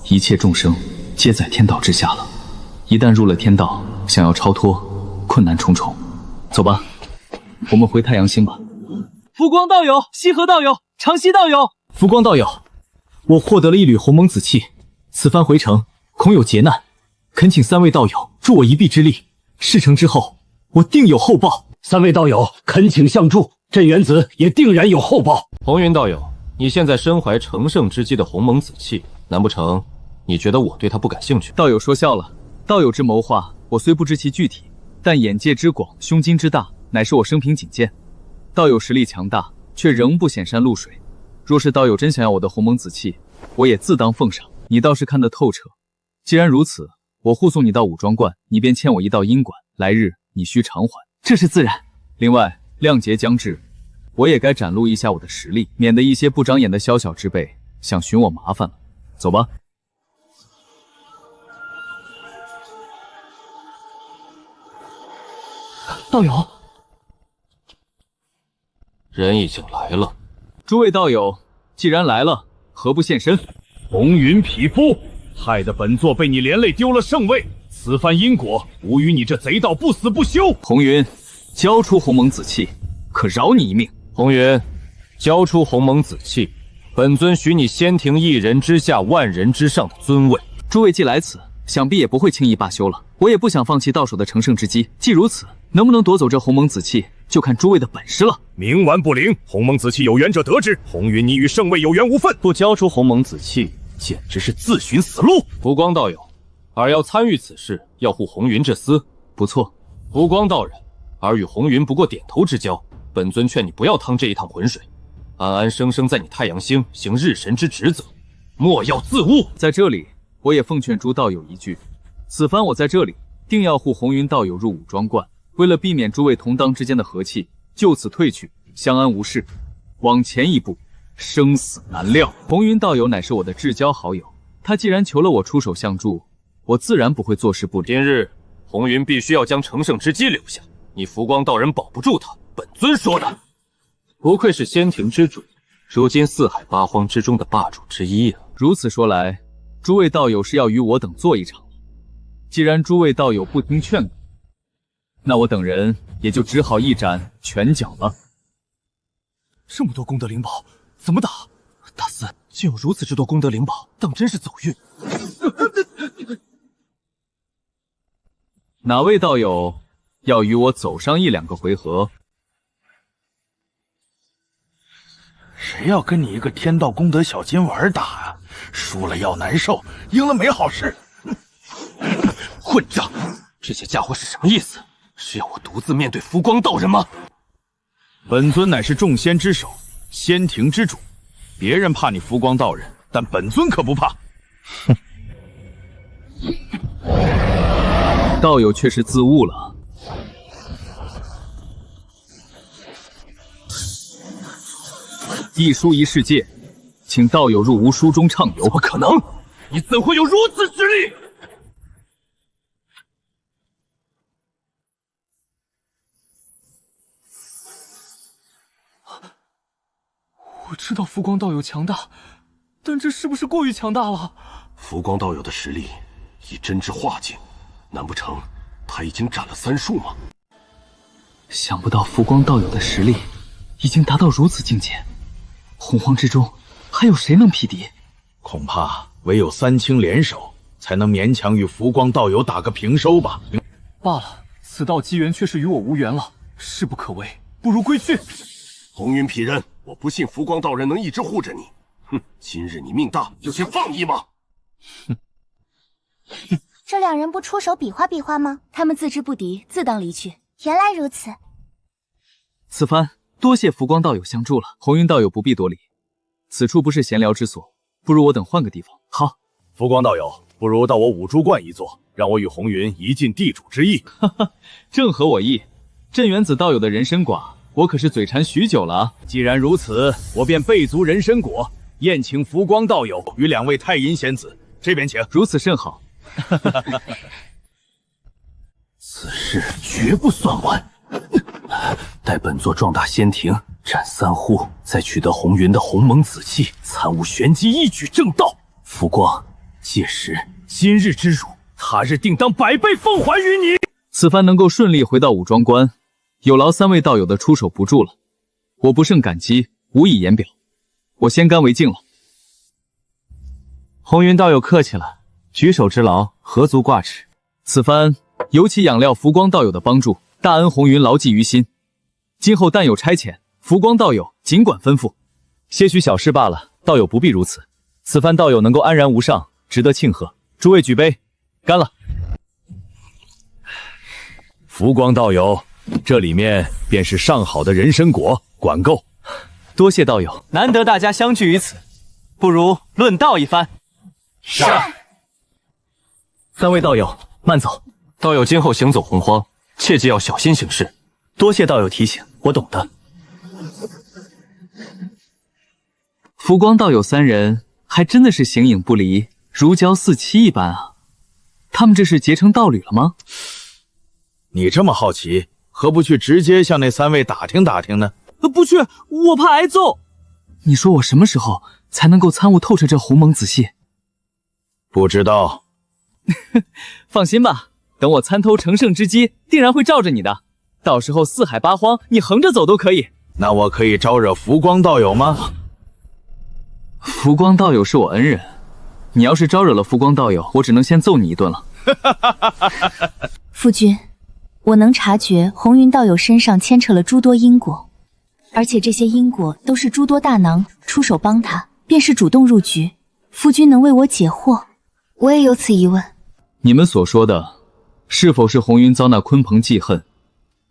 一切众生皆在天道之下了。一旦入了天道，想要超脱，困难重重。走吧，我们回太阳星吧。浮光道友、西河道友、长息道友，浮光道友，我获得了一缕鸿蒙紫气，此番回城恐有劫难，恳请3位道友助我一臂之力。事成之后，我定有厚报。3位道友恳请相助，镇元子也定然有厚报。红云道友，你现在身怀成圣之机的鸿蒙紫气，难不成你觉得我对他不感兴趣？道友说笑了，道友之谋划，我虽不知其具体，但眼界之广，胸襟之大，乃是我生平仅见。道友实力强大，却仍不显山露水。若是道友真想要我的鸿蒙紫气，我也自当奉上。你倒是看得透彻。既然如此，我护送你到武装观，你便欠我一道阴管，来日你需偿还，这是自然。另外，亮劫将至，我也该展露一下我的实力，免得一些不长眼的宵小之辈想寻我麻烦了。走吧。道友，人已经来了。诸位道友，既然来了，何不现身？红云匹夫，害得本座被你连累丢了圣位，此番因果，吾与你这贼道不死不休。红云，交出鸿蒙紫气，可饶你一命。红云，交出鸿蒙紫气，本尊许你仙庭一人之下，万人之上的尊位。诸位既来此，想必也不会轻易罢休了。我也不想放弃到手的成圣之机，既如此，能不能夺走这鸿蒙紫气，就看诸位的本事了。冥顽不灵，鸿蒙紫气有缘者得之。红云，你与圣位有缘无分，不交出鸿蒙紫气，简直是自寻死路。浮光道友，尔要参与此事，要护红云这厮，不错。浮光道人，尔与红云不过点头之交，本尊劝你不要趟这一趟浑水，安安生生在你太阳星行日神之职责，莫要自误。在这里，我也奉劝诸道友一句，此番我在这里，定要护红云道友入武装观。为了避免诸位同当之间的和气，就此退去，相安无事。往前一步，生死难料。红云道友乃是我的至交好友，他既然求了我出手相助，我自然不会坐视不理。今日红云必须要将成圣之机留下，你浮光道人保不住他，本尊说的。不愧是仙庭之主，如今四海八荒之中的霸主之一啊！如此说来，诸位道友是要与我等做一场了。既然诸位道友不听劝告，那我等人也就只好一展拳脚了。这么多功德灵宝，怎么打？大师，竟有如此之多功德灵宝，当真是走运。哪位道友要与我走上一两个回合？谁要跟你一个天道功德小金丸打啊？输了要难受，赢了没好事。混账！这些家伙是什么意思？是要我独自面对浮光道人吗？本尊乃是众仙之首，仙庭之主，别人怕你浮光道人，但本尊可不怕。哼！道友却是自误了。一书一世界，请道友入吾书中畅游。怎么可能？你怎会有如此实力？我知道浮光道友强大，但这是不是过于强大了？浮光道友的实力已臻至化境，难不成他已经斩了3术吗？想不到浮光道友的实力已经达到如此境界，洪荒之中还有谁能匹敌？恐怕唯有三清联手，才能勉强与浮光道友打个平手吧。罢了，此道机缘却是与我无缘了，势不可为，不如归去。红云匹人，我不信浮光道人能一直护着你。哼，今日你命大，就先放一马。哼，这两人不出手比划比划吗？他们自知不敌，自当离去。原来如此。此番多谢浮光道友相助了，红云道友不必多礼。此处不是闲聊之所，不如我等换个地方。好，浮光道友，不如到我五珠观一坐，让我与红云一尽地主之谊。哈哈，正合我意。镇元子道友的人参quả，我可是嘴馋许久了啊！既然如此，我便备足人参果，宴请浮光道友与2位太阴仙子。这边请。如此甚好。此事绝不算完。待本座壮大仙庭，斩3户，再取得红云的鸿蒙紫气，参悟玄机，一举正道。浮光，届时今日之辱，他日定当100倍奉还于你。此番能够顺利回到武装关，有劳3位道友的出手不助了，我不胜感激，无以言表。我先干为敬了。红云道友客气了，举手之劳，何足挂齿。此番尤其仰料浮光道友的帮助，大恩红云牢记于心。今后但有差遣，浮光道友尽管吩咐。些许小事罢了，道友不必如此。此番道友能够安然无恙，值得庆贺。诸位举杯，干了！浮光道友，这里面便是上好的人参果，管够。多谢道友，难得大家相聚于此，不如论道一番。是。3位道友，慢走。道友今后行走洪荒，切记要小心行事。多谢道友提醒，我懂的。浮光道友3人还真的是形影不离，如胶似漆一般啊！他们这是结成道侣了吗？你这么好奇，何不去直接向那3位打听打听呢？不去，我怕挨揍。你说我什么时候才能够参悟透彻这鸿蒙子系？不知道。放心吧，等我参透成圣之机，定然会罩着你的。到时候四海八荒，你横着走都可以。那我可以招惹浮光道友吗？浮光道友是我恩人，你要是招惹了浮光道友，我只能先揍你一顿了。夫君，我能察觉红云道友身上牵扯了诸多因果，而且这些因果都是诸多大囊出手帮他，便是主动入局。夫君能为我解惑，我也有此疑问。你们所说的，是否是红云遭那鲲鹏记恨，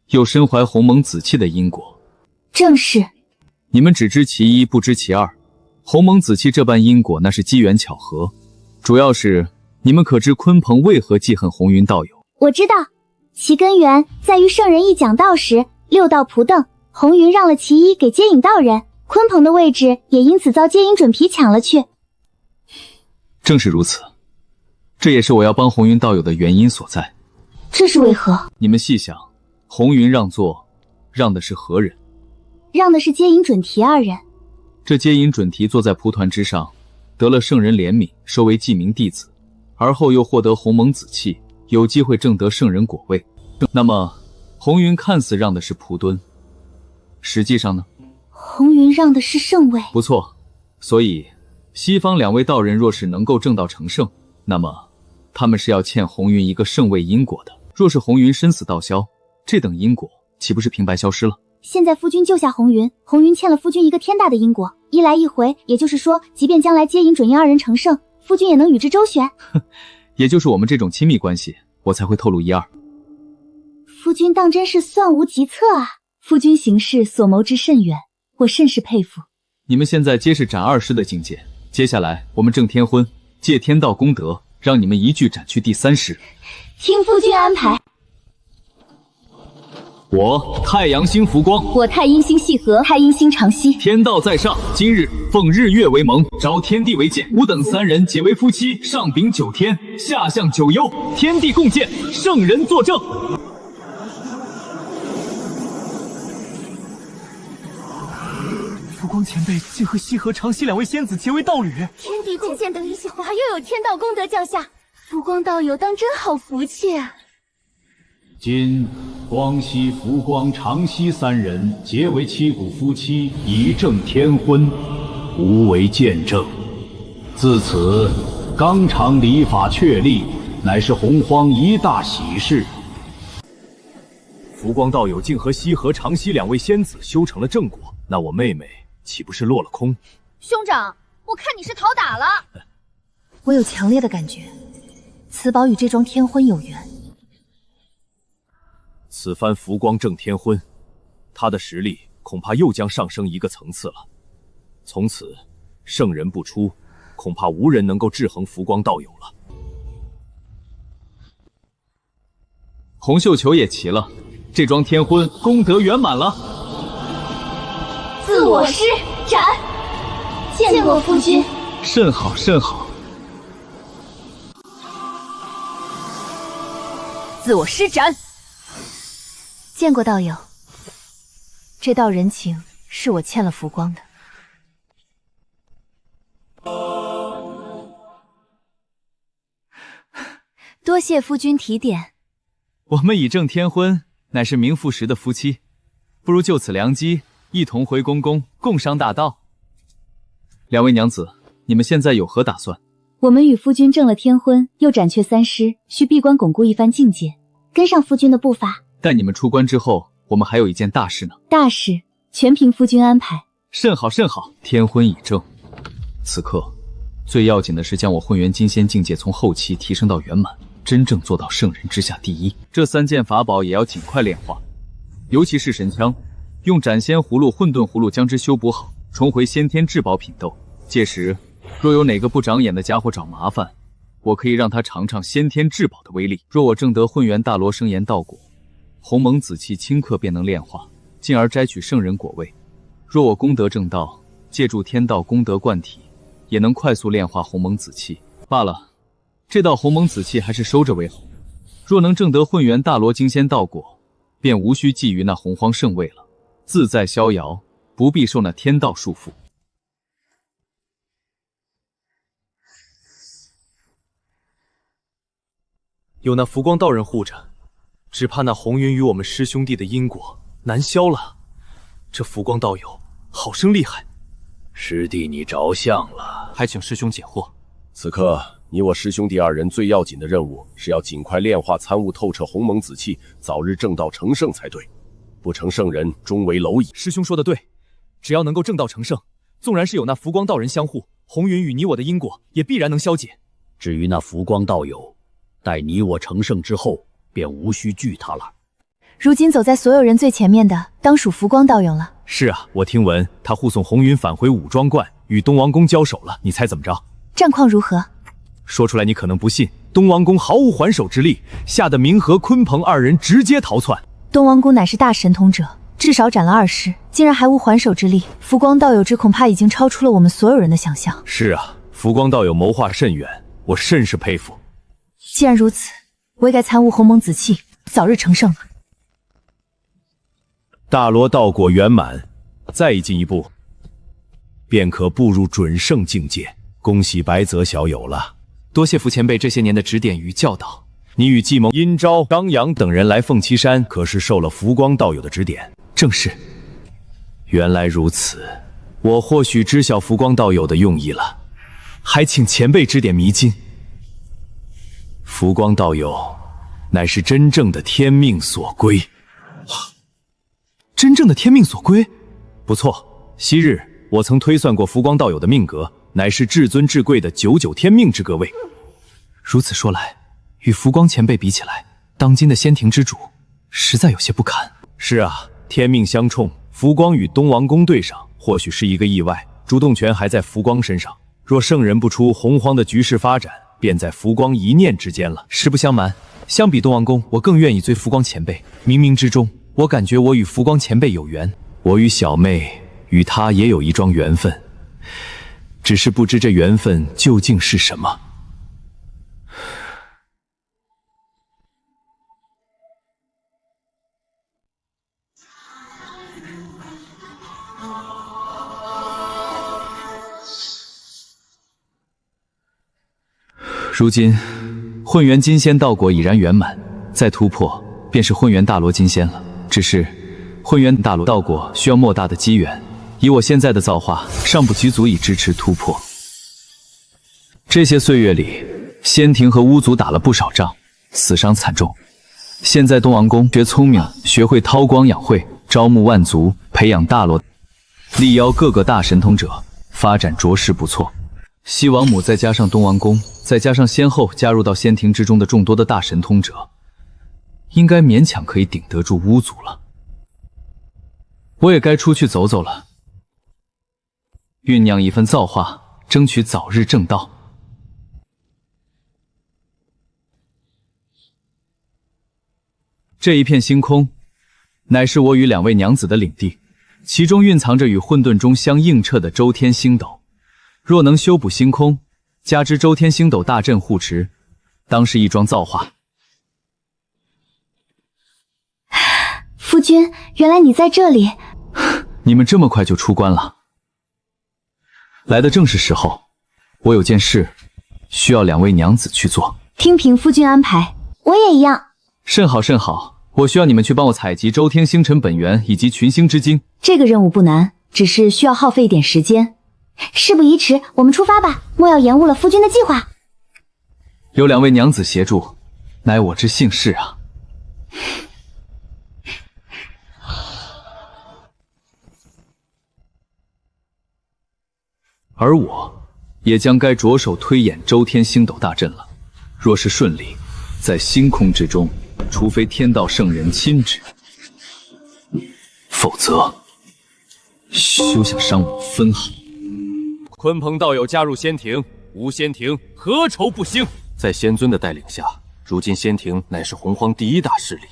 又身怀鸿蒙子气的因果？正是。你们只知其一，不知其二。鸿蒙子气这般因果，那是机缘巧合。主要是你们可知鲲鹏为何记恨红云道友？我知道，其根源在于圣人一讲道时，6道蒲凳，红云让了其一给接引道人，鲲鹏的位置也因此遭接引准皮抢了去。正是如此，这也是我要帮红云道友的原因所在。这是为何？你们细想，红云让座，让的是何人？让的是接引准提2人。这接引准提坐在蒲团之上，得了圣人怜悯，收为记名弟子，而后又获得鸿蒙子气，有机会证得圣人果位。那么，红云看似让的是蒲敦，实际上呢？红云让的是圣位。不错，所以西方2位道人若是能够证道成圣，那么他们是要欠红云一个圣位因果的。若是红云身死道消，这等因果岂不是平白消失了？现在夫君救下红云，红云欠了夫君一个天大的因果，一来一回，也就是说，即便将来接引准阴2人成圣，夫君也能与之周旋。也就是我们这种亲密关系，我才会透露一二。夫君当真是算无极策啊！夫君行事所谋之甚远，我甚是佩服。你们现在皆是斩2师的境界，接下来我们正天婚，借天道功德，让你们一举斩去第3师。听夫君安排。我太阳星浮光，我太阴星系合，太阴星长息。天道在上，今日奉日月为盟，招天地为鉴，吾等3人结为夫妻，上禀9天，下向9幽，天地共鉴，圣人作证。浮光前辈竟和西河、长息2位仙子结为道侣，天地共鉴等一句话，又有天道功德降下，浮光道友当真好福气啊！今光熙、浮光、长息3人结为七股夫妻，以正天婚，吾为见证。自此，纲常礼法确立，乃是洪荒一大喜事。浮光道友竟和西河、长息2位仙子修成了正果，那我妹妹岂不是落了空？兄长，我看你是讨打了。我有强烈的感觉，此宝与这桩天婚有缘。此番浮光正天婚，他的实力恐怕又将上升一个层次了。从此，圣人不出，恐怕无人能够制衡浮光道友了。红绣球也齐了，这桩天婚功德圆满了。自我施展，见过夫君。甚好，甚好。自我施展。见过道友，这道人情是我欠了浮光的。多谢夫君提点。我们以正天婚，乃是名副实的夫妻，不如就此良机，一同回宫宫，共商大道。2位娘子，你们现在有何打算？我们与夫君正了天婚，又斩却3师，需闭关巩固一番境界，跟上夫君的步伐。待你们出关之后，我们还有一件大事呢。大事全凭夫君安排。甚好，甚好。天婚已正，此刻最要紧的是将我混元金仙境界从后期提升到圆满，真正做到圣人之下第一。这3件法宝也要尽快炼化，尤其是神枪，用斩仙葫芦、混沌葫芦将之修补好，重回先天至宝品斗。届时若有哪个不长眼的家伙找麻烦，我可以让他尝尝先天至宝的威力。若我正得混元大罗生岩道果，鸿蒙子气顷刻便能炼化，进而摘取圣人果位。若我功德正道，借助天道功德灌体，也能快速炼化鸿蒙子气。罢了，这道鸿蒙子气还是收着为好。若能正得混元大罗金仙道果，便无需觊觎那洪荒圣位了，自在逍遥，不必受那天道束缚。有那浮光道人护着，只怕那红云与我们师兄弟的因果难消了。这浮光道友好生厉害。师弟你着相了，还请师兄解惑。此刻你我师兄弟二人最要紧的任务是要尽快炼化参悟透彻鸿蒙紫气，早日正道成圣才对。不成圣人，终为蝼蚁。师兄说的对，只要能够正道成圣，纵然是有那浮光道人相护，红云与你我的因果也必然能消解。至于那浮光道友，待你我成圣之后，便无需惧他了。如今走在所有人最前面的，当属浮光道友了。是啊，我听闻他护送红云返回武庄观，与东王公交手了。你猜怎么着？战况如何？说出来你可能不信，东王公毫无还手之力，吓得明和、鲲鹏二人直接逃窜。东王公乃是大神通者，至少斩了2尸，竟然还无还手之力。浮光道友之恐怕已经超出了我们所有人的想象。是啊，浮光道友谋划甚远，我甚是佩服。既然如此，我也该参悟鸿蒙紫气，早日成圣了。大罗道果圆满，再进一步，便可步入准圣境界。恭喜白泽小友了，多谢福前辈这些年的指点与教导。你与计谋、殷昭、张扬等人来凤栖山，可是受了浮光道友的指点？正是。原来如此，我或许知晓浮光道友的用意了，还请前辈指点迷津。浮光道友乃是真正的天命所归。真正的天命所归？不错，昔日我曾推算过浮光道友的命格，乃是至尊至贵的99天命之格位。如此说来，与浮光前辈比起来，当今的仙庭之主实在有些不堪。是啊，天命相冲，浮光与东王公对上，或许是一个意外，主动权还在浮光身上。若圣人不出，洪荒的局势发展便在浮光一念之间了。实不相瞒，相比东王公，我更愿意追浮光前辈。冥冥之中，我感觉我与浮光前辈有缘。我与小妹与他也有一桩缘分，只是不知这缘分究竟是什么。如今混元金仙道果已然圆满，再突破便是混元大罗金仙了。只是混元大罗道果需要莫大的机缘，以我现在的造化，尚不足以支持突破。这些岁月里，仙庭和巫族打了不少仗，死伤惨重。现在东王公学聪明，学会韬光养晦，招募万族，培养大罗，力邀各个大神通者，发展着实不错。西王母再加上东王公，再加上先后加入到仙庭之中的众多的大神通者，应该勉强可以顶得住巫族了。我也该出去走走了，酝酿一份造化，争取早日正道。这一片星空，乃是我与2位娘子的领地，其中蕴藏着与混沌中相映彻的周天星斗。若能修补星空，加之周天星斗大阵护持，当是一桩造化。夫君，原来你在这里。你们这么快就出关了？来的正是时候，我有件事需要2位娘子去做。听凭夫君安排。我也一样。甚好甚好，我需要你们去帮我采集周天星辰本源以及群星之精。这个任务不难，只是需要耗费一点时间。事不宜迟，我们出发吧，莫要延误了夫君的计划。有2位娘子协助，乃我之幸事啊。而我也将该着手推演周天星斗大阵了。若是顺利，在星空之中，除非天道圣人亲旨，否则休想伤我分毫。鲲鹏道友加入仙庭，无仙庭何愁不兴？在仙尊的带领下，如今仙庭乃是洪荒第1大势力，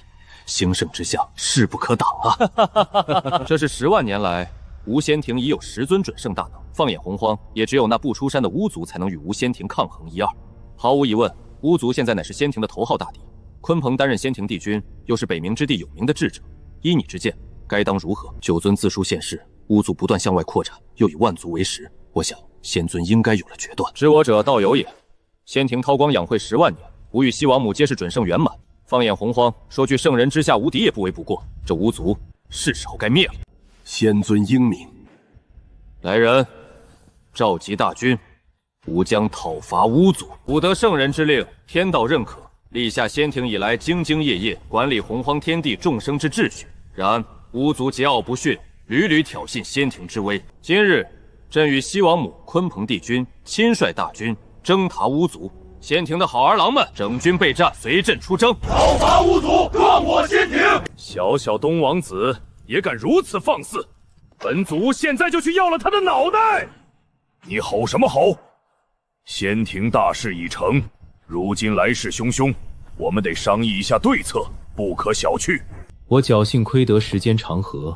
兴盛之象势不可挡啊！这是10万年来，无仙庭已有10尊准圣大能。放眼洪荒，也只有那不出山的巫族才能与无仙庭抗衡1、2。毫无疑问，巫族现在乃是仙庭的头号大敌。鲲鹏担任仙庭帝君，又是北冥之地有名的智者，依你之见，该当如何？九尊自述现世，巫族不断向外扩展，又以万族为食，我想仙尊应该有了决断。知我者道友也。仙庭韬光养晦10万年，吾与西王母皆是准圣圆满。放眼洪荒，说句圣人之下无敌也不为不过。这巫族是时候该灭了。仙尊英明。来人，召集大军，吾将讨伐巫族。吾得圣人之令，天道认可，立下仙庭以来兢兢业业管理洪荒天地众生之秩序。然巫族桀骜不驯，屡屡挑衅仙庭之威。今日朕与西王母、鲲鹏帝君亲率大军征伐巫族。仙庭的好儿郎们，整军备战，随朕出征，讨伐巫族，壮我仙庭！小小东王子也敢如此放肆！本族现在就去要了他的脑袋！你吼什么吼？仙庭大势已成，如今来势汹汹，我们得商议一下对策，不可小觑。我侥幸窥得时间长河，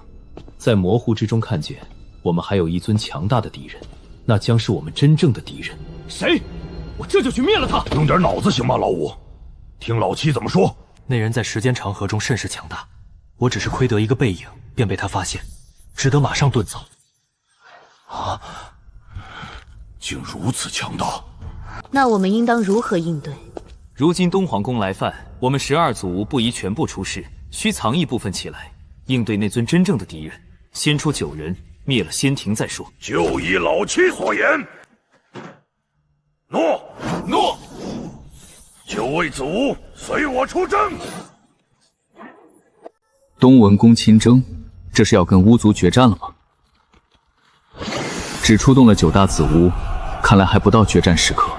在模糊之中看见我们还有一尊强大的敌人，那将是我们真正的敌人。谁？我这就去灭了他！用点脑子行吗，老五？听老七怎么说。那人在时间长河中甚是强大，我只是窥得一个背影，便被他发现，只得马上遁走。啊！竟如此强大！那我们应当如何应对？如今东皇宫来犯，我们12族不宜全部出世，需藏一部分起来，应对那尊真正的敌人。先出9人，灭了仙庭再说。就依老七所言。诺。9位子吾随我出征。东文公亲征，这是要跟巫族决战了吗？只出动了9大子巫，看来还不到决战时刻。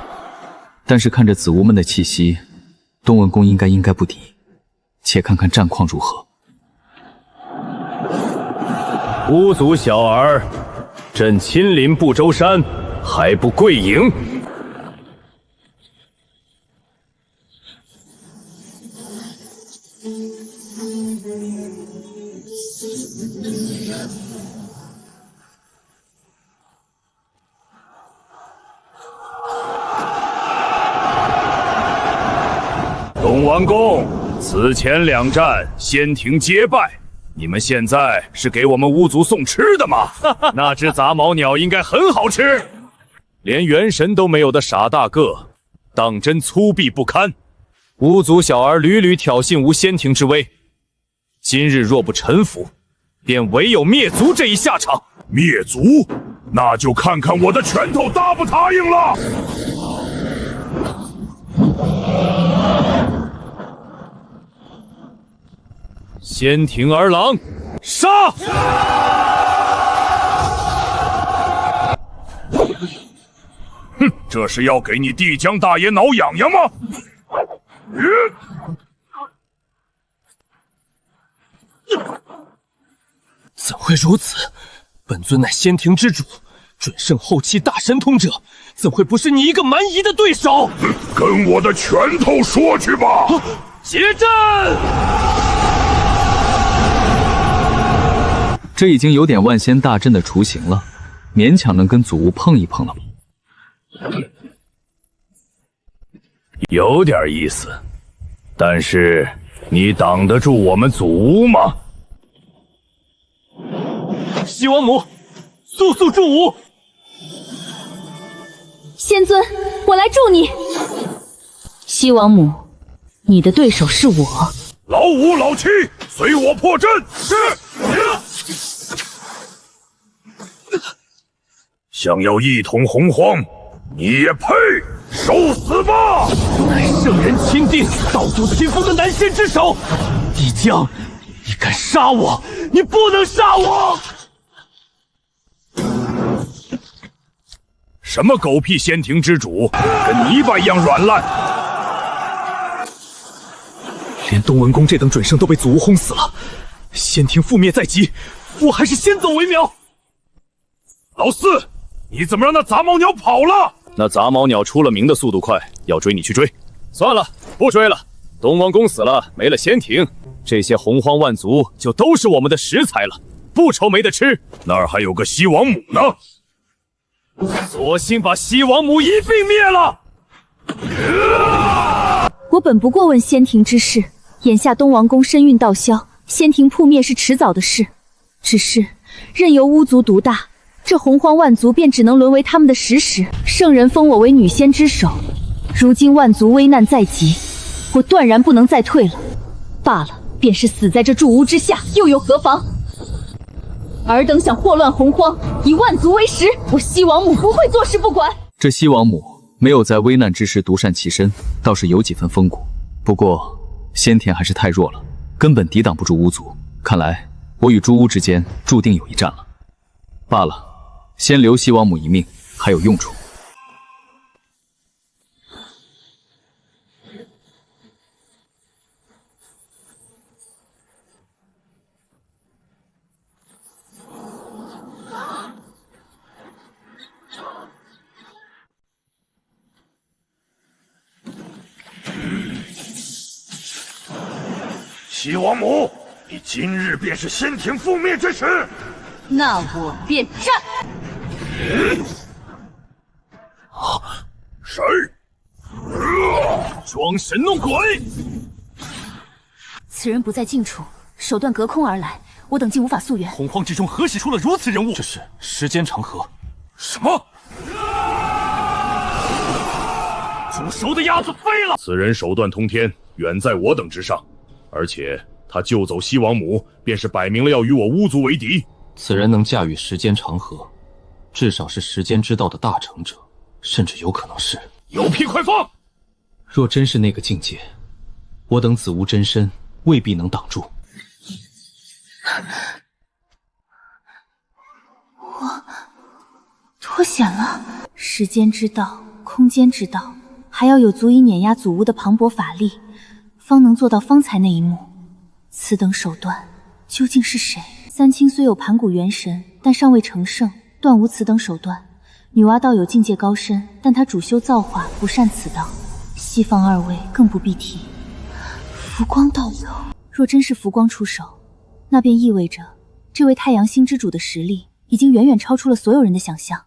但是看着子巫们的气息，东文公应该不敌。且看看战况如何。巫族小儿，朕亲临不周山，还不跪迎？东王公，此前2战仙庭皆败，你们现在是给我们巫族送吃的吗？那只杂毛鸟应该很好吃，连元神都没有的傻大个，当真粗鄙不堪。巫族小儿屡屡挑衅吾仙庭之威，今日若不臣服，便唯有灭族这一下场。灭族？那就看看我的拳头答不答应了。仙庭儿郎，杀！哼，这是要给你帝江大爷挠痒痒吗？怎会如此？本尊乃仙庭之主，准圣后期大神通者，怎会不是你一个蛮夷的对手？跟我的拳头说去吧！结阵！这已经有点万仙大阵的雏形了，勉强能跟祖巫碰一碰了吧？有点意思，但是你挡得住我们祖巫吗？西王母，速速助吾！仙尊，我来助你。西王母，你的对手是我。老五、老七，随我破阵！是。想要一统洪荒，你也配受死吧！乃圣人钦定、道主亲封的南仙之首，帝江，你敢杀我？你不能杀我！什么狗屁仙庭之主，跟泥巴一样软烂！连东文公这等准圣都被祖巫轰死了，仙庭覆灭在即，我还是先走为妙。老四，你怎么让那杂毛鸟跑了？那杂毛鸟出了名的速度快，要追你去追。算了，不追了。东王公死了，没了仙庭，这些洪荒万族就都是我们的食材了，不愁没得吃。那儿还有个西王母呢，索性把西王母一并灭了。我本不过问仙庭之事，眼下东王宫身运道消，仙庭扑灭是迟早的事。只是任由巫族独大，这洪荒万族便只能沦为他们的食食。圣人封我为女仙之首，如今万族危难在即，我断然不能再退了。罢了，便是死在这筑屋之下，又有何妨？尔等想祸乱洪荒，以万族为食，我西王母不会坐视不管。这西王母没有在危难之时独善其身，倒是有几分风骨。不过先田还是太弱了，根本抵挡不住巫族。看来我与朱巫之间注定有一战了。罢了，先留西王母一命，还有用处。西王母，你今日便是仙庭覆灭之时，那我便战。谁？装神弄鬼！此人不在近处，手段隔空而来，我等竟无法溯源。洪荒之中何时出了如此人物？这是时间长河。什么？煮熟的鸭子飞了！此人手段通天，远在我等之上。而且他救走西王母，便是摆明了要与我巫族为敌。此人能驾驭时间长河，至少是时间之道的大成者，甚至有可能是……有屁快放！若真是那个境界，我等子无真身，未必能挡住。我脱险了。时间之道，空间之道，还要有足以碾压祖巫的磅礴法力，方能做到方才那一幕。此等手段究竟是谁？三清虽有盘古元神，但尚未成圣，断无此等手段。女娲道友境界高深，但她主修造化，不善此道。西方二位更不必提。浮光道友，若真是浮光出手，那便意味着这位太阳星之主的实力已经远远超出了所有人的想象。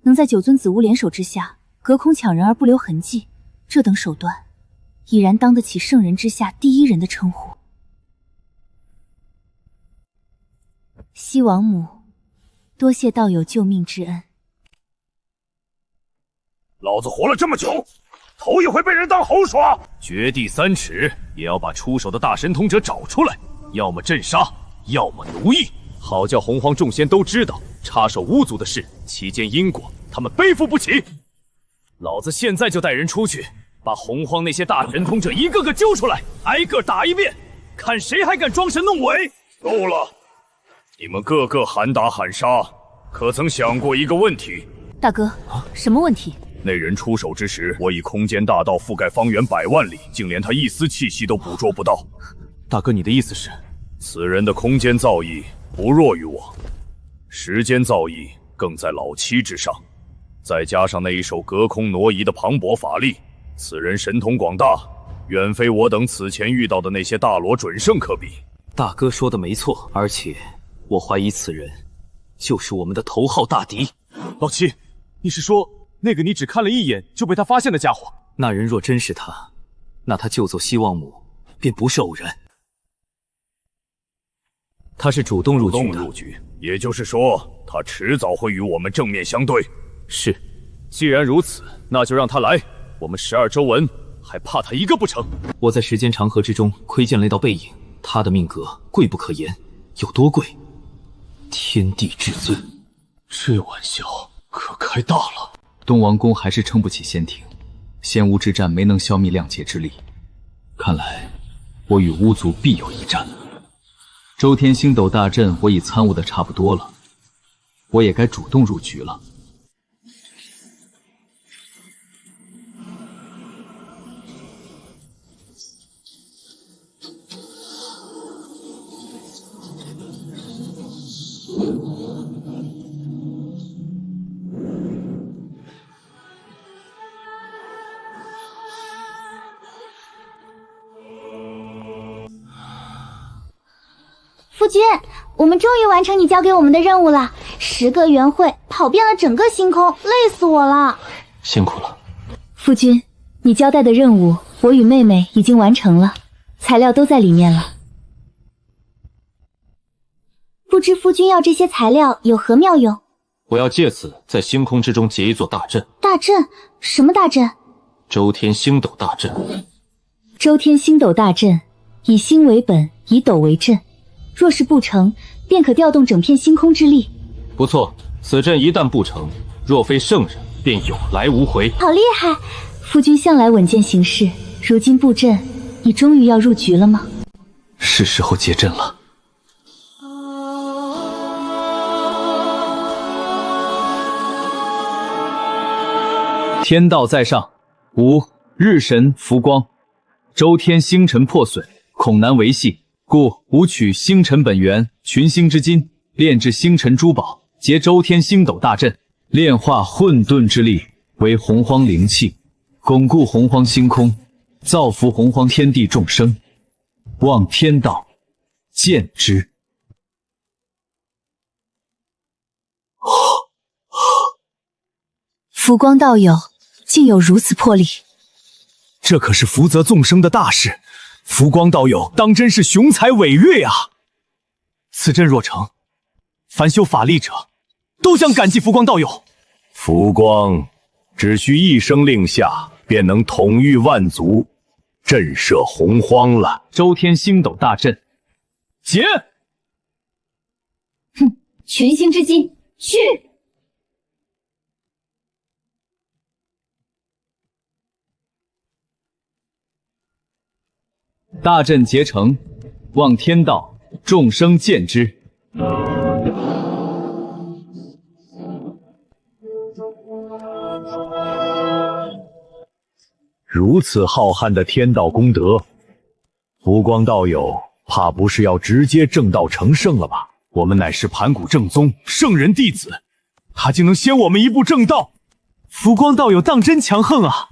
能在九尊子巫联手之下隔空抢人而不留痕迹，这等手段已然当得起圣人之下第一人的称呼。西王母，多谢道友救命之恩。老子活了这么久，头一回被人当猴耍。掘地3尺，也要把出手的大神通者找出来，要么镇杀，要么奴役，好叫洪荒众仙都知道插手巫族的事，其间因果他们背负不起。老子现在就带人出去，把洪荒那些大神通者一个个揪出来，挨个打一遍，看谁还敢装神弄鬼。够了，你们个个喊打喊杀，可曾想过一个问题？大哥，什么问题？那人出手之时，我以空间大道覆盖方圆100万里，竟连他一丝气息都捕捉不到。大哥，你的意思是，此人的空间造诣不弱于我，时间造诣更在老七之上，再加上那一手隔空挪移的磅礴法力，此人神通广大，远非我等此前遇到的那些大罗准圣可比。大哥说的没错，而且我怀疑此人就是我们的头号大敌。老七，你是说那个你只看了一眼就被他发现的家伙？那人若真是他，那他救走西王母便不是偶然。他是主动入局的，也就是说，他迟早会与我们正面相对。是，既然如此，那就让他来。我们12州文还怕他一个不成？我在时间长河之中窥见了一道背影，他的命格贵不可言，有多贵？天地至尊。这玩笑可开大了。东王宫还是撑不起仙庭，仙巫之战没能消灭亮劫之力，看来我与巫族必有一战。周天星斗大阵我已参悟的差不多了，我也该主动入局了。夫君，我们终于完成你交给我们的任务了。10个元会跑遍了整个星空，累死我了。辛苦了。夫君，你交代的任务，我与妹妹已经完成了，材料都在里面了。不知夫君要这些材料有何妙用？我要借此在星空之中结一座大阵。大阵？什么大阵？周天星斗大阵。周天星斗大阵，以星为本，以斗为阵。若是不成，便可调动整片星空之力。不错，此阵一旦不成，若非圣人，便有来无回。好厉害！夫君向来稳健行事，如今布阵，你终于要入局了吗？是时候结阵了。天道在上，吾日神浮光。周天星辰破损，恐难维系，故吾取星辰本源群星之金，炼制星辰珠宝，结周天星斗大阵，炼化混沌之力为洪荒灵气，巩固洪荒星空，造福洪荒天地众生。望天道见之。浮光道友竟有如此魄力，这可是福泽众生的大事，浮光道友当真是雄才伟略啊！此阵若成，凡修法力者都将感激浮光道友。浮光只需一声令下，便能统御万族，震慑洪荒了。周天星斗大阵，结！哼，群星之金，去！大阵结成，望天道众生见之。如此浩瀚的天道功德，浮光道友怕不是要直接正道成圣了吧？我们乃是盘古正宗圣人弟子，他竟能先我们一步正道，浮光道友当真强横啊！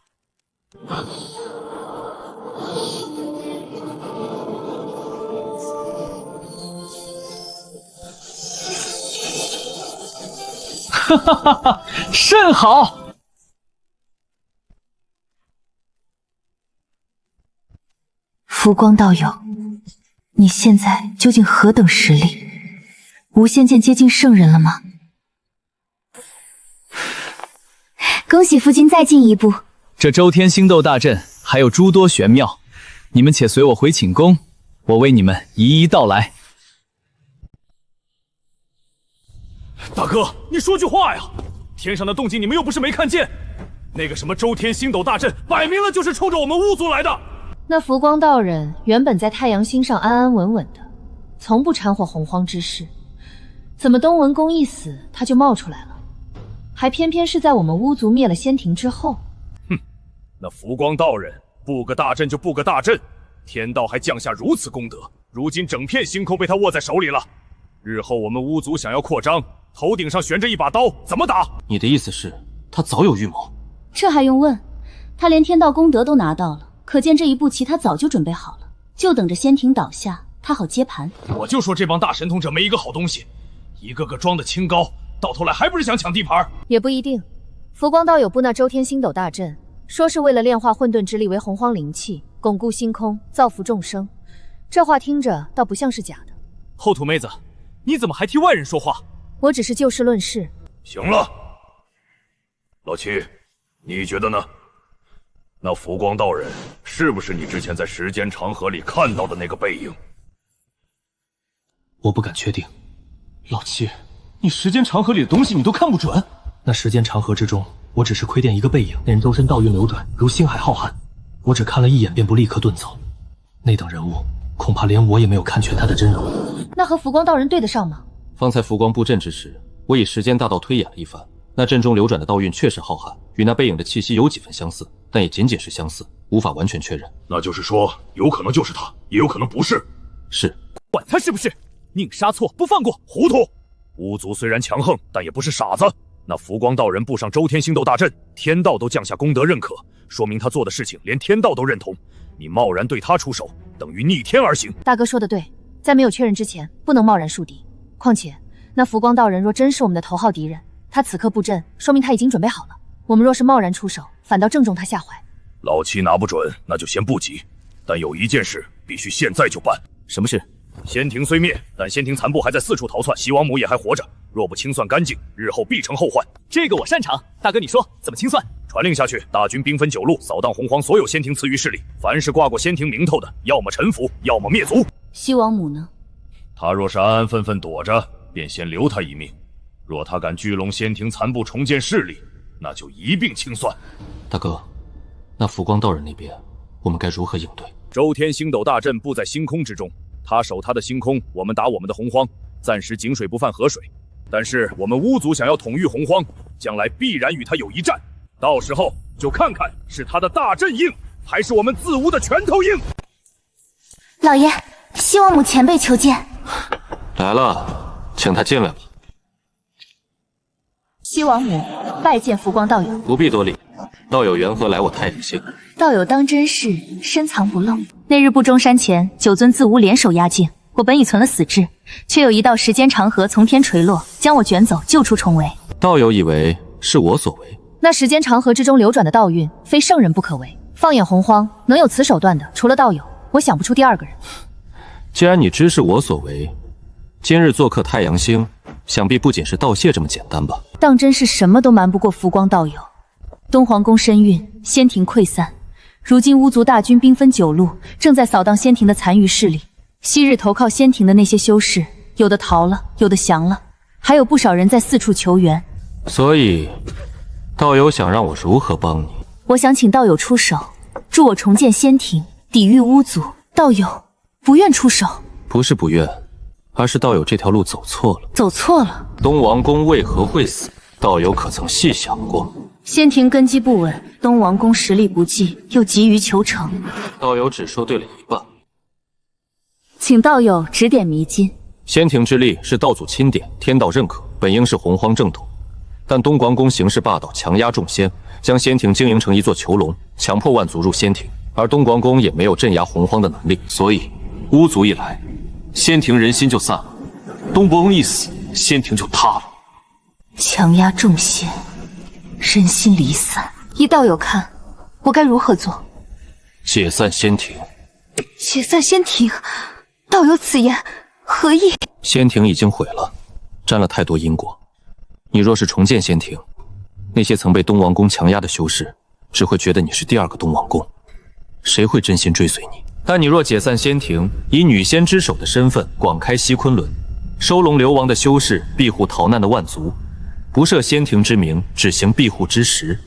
哈哈哈哈，甚好！浮光道友，你现在究竟何等实力？无仙剑接近圣人了吗？恭喜夫君再进一步。这周天星斗大阵还有诸多玄妙，你们且随我回寝宫，我为你们一一道来。大哥，你说句话呀！天上的动静你们又不是没看见，那个什么周天星斗大阵，摆明了就是冲着我们巫族来的。那浮光道人原本在太阳星上安安稳稳的，从不掺和洪荒之事，怎么东文公一死他就冒出来了？还偏偏是在我们巫族灭了仙庭之后。哼，那浮光道人布个大阵就布个大阵，天道还降下如此功德，如今整片星空被他握在手里了。日后我们巫族想要扩张，头顶上悬着一把刀，怎么打？你的意思是，他早有预谋？这还用问？他连天道功德都拿到了，可见这一步棋他早就准备好了，就等着仙庭倒下，他好接盘。我就说这帮大神通者没一个好东西，一个个装的清高，到头来还不是想抢地盘？也不一定。浮光道友布那周天星斗大阵，说是为了炼化混沌之力为洪荒灵气，巩固星空，造福众生。这话听着倒不像是假的。后土妹子，你怎么还替外人说话？我只是就事论事。行了，老七，你觉得呢？那浮光道人是不是你之前在时间长河里看到的那个背影？我不敢确定。老七，你时间长河里的东西你都看不准？那时间长河之中，我只是窥见一个背影，那人周身道运流转，如星海浩瀚。我只看了一眼，便不立刻遁走。那等人物，恐怕连我也没有看全他的真容。那和浮光道人对得上吗？方才浮光布阵之时，我以时间大道推演了一番，那阵中流转的道运确实浩瀚，与那背影的气息有几分相似，但也仅仅是相似，无法完全确认。那就是说，有可能就是他，也有可能不是。是，管他是不是，宁杀错不放过。糊涂！巫族虽然强横，但也不是傻子。那浮光道人布上周天星斗大阵，天道都降下功德认可，说明他做的事情连天道都认同。你贸然对他出手，等于逆天而行。大哥说的对，在没有确认之前，不能贸然树敌。况且，那浮光道人若真是我们的头号敌人，他此刻布阵，说明他已经准备好了。我们若是贸然出手，反倒正中他下怀。老七拿不准，那就先不急。但有一件事必须现在就办。什么事？仙庭虽灭，但仙庭残部还在四处逃窜，西王母也还活着。若不清算干净，日后必成后患。这个我擅长。大哥，你说怎么清算？传令下去，大军兵分9路，扫荡洪荒所有仙庭赐予势力。凡是挂过仙庭名头的，要么臣服，要么灭族。西王母呢？他若是安安分分躲着，便先留他一命；若他敢聚拢仙庭残部，重建势力，那就一并清算。大哥，那浮光道人那边，我们该如何应对？周天星斗大阵布在星空之中，他守他的星空，我们打我们的洪荒，暂时井水不犯河水。但是我们巫族想要统御洪荒，将来必然与他有一战，到时候就看看是他的大阵硬，还是我们自巫的拳头硬。老爷，西王母前辈求见。来了，请他进来吧。西王母拜见浮光道友。不必多礼，道友缘何来我太阳星？道友当真是深藏不露。那日不中山前，9尊自巫联手压境，我本已存了死志，却有一道时间长河从天垂落，将我卷走，救出重围。道友以为是我所为？那时间长河之中流转的道运，非圣人不可为。放眼洪荒，能有此手段的，除了道友，我想不出第二个人。既然你知是我所为，今日做客太阳星，想必不仅是道谢这么简单吧？当真是什么都瞒不过浮光道友。东皇宫深蕴，仙庭溃散，如今巫族大军兵分9路，正在扫荡仙庭的残余势力。昔日投靠仙庭的那些修士，有的逃了，有的降了，还有不少人在四处求援。所以，道友想让我如何帮你？我想请道友出手，助我重建仙庭，抵御巫族。道友不愿出手？不是不愿，而是道友这条路走错了。走错了？东王公为何会死？道友可曾细想过？仙庭根基不稳，东王公实力不济，又急于求成。道友只说对了一半，请道友指点迷津。仙庭之力是道祖钦点，天道认可，本应是洪荒正统。但东王公行事霸道，强压众仙，将仙庭经营成一座囚笼，强迫万族入仙庭。而东王公也没有镇压洪荒的能力，所以巫族一来，仙庭人心就散了；东伯公一死，仙庭就塌了。强压众仙，人心离散。依道友看，我该如何做？解散仙庭。解散仙庭？道友此言何意？仙庭已经毁了，沾了太多因果。你若是重建仙庭，那些曾被东王公强压的修士，只会觉得你是第二个东王公，谁会真心追随你？但你若解散仙庭，以女仙之首的身份广开西昆仑，收拢流亡的修士，庇护逃难的万族，不设仙庭之名，只行庇护之实，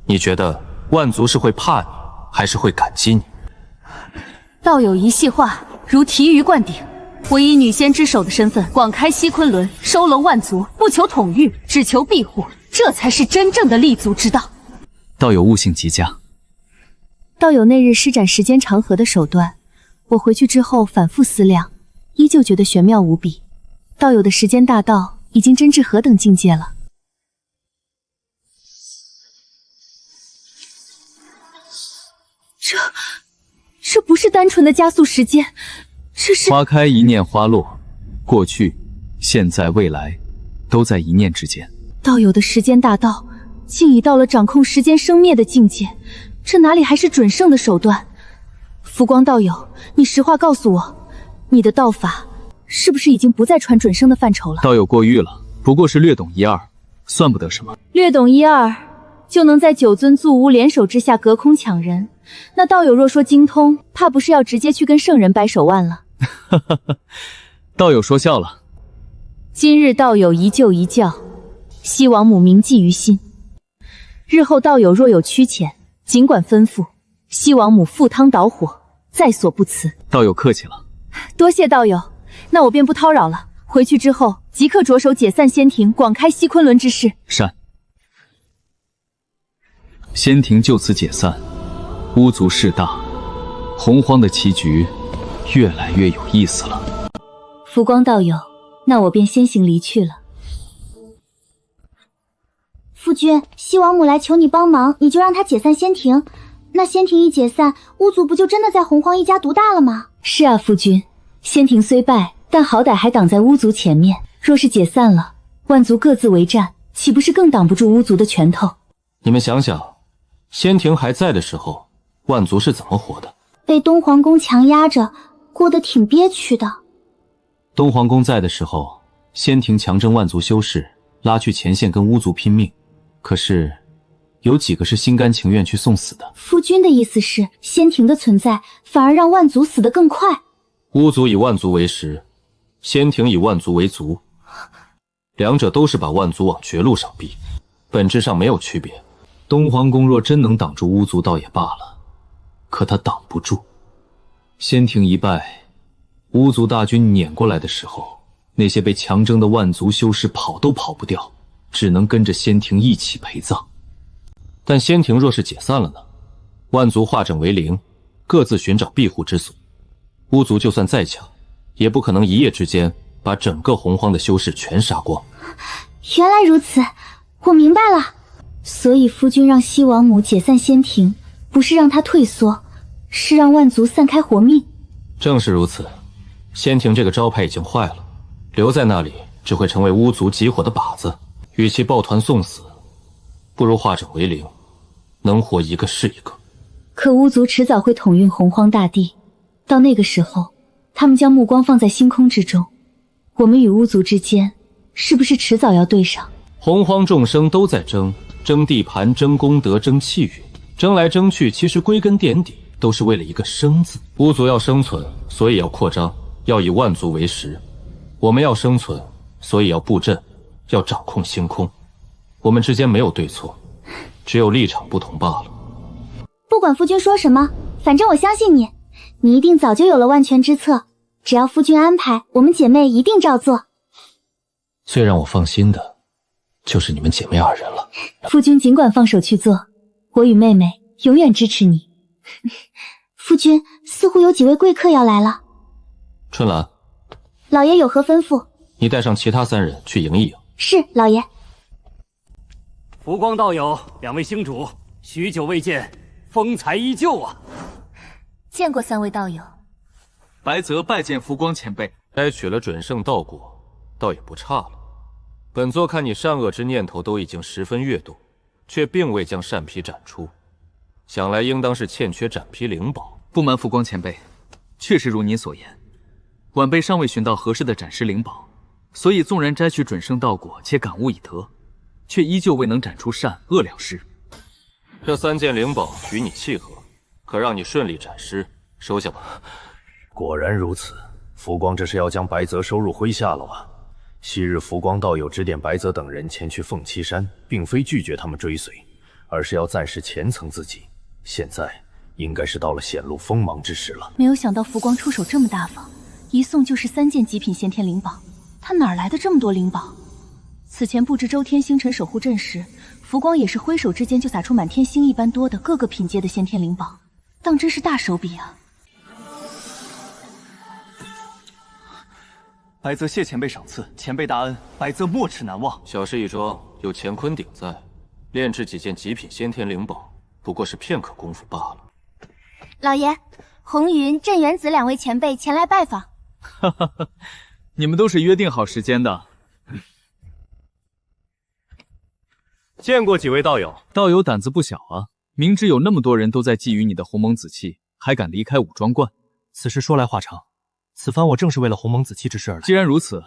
你觉得万族是会怕你，还是会感激你？道友一席话，如醍醐灌顶。我以女仙之首的身份，广开西昆仑，收拢万族，不求统御，只求庇护，这才是真正的立足之道。道友悟性极佳。道友那日施展时间长河的手段，我回去之后反复思量，依旧觉得玄妙无比。道友的时间大道已经真至何等境界了？这不是单纯的加速时间，这是花开一念花落，过去、现在、未来，都在一念之间。道友的时间大道，竟已到了掌控时间生灭的境界，这哪里还是准圣的手段？浮光道友，你实话告诉我，你的道法是不是已经不再传准圣的范畴了？道友过誉了，不过是略懂一二，算不得什么。略懂一二，就能在9尊祖巫联手之下隔空抢人。那道友若说精通，怕不是要直接去跟圣人掰手腕了。道友说笑了。今日道友一救一教，西王母铭记于心。日后道友若有缺欠，尽管吩咐，西王母赴汤蹈火，在所不辞。道友客气了。多谢道友，那我便不叨扰了。回去之后，即刻着手解散仙庭，广开西昆仑之事。善。仙庭就此解散，巫族势大，洪荒的棋局越来越有意思了。浮光道友，那我便先行离去了。夫君，西王母来求你帮忙，你就让她解散仙庭。那仙庭一解散，巫族不就真的在洪荒一家独大了吗？是啊，夫君，仙庭虽败，但好歹还挡在巫族前面。若是解散了，万族各自为战，岂不是更挡不住巫族的拳头？你们想想，仙庭还在的时候，万族是怎么活的？被东皇宫强压着，过得挺憋屈的。东皇宫在的时候，仙庭强征万族修士，拉去前线跟巫族拼命，可是有几个是心甘情愿去送死的？夫君的意思是，仙庭的存在反而让万族死得更快？巫族以万族为食，仙庭以万族为族，两者都是把万族往绝路上逼，本质上没有区别。东皇宫若真能挡住巫族倒也罢了，可他挡不住。仙庭一败，巫族大军撵过来的时候，那些被强征的万族修士跑都跑不掉，只能跟着仙庭一起陪葬。但仙庭若是解散了呢？万族化整为零，各自寻找庇护之所。巫族就算再强，也不可能一夜之间把整个洪荒的修士全杀光。原来如此，我明白了。所以夫君让西王母解散仙庭，不是让他退缩，是让万族散开活命。正是如此，仙庭这个招牌已经坏了，留在那里只会成为巫族集火的靶子。与其抱团送死，不如化整为零，能活一个是一个。可巫族迟早会统运洪荒大地，到那个时候，他们将目光放在星空之中，我们与巫族之间，是不是迟早要对上？洪荒众生都在争地盘、争功德、争气运，争来争去，其实归根点底都是为了一个生字。巫族要生存，所以要扩张，要以万族为食；我们要生存，所以要布阵，要掌控星空。我们之间没有对错，只有立场不同罢了。不管夫君说什么，反正我相信你，你一定早就有了万全之策。只要夫君安排，我们姐妹一定照做。最让我放心的，就是你们姐妹二人了。夫君尽管放手去做，我与妹妹永远支持你。夫君，似乎有几位贵客要来了。春兰，老爷有何吩咐？你带上其他3人去迎一迎。是，老爷。浮光道友，2位星主，许久未见，风采依旧啊。见过3位道友。白泽拜见浮光前辈。摘取了准圣道果，倒也不差了。本座看你善恶之念头都已经十分跃动，却并未将善批展出，想来应当是欠缺斩批灵宝。不瞒浮光前辈，确实如您所言，晚辈尚未寻到合适的斩尸灵宝，所以纵然摘取准圣道果且感悟已得，却依旧未能斩出善恶两尸。这3件灵宝与你契合，可让你顺利斩尸，收下吧。果然如此，浮光这是要将白泽收入麾下了啊！昔日浮光道友指点白泽等人前去凤栖山，并非拒绝他们追随，而是要暂时前层自己。现在应该是到了显露锋芒之时了。没有想到浮光出手这么大方，一送就是3件极品先天灵宝，他哪来的这么多灵宝？此前布置周天星辰守护阵时，浮光也是挥手之间就撒出满天星一般多的各个品阶的先天灵宝，当真是大手笔啊！白泽谢前辈赏赐，前辈大恩，白泽没齿难忘。小事一桩，有乾坤鼎在，炼制几件极品先天灵宝，不过是片刻功夫罢了。老爷，红云、镇元子2位前辈前来拜访。哈哈哈，你们都是约定好时间的。见过几位道友。道友胆子不小啊，明知有那么多人都在觊觎你的鸿蒙紫气，还敢离开武装观。此事说来话长，此番我正是为了鸿蒙紫气之事而来。既然如此，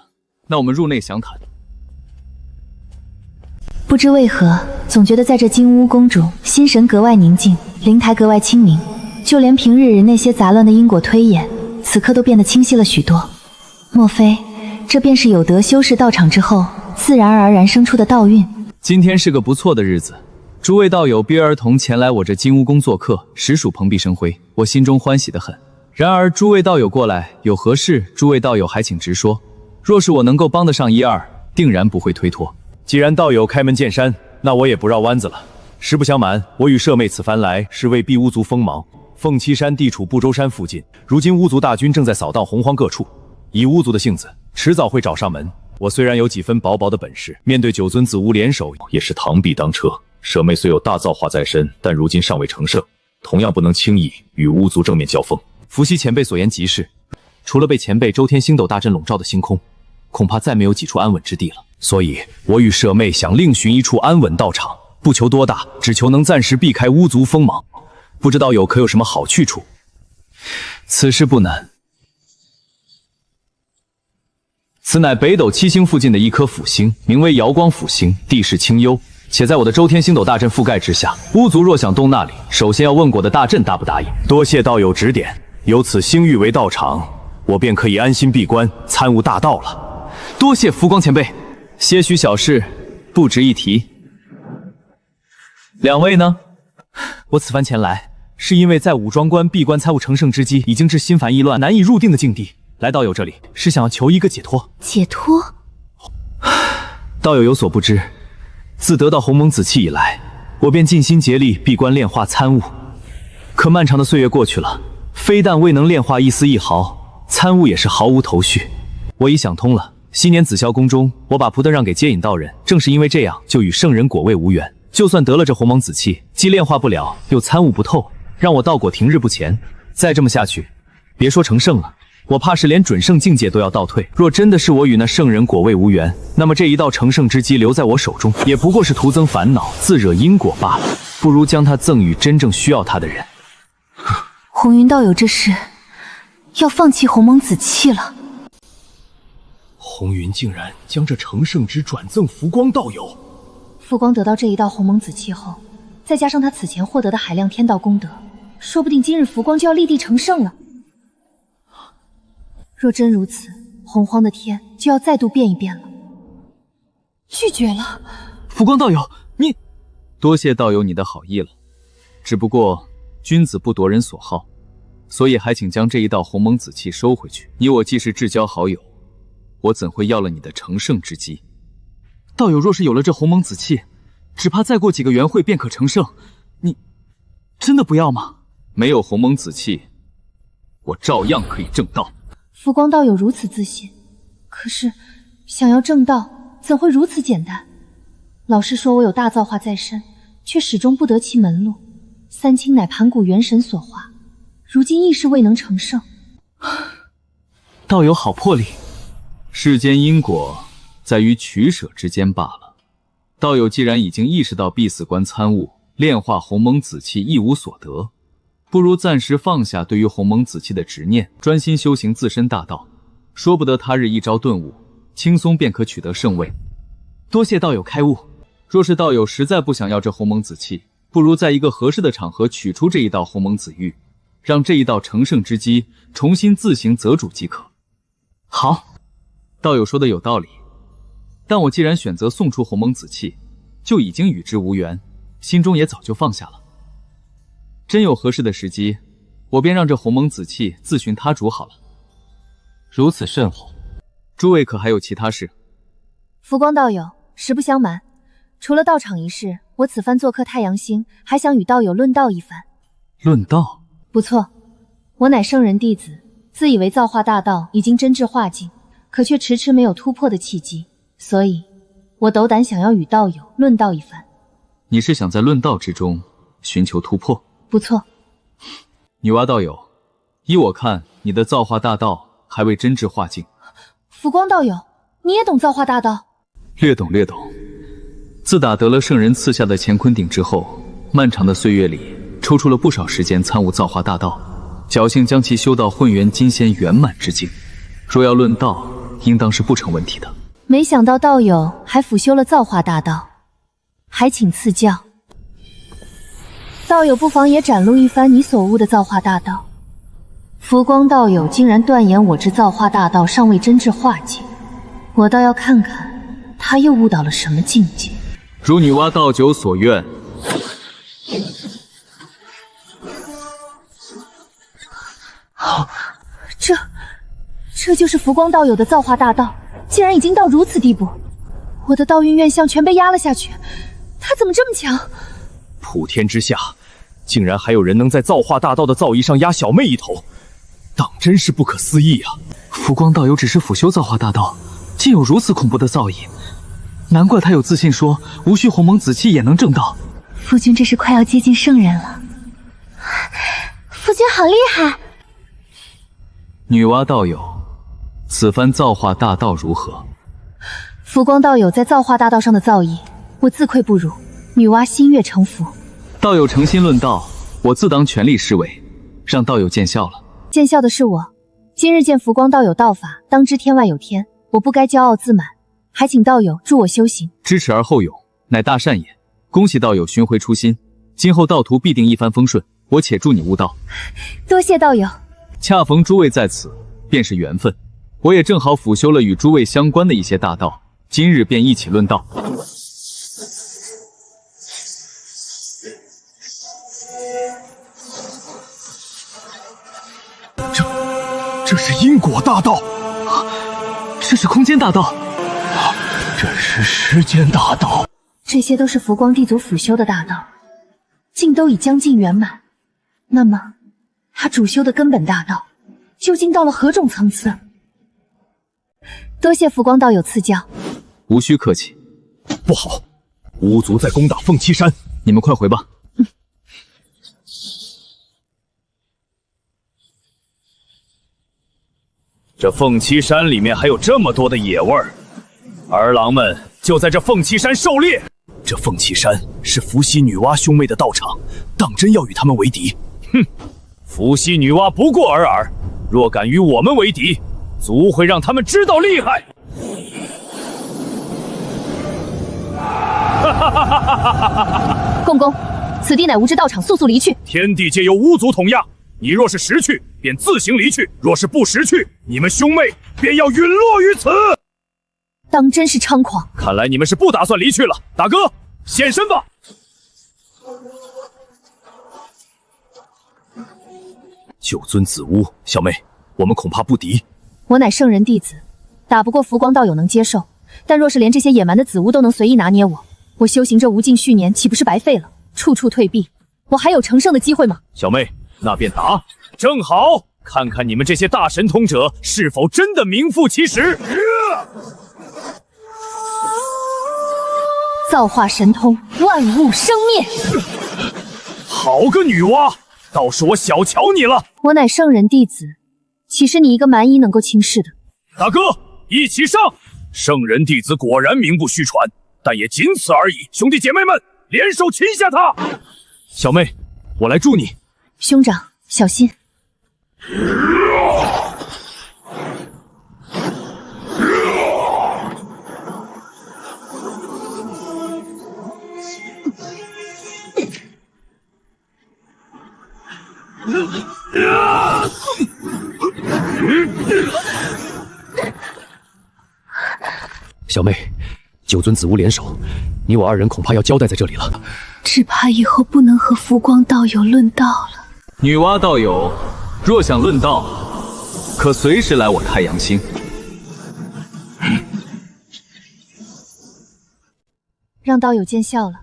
那我们入内详谈。不知为何，总觉得在这金乌宫中，心神格外宁静，灵台格外清明，就连平日里那些杂乱的因果推演，此刻都变得清晰了许多。莫非，这便是有德修士到场之后，自然而然生出的道运？今天是个不错的日子，诸位道友不约而同前来我这金乌宫做客，实属蓬荜生辉，我心中欢喜得很。然而诸位道友过来有何事，诸位道友还请直说，若是我能够帮得上一二，定然不会推脱。既然道友开门见山，那我也不绕弯子了。实不相瞒，我与舍妹此番来是为避巫族锋芒。凤栖山地处不周山附近，如今巫族大军正在扫荡洪荒各处，以巫族的性子，迟早会找上门。我虽然有几分薄薄的本事，面对9尊紫巫联手，也是螳臂当车。舍妹虽有大造化在身，但如今尚未成圣，同样不能轻易与巫族正面交锋。伏羲前辈所言极是，除了被前辈周天星斗大阵笼罩的星空，恐怕再没有几处安稳之地了。所以，我与舍妹想另寻一处安稳道场，不求多大，只求能暂时避开巫族锋芒。不知道友可有什么好去处？此事不难，此乃北斗七星附近的一颗辅星，名为瑶光辅星，地势清幽，且在我的周天星斗大阵覆盖之下。巫族若想动那里，首先要问过的大阵答不答应。多谢道友指点，有此星域为道场，我便可以安心闭关，参悟大道了。多谢浮光前辈，些许小事不值一提。两位呢？我此番前来，是因为在武庄关闭关参悟成圣之机，已经至心烦意乱、难以入定的境地。来道友这里，是想要求一个解脱。解脱？道友有所不知，自得到鸿蒙紫气以来，我便尽心竭力闭关炼化参悟。可漫长的岁月过去了，非但未能炼化一丝一毫，参悟也是毫无头绪。我已想通了，昔年紫霄宫中，我把蒲德让给接引道人，正是因为这样，就与圣人果位无缘。就算得了这鸿蒙紫气，既炼化不了，又参悟不透，让我道果停日不前。再这么下去，别说成圣了，我怕是连准圣境界都要倒退。若真的是我与那圣人果位无缘，那么这一道成圣之机留在我手中，也不过是徒增烦恼，自惹因果罢了。不如将它赠予真正需要它的人。红云道友这是要放弃鸿蒙紫气了？红云竟然将这成圣之转赠浮光道友。浮光得到这一道鸿蒙紫气后，再加上他此前获得的海量天道功德，说不定今日浮光就要立地成圣了。若真如此，洪荒的天就要再度变一变了。拒绝了。浮光道友，你多谢道友你的好意了。只不过君子不夺人所好，所以还请将这一道鸿蒙紫气收回去。你我既是至交好友，我怎会要了你的成圣之机？道友若是有了这鸿蒙紫气，只怕再过几个元会便可成圣。你真的不要吗？没有鸿蒙紫气，我照样可以正道。浮光道友如此自信，可是想要正道，怎会如此简单？老师说我有大造化在身，却始终不得其门路。三清乃盘古元神所化，如今亦是未能成圣。道友好魄力。世间因果在于取舍之间罢了。道友既然已经意识到必死关参悟，炼化鸿蒙紫气一无所得，不如暂时放下对于鸿蒙紫气的执念，专心修行自身大道，说不得他日一朝顿悟，轻松便可取得圣位。多谢道友开悟。若是道友实在不想要这鸿蒙紫气，不如在一个合适的场合取出这一道鸿蒙紫玉，让这一道成圣之机重新自行择主即可。好，道友说的有道理，但我既然选择送出鸿蒙紫气，就已经与之无缘，心中也早就放下了。真有合适的时机，我便让这鸿蒙紫气自寻他主好了。如此甚好。诸位可还有其他事？浮光道友，实不相瞒，除了道场一事，我此番做客太阳星，还想与道友论道一番。论道？不错，我乃圣人弟子，自以为造化大道已经真至化境，可却迟迟没有突破的契机，所以我斗胆想要与道友论道一番。你是想在论道之中寻求突破？不错。女娲道友，依我看，你的造化大道还未真至化境。浮光道友，你也懂造化大道？略懂略懂。自打得了圣人赐下的乾坤鼎之后，漫长的岁月里，抽出了不少时间参悟造化大道，侥幸将其修到混元金仙圆满之境。若要论道，应当是不成问题的。没想到道友还辅修了造化大道，还请赐教。道友不妨也展露一番你所悟的造化大道。浮光道友竟然断言我之造化大道尚未真至化境，我倒要看看他又悟到了什么境界。如女娲道久所愿。这就是浮光道友的造化大道，竟然已经到如此地步，我的道运愿象全被压了下去，他怎么这么强？普天之下，竟然还有人能在造化大道的造诣上压小妹一头，当真是不可思议啊！浮光道友只是辅修造化大道，竟有如此恐怖的造诣，难怪他有自信说无需鸿蒙紫气也能正道。夫君这是快要接近圣人了，夫君好厉害！女娲道友，此番造化大道如何？浮光道友在造化大道上的造诣，我自愧不如，女娲心悦诚服。道友诚心论道，我自当全力施为，让道友见笑了。见笑的是我，今日见浮光道友道法，当知天外有天，我不该骄傲自满，还请道友助我修行。知耻而后勇，乃大善也。恭喜道友寻回初心，今后道途必定一帆风顺。我且祝你悟道。多谢道友。恰逢诸位在此，便是缘分。我也正好辅修了与诸位相关的一些大道，今日便一起论道。这是因果大道，这是空间大道，这是时间大道，这些都是浮光地族辅修的大道，竟都已将近圆满。那么，他主修的根本大道，究竟到了何种层次？多谢浮光道友赐教。无需客气。不好，巫族在攻打凤栖山，你们快回吧。这凤栖山里面还有这么多的野味儿，儿郎们就在这凤栖山狩猎。这凤栖山是伏羲女娲兄妹的道场，当真要与他们为敌？哼！伏羲女娲不过尔尔，若敢与我们为敌，族会让他们知道厉害。共工，此地乃无知道场，速速离去。天地皆由巫族统压，你若是识去，便自行离去；若是不识去，你们兄妹便要陨落于此。当真是猖狂！看来你们是不打算离去了。大哥，现身吧！九尊子巫，小妹，我们恐怕不敌。我乃圣人弟子，打不过浮光道友能接受，但若是连这些野蛮的子巫都能随意拿捏我修行这无尽续年岂不是白费了？处处退避，我还有成圣的机会吗？小妹，那便打，正好看看你们这些大神通者是否真的名副其实。造化神通，万物生灭。好个女娲，倒是我小瞧你了。我乃圣人弟子，岂是你一个蛮夷能够轻视的？大哥，一起上！圣人弟子果然名不虚传，但也仅此而已。兄弟姐妹们，联手擒下他！小妹，我来助你。兄长，小心！小妹，九尊子巫联手，你我二人恐怕要交代在这里了。只怕以后不能和浮光道友论道了。女娲道友，若想论道，可随时来我太阳星。让道友见笑了。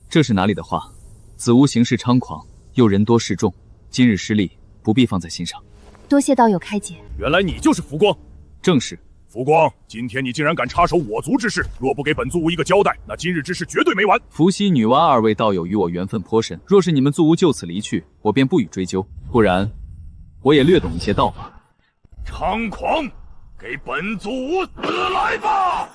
这是哪里的话？子巫行事猖狂，又人多势众，今日失利，不必放在心上。多谢道友开解。原来你就是浮光。正是。浮光，今天你竟然敢插手我族之事，若不给本族巫一个交代，那今日之事绝对没完。伏羲、女娲二位道友与我缘分颇深，若是你们族巫就此离去，我便不予追究。不然，我也略懂一些道法。猖狂，给本族巫死来吧！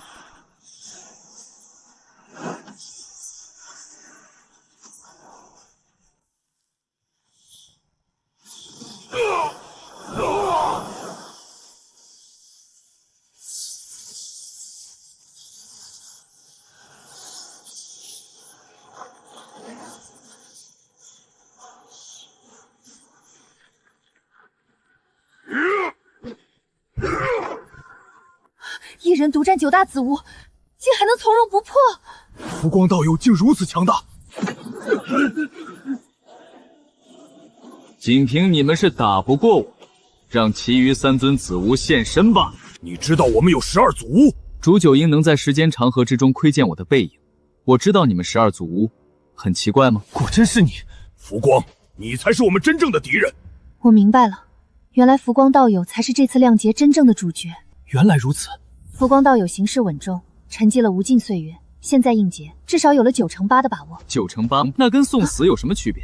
一人独占9大子巫，竟还能从容不迫。浮光道友竟如此强大，仅凭你们是打不过我，让其余3尊子巫现身吧。你知道我们有12祖巫，煮酒应能在时间长河之中窥见我的背影。我知道你们12祖巫，很奇怪吗？果真是你，浮光，你才是我们真正的敌人。我明白了，原来浮光道友才是这次亮劫真正的主角。原来如此。浮光道友行事稳重，沉寂了无尽岁月，现在应劫至少有了9成8的把握。9成8，那跟送死有什么区别？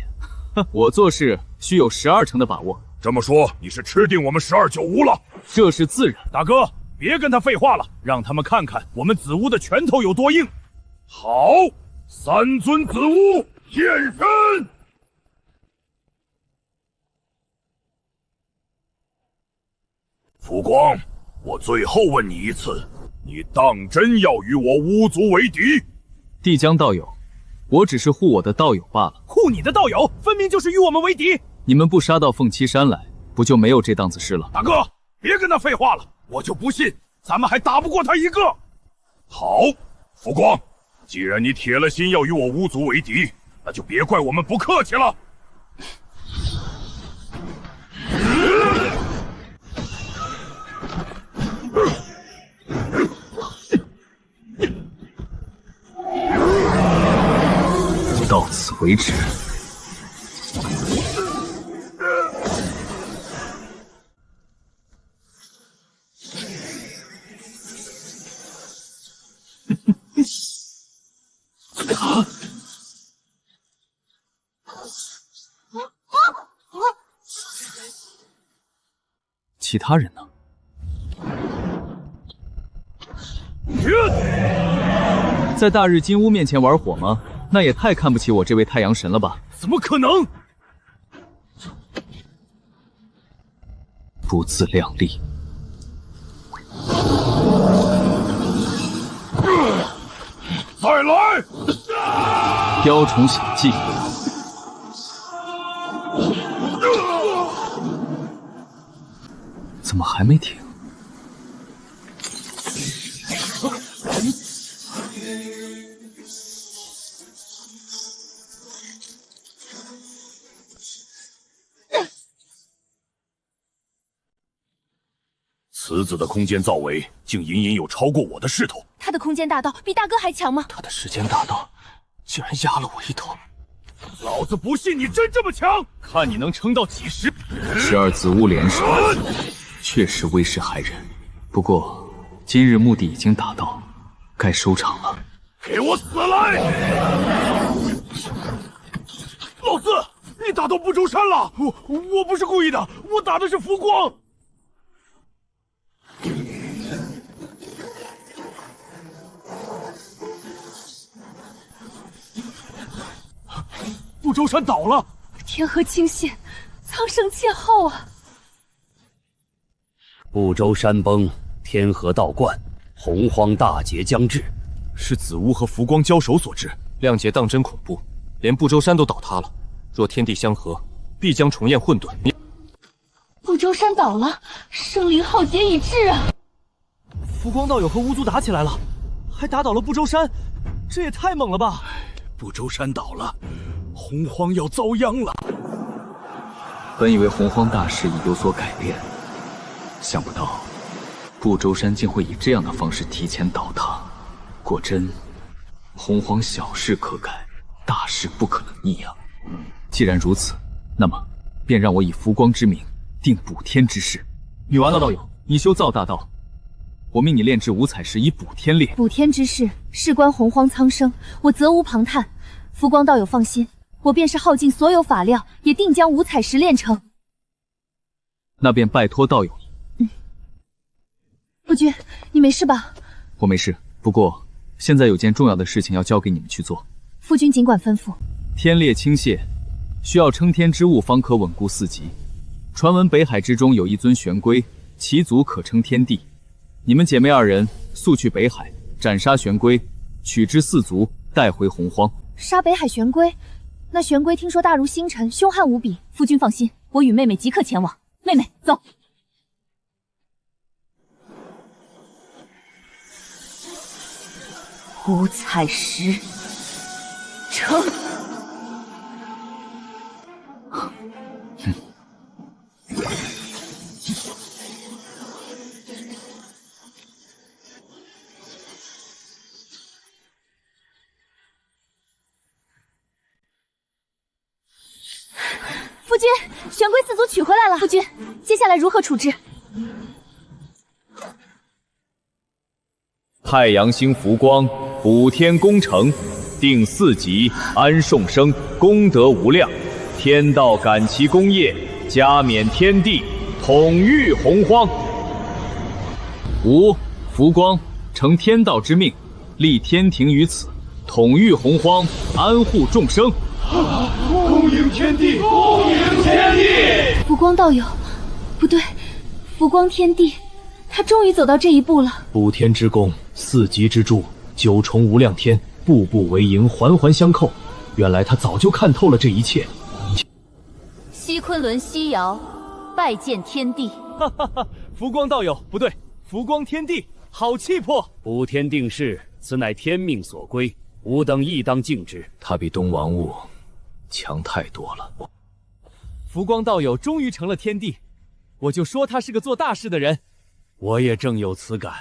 我做事需有12成的把握。这么说，你是吃定我们12九巫了？这是自然。大哥，别跟他废话了，让他们看看我们子巫的拳头有多硬。好，3尊子巫现身！浮光，我最后问你一次，你当真要与我巫族为敌？帝江道友，我只是护我的道友罢了。护你的道友，分明就是与我们为敌。你们不杀到凤栖山来，不就没有这档子事了？大哥，别跟他废话了，我就不信咱们还打不过他一个。好，浮光，既然你铁了心要与我巫族为敌，那就别怪我们不客气了。到此为止。其他人呢？在大日金乌面前玩火吗？那也太看不起我这位太阳神了吧？怎么可能？不自量力！再来！雕虫小技！怎么还没停？此子的空间造为竟隐隐有超过我的势头。他的空间大道比大哥还强吗？他的时间大道竟然压了我一头。老子不信你真这么强，看你能撑到几时12子乌联手，确实威势骇人。不过今日目的已经达到，该收场了。给我死来！老四，你打到不周山了！我不是故意的，我打的是浮光。不周山倒了，天河清现，苍生剑号啊！不周山崩，天河道观，洪荒大劫将至，是子乌和浮光交手所致。亮劫当真恐怖，连不周山都倒塌了。若天地相合，必将重现混沌。不周山倒了，生灵浩劫已至啊！浮光道友和巫族打起来了，还打倒了不周山，这也太猛了吧！不周山倒了，洪荒要遭殃了。本以为洪荒大势已有所改变，想不到不周山竟会以这样的方式提前倒塌。果真，洪荒小事可改，大事不可能逆啊！既然如此，那么便让我以浮光之名定补天之事。女娲道友，你修造大道，我命你炼制五彩石以补天炼。补天之事，事关洪荒苍生，我责无旁贷。浮光道友放心，我便是耗尽所有法料，也定将五彩石炼成。那便拜托道友。夫君，你没事吧？我没事，不过现在有件重要的事情要交给你们去做。夫君尽管吩咐。天裂倾泻，需要撑天之物方可稳固四极。传闻北海之中有一尊玄龟，其足可撑天地。你们姐妹二人速去北海，斩杀玄龟，取之四足，带回洪荒。杀北海玄龟？那玄龟听说大如星辰，凶悍无比。夫君放心，我与妹妹即刻前往。妹妹，走。五彩石成。夫君，玄龟四足取回来了。夫君，接下来如何处置？太阳星浮光，补天功成，定四极，安众生，功德无量。天道感其功业，加冕天地，统御洪荒。吾浮光承天道之命，立天庭于此，统御洪荒，安护众生。恭迎天地，恭迎天地！浮光道友，不对，浮光天帝，他终于走到这一步了。补天之功，4极之柱，9重无量天，步步为营，环环相扣。原来他早就看透了这一切。西昆仑西瑶，拜见天帝。哈哈哈！浮光道友不对，浮光天帝，好气魄！补天定势，此乃天命所归，吾等亦当敬之。他比东王物强太多了。浮光道友终于成了天帝，我就说他是个做大事的人。我也正有此感。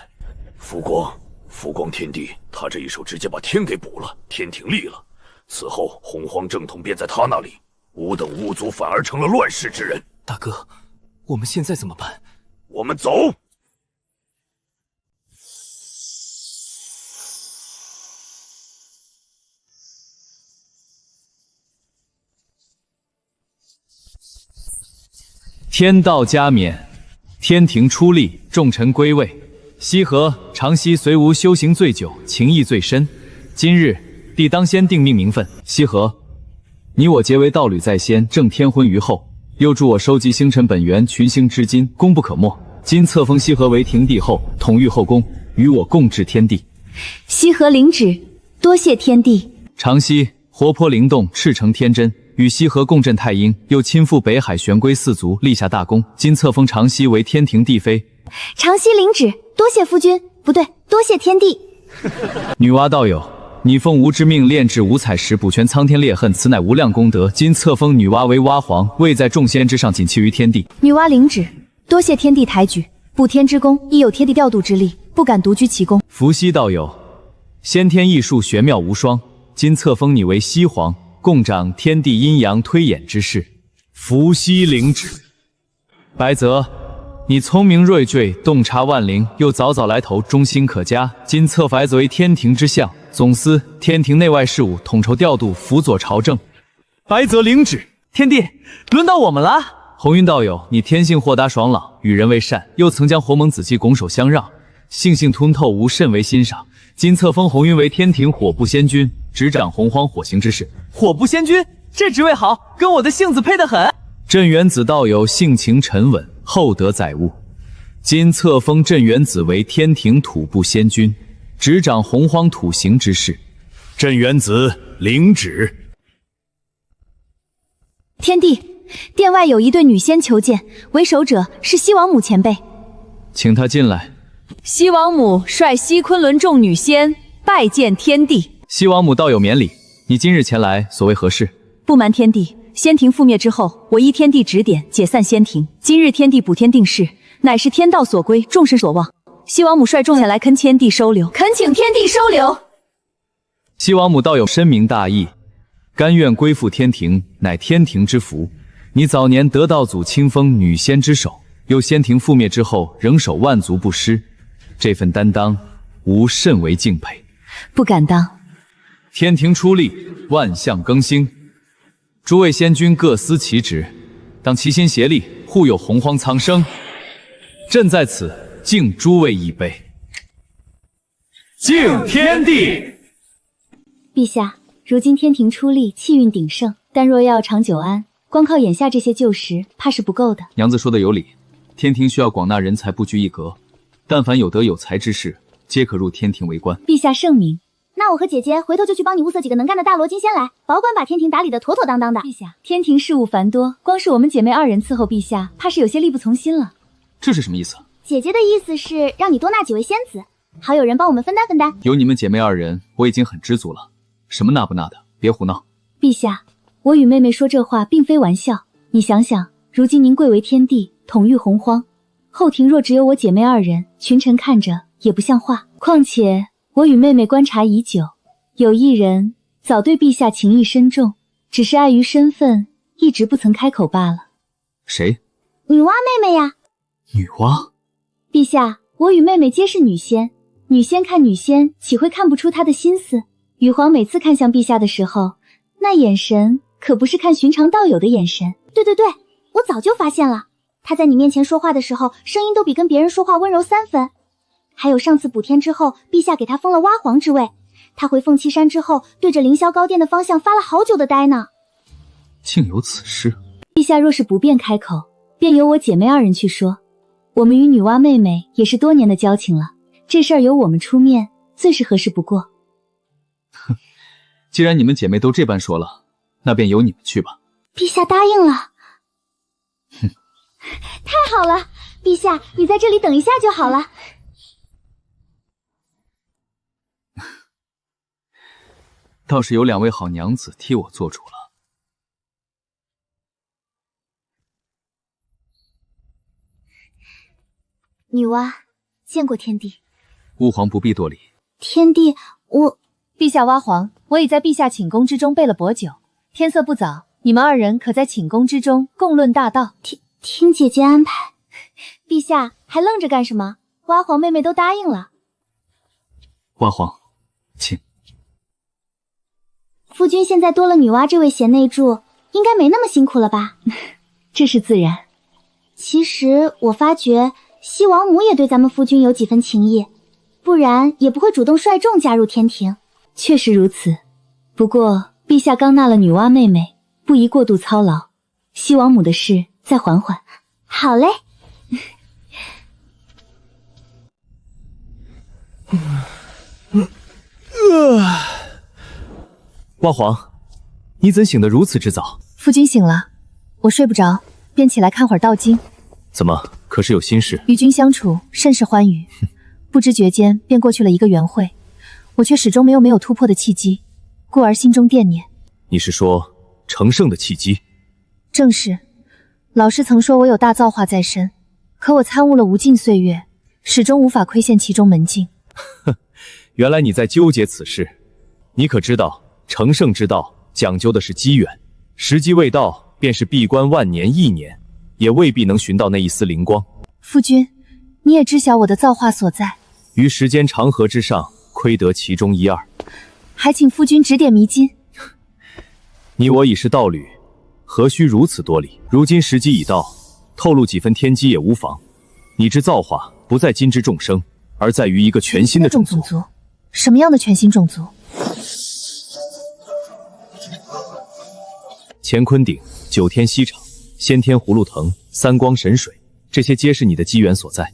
浮光天帝，他这一手直接把天给补了，天庭立了。此后洪荒正统便在他那里，吾等巫族反而成了乱世之人。大哥，我们现在怎么办？我们走。天道加冕，天庭出力，众臣归位。羲和、长羲随吾修行最久，情谊最深。今日帝当先定命名分。羲和，你我结为道侣在先，正天婚于后，又助我收集星辰本源，群星之金，功不可没。今册封羲和为庭帝后，统御后宫，与我共治天地。羲和领旨，多谢天帝。长羲活泼灵动，赤诚天真，与羲和共振太阴，又亲赴北海玄龟4族，立下大功。今册封长羲为天庭帝妃。长羲领旨，多谢夫君，不对，多谢天帝。女娲道友，你奉吾之命炼制五彩石，补全苍天裂恨，此乃无量功德。今册封女娲为娲皇，位在众仙之上，仅次于天地。女娲领旨，多谢天帝抬举，补天之功亦有天地调度之力，不敢独居其功。伏羲道友，先天异术玄妙无双，今册封你为羲皇，共掌天地阴阳推演之事。伏羲领旨。白泽，你聪明睿智，洞察万灵，又早早来投，忠心可嘉。今册白泽为天庭之相，总司天庭内外事务，统筹调度，辅佐朝政。白泽领旨。天帝，轮到我们了。红云道友，你天性豁达爽朗，与人为善，又曾将鸿蒙子期拱手相让，性性通透，吾甚为欣赏。今册封红云为天庭火部仙君，执掌洪荒火行之事。火部仙君，这职位好，跟我的性子配得很。镇元子道友性情沉稳，厚德载物。今册封镇元子为天庭土部仙君，执掌洪荒土行之事。镇元子领旨。天帝，殿外有一对女仙求见，为首者是西王母前辈，请她进来。西王母率西昆仑众女仙拜见天帝。西王母道友免礼，你今日前来所为何事？不瞒天帝，仙庭覆灭之后，我依天帝指点解散仙庭。今日天帝补天定势，乃是天道所归，众神所望。西王母率众前来恳天帝收留，恳请天帝收留。西王母道友深明大义，甘愿归附天庭，乃天庭之福。你早年得道祖亲封女仙之首，又仙庭覆灭之后仍守万族不失，这份担当，吾甚为敬佩。不敢当。天庭出力，万象更新，诸位仙君各司其职，当齐心协力，护佑洪荒苍生。朕在此敬诸位一杯。敬天地。陛下，如今天庭出力，气运鼎盛，但若要长久安，光靠眼下这些旧时，怕是不够的。娘子说的有理，天庭需要广纳人才，布局一阁，但凡有德有才之士，皆可入天庭为官。陛下圣明。那我和姐姐回头就去帮你物色几个能干的大罗金仙来，保管把天庭打理得妥妥当当的。陛下，天庭事务繁多，光是我们姐妹2人伺候陛下，怕是有些力不从心了。这是什么意思？姐姐的意思是让你多纳几位仙子，好有人帮我们分担分担。有你们姐妹2人，我已经很知足了。什么纳不纳的，别胡闹。陛下，我与妹妹说这话并非玩笑。你想想，如今您贵为天帝，统御洪荒，后庭若只有我姐妹2人，群臣看着也不像话。况且我与妹妹观察已久，有一人早对陛下情意深重，只是碍于身份，一直不曾开口罢了。谁？女娲妹妹呀。女娲？陛下，我与妹妹皆是女仙，女仙看女仙，岂会看不出她的心思？羽皇每次看向陛下的时候，那眼神可不是看寻常道友的眼神。对，我早就发现了，她在你面前说话的时候，声音都比跟别人说话温柔3分。还有上次补天之后，陛下给她封了娲皇之位，她回凤栖山之后，对着凌霄高殿的方向发了好久的呆呢。竟有此事！陛下若是不便开口，便由我姐妹2人去说。我们与女娲妹妹也是多年的交情了，这事儿由我们出面，最是合适不过。既然你们姐妹都这般说了，那便由你们去吧。陛下答应了。太好了，陛下，你在这里等一下就好了。倒是有2位好娘子替我做主了。女娲，见过天帝。吾皇不必多礼。天帝，陛下娲皇，我已在陛下寝宫之中备了薄酒，天色不早，你们2人可在寝宫之中共论大道。听姐姐安排。陛下还愣着干什么？娲皇妹妹都答应了。娲皇，请。夫君现在多了女娲这位贤内助，应该没那么辛苦了吧？这是自然。其实我发觉西王母也对咱们夫君有几分情谊，不然也不会主动率众加入天庭。确实如此，不过陛下刚纳了女娲妹妹，不宜过度操劳。西王母的事再缓缓。好嘞。娲皇，你怎醒得如此之早？夫君醒了，我睡不着，便起来看会儿道经。怎么，可是有心事？与君相处甚是欢愉，不知觉间便过去了1个元会，我却始终没有突破的契机，故而心中惦念。你是说成圣的契机？正是。老师曾说我有大造化在身，可我参悟了无尽岁月，始终无法窥现其中门径。原来你在纠结此事。你可知道，成圣之道讲究的是机缘，时机未到，便是闭关万年1年，也未必能寻到那一丝灵光。夫君，你也知晓我的造化所在，于时间长河之上，窥得其中1、2，还请夫君指点迷津。你我已是道侣，何须如此多礼？如今时机已到，透露几分天机也无妨。你之造化不在今之众生，而在于一个全新的种族。什么样的全新种族？乾坤鼎、9天锡场、先天葫芦藤、3光神水，这些皆是你的机缘所在。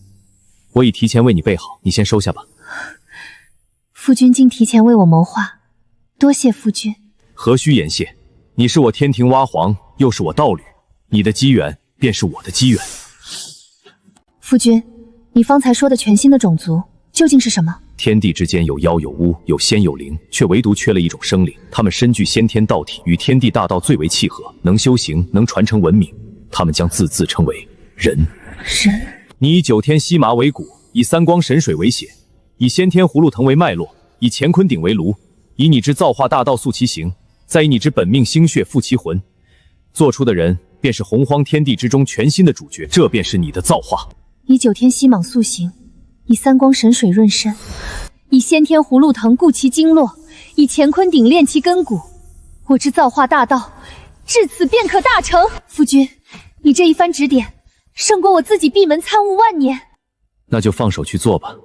我已提前为你备好，你先收下吧。夫君竟提前为我谋划，多谢夫君。何须言谢？你是我天庭娲皇，又是我道侣，你的机缘便是我的机缘。夫君，你方才说的全新的种族究竟是什么？天地之间有妖有巫，有仙有灵，却唯独缺了一种生灵。他们身具先天道体，与天地大道最为契合，能修行，能传承文明。他们将自称为人。人？你以9天锡麻为骨，以3光神水为血，以先天葫芦藤为脉络，以乾坤鼎为炉，以你之造化大道塑其形，再以你之本命星血附其魂，做出的人便是洪荒天地之中全新的主角。这便是你的造化。以9天锡莽塑形，以3光神水润身，以先天葫芦藤固其经络，以乾坤鼎炼其根骨。我之造化大道，至此便可大成。夫君，你这一番指点，胜过我自己闭门参悟万年。那就放手去做吧。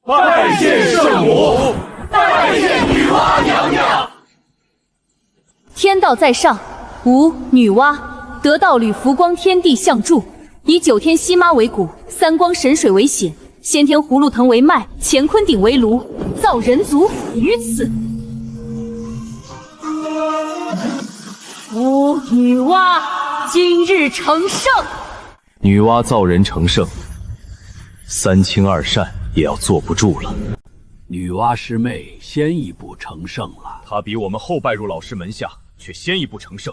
拜见圣母，拜见女娲娘娘。天道在上，吾女娲得道侣浮光天地相助，以9天锡麻为骨，3光神水为血，先天葫芦藤为脉，乾坤鼎为炉，造人族于此。吾女娲今日成圣。女娲造人成圣，3清2善也要坐不住了。女娲师妹先一步成圣了，她比我们后拜入老师门下，却先一步成圣。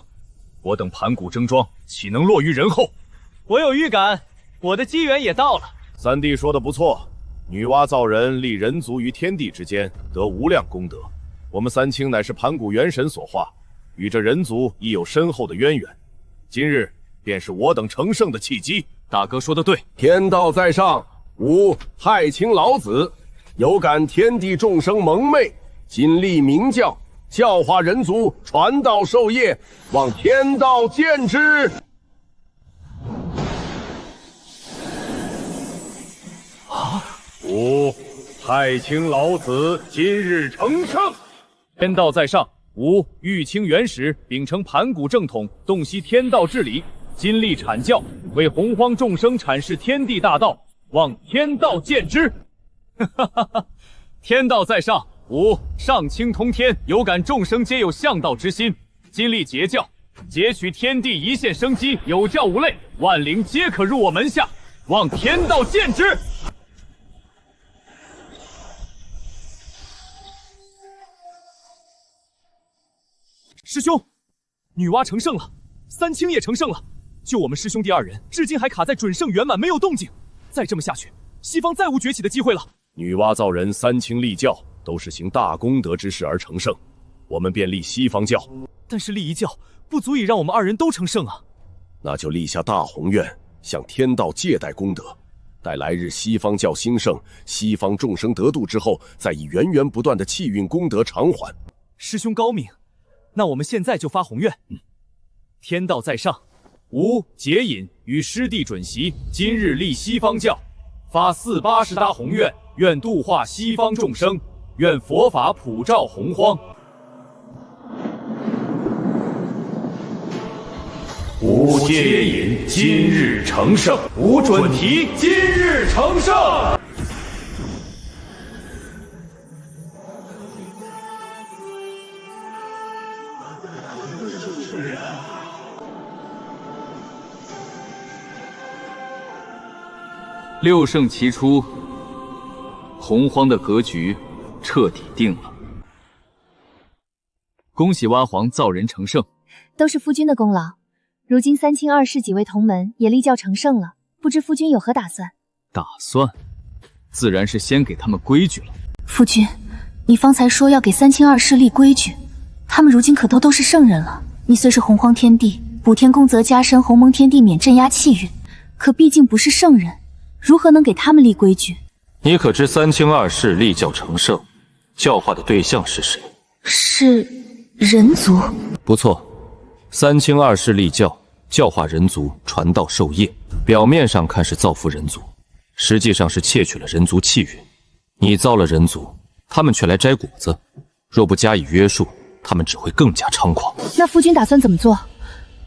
我等盘古争庄，岂能落于人后？我有预感，我的机缘也到了。三弟说的不错，女娲造人，立人族于天地之间，得无量功德。我们3清乃是盘古元神所化，与这人族亦有深厚的渊源。今日便是我等成圣的契机。大哥说的对，天道在上，吾太清老子有感天地众生蒙昧，今立明教，教化人族，传道授业，望天道见之。吾太清老子今日成圣。天道在上，吾玉清元始秉承盘古正统，洞悉天道治理，今立阐教，为洪荒众生阐释天地大道，望天道见之。哈哈哈！天道在上，吾上清通天，有感众生皆有向道之心，今立截教，截取天地一线生机，有教无类，万灵皆可入我门下，望天道见之。师兄，女娲成圣了，三清也成圣了，就我们师兄弟二人，至今还卡在准圣圆满，没有动静。再这么下去，西方再无崛起的机会了。女娲造人，三清立教，都是行大功德之事而成圣，我们便立西方教。但是立一教不足以让我们二人都成圣啊。那就立下大宏愿，向天道借贷功德，待来日西方教兴盛，西方众生得度之后，再以源源不断的气运功德偿还。师兄高明，那我们现在就发宏愿。天道在上，吾解引与师弟准习，今日立西方教，发480大宏愿，愿度化西方众生，愿佛法普照洪荒。吾接引今日成圣，吾准提今日成圣。六圣齐出，洪荒的格局彻底定了。恭喜蛙皇造人成圣，都是夫君的功劳。如今三清二世几位同门也立教成圣了，不知夫君有何打算？打算，自然是先给他们规矩了。夫君，你方才说要给三清二世立规矩，他们如今可都是圣人了。你虽是洪荒天帝，补天功则加深，鸿蒙天地免镇压气运，可毕竟不是圣人，如何能给他们立规矩？你可知三清二世立教成圣，教化的对象是谁？是人族。不错，三清二世立教，教化人族，传道授业，表面上看是造福人族，实际上是窃取了人族气运。你造了人族，他们却来摘果子，若不加以约束，他们只会更加猖狂。那夫君打算怎么做？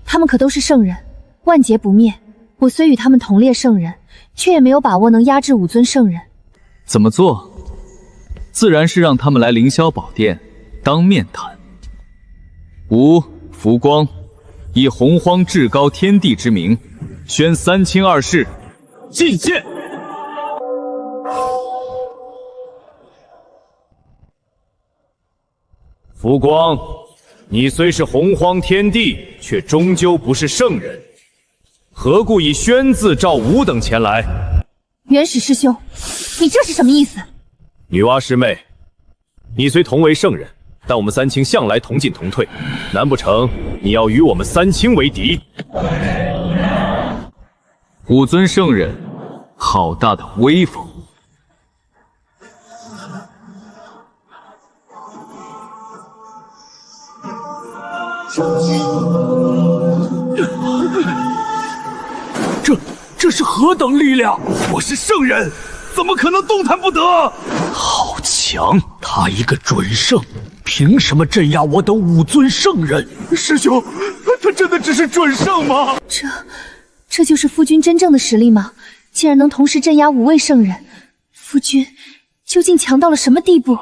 他们可都是圣人，万劫不灭。我虽与他们同列圣人，却也没有把握能压制5尊圣人。怎么做？自然是让他们来凌霄宝殿当面谈。吾福光以洪荒至高天地之名，宣三清二世进献。福光，你虽是洪荒天帝，却终究不是圣人，何故以宣字召吾等前来？元始师兄，你这是什么意思？女娲师妹，你虽同为圣人，但我们三清向来同进同退，难不成你要与我们三清为敌？5尊圣人，好大的威风！这是何等力量！我是圣人，怎么可能动弹不得？好强！他一个准圣，凭什么镇压我等5尊圣人？师兄，他真的只是准圣吗？这就是夫君真正的实力吗？竟然能同时镇压5位圣人，夫君究竟强到了什么地步？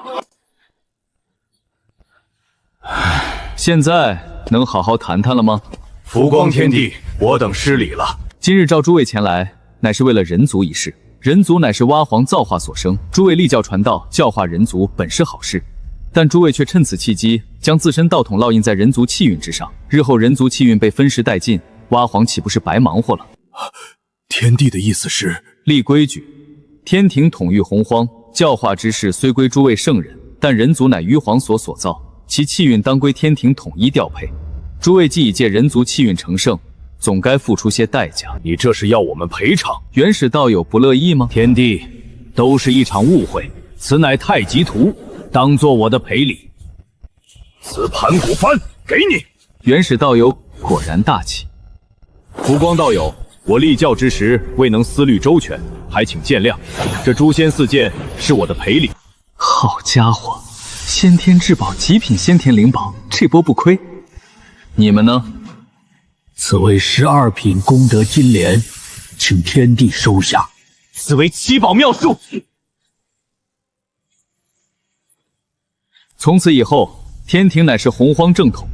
现在能好好谈谈了吗？福光天帝，我等失礼了。今日召诸位前来，乃是为了人族一事。人族乃是蛙皇造化所生，诸位立教传道，教化人族本是好事，但诸位却趁此契机，将自身道统烙印在人族气运之上。日后人族气运被分食殆尽，蛙皇岂不是白忙活了？天帝的意思是立规矩，天庭统御洪荒，教化之事虽归诸位圣人，但人族乃于皇所造，其气运当归天庭统一调配。诸位既已借人族气运成圣，总该付出些代价。你这是要我们赔偿？元始道友不乐意吗？天帝，都是一场误会，此乃太极图，当做我的赔礼。此盘古幡给你。元始道友果然大气。福光道友，我立教之时未能思虑周全，还请见谅。这诛仙4剑是我的赔礼。好家伙，先天至宝，极品先天灵宝，这波不亏。你们呢？此为12品功德金莲，请天帝收下。此为七宝妙术。从此以后，天庭乃是洪荒正统，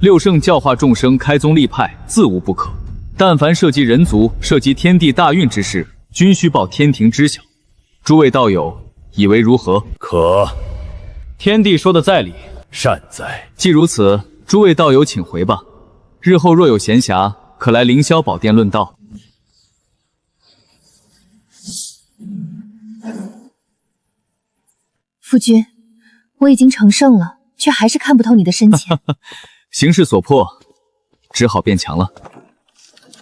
六圣教化众生，开宗立派，自无不可。但凡涉及人族、涉及天地大运之事，均须报天庭知晓。诸位道友，以为如何？可。天帝说的在理，善哉。既如此，诸位道友请回吧。日后若有闲暇，可来凌霄宝殿论道。夫君，我已经成圣了，却还是看不透你的深浅。形势所迫，只好变强了。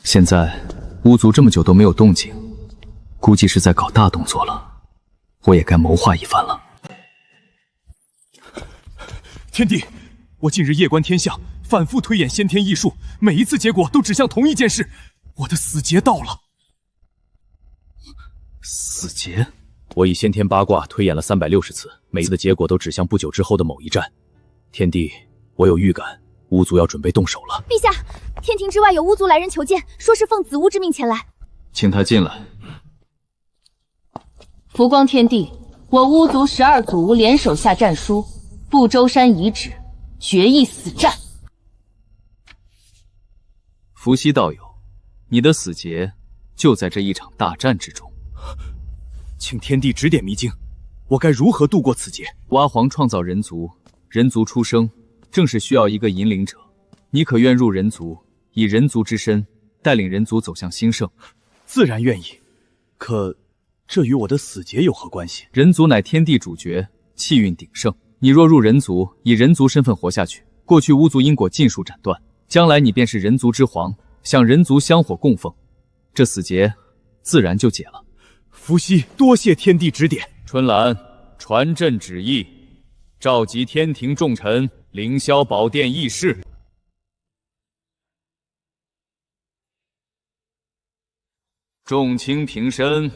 现在巫族这么久都没有动静，估计是在搞大动作了。我也该谋划一番了。天帝，我近日夜观天象，反复推演先天异术，每一次结果都指向同一件事，我的死劫到了。死劫？我以先天八卦推演了360次，每次的结果都指向不久之后的某一战。天帝，我有预感，巫族要准备动手了。陛下，天庭之外有巫族来人求见，说是奉子巫之命前来，请他进来。浮光天帝，我巫族12祖巫联手下战书，不周山遗址，决一死战。伏羲道友，你的死劫就在这一场大战之中。请天帝指点迷津，我该如何度过此劫？娲皇创造人族，人族出生正是需要一个引领者。你可愿入人族，以人族之身带领人族走向兴盛？自然愿意。可这与我的死劫有何关系？人族乃天地主角，气运鼎盛。你若入人族，以人族身份活下去，过去巫族因果尽数斩断，将来你便是人族之皇，向人族香火供奉，这死劫自然就解了。伏羲多谢天帝指点。春兰，传朕旨意，召集天庭众臣，凌霄宝殿议事。众卿平身。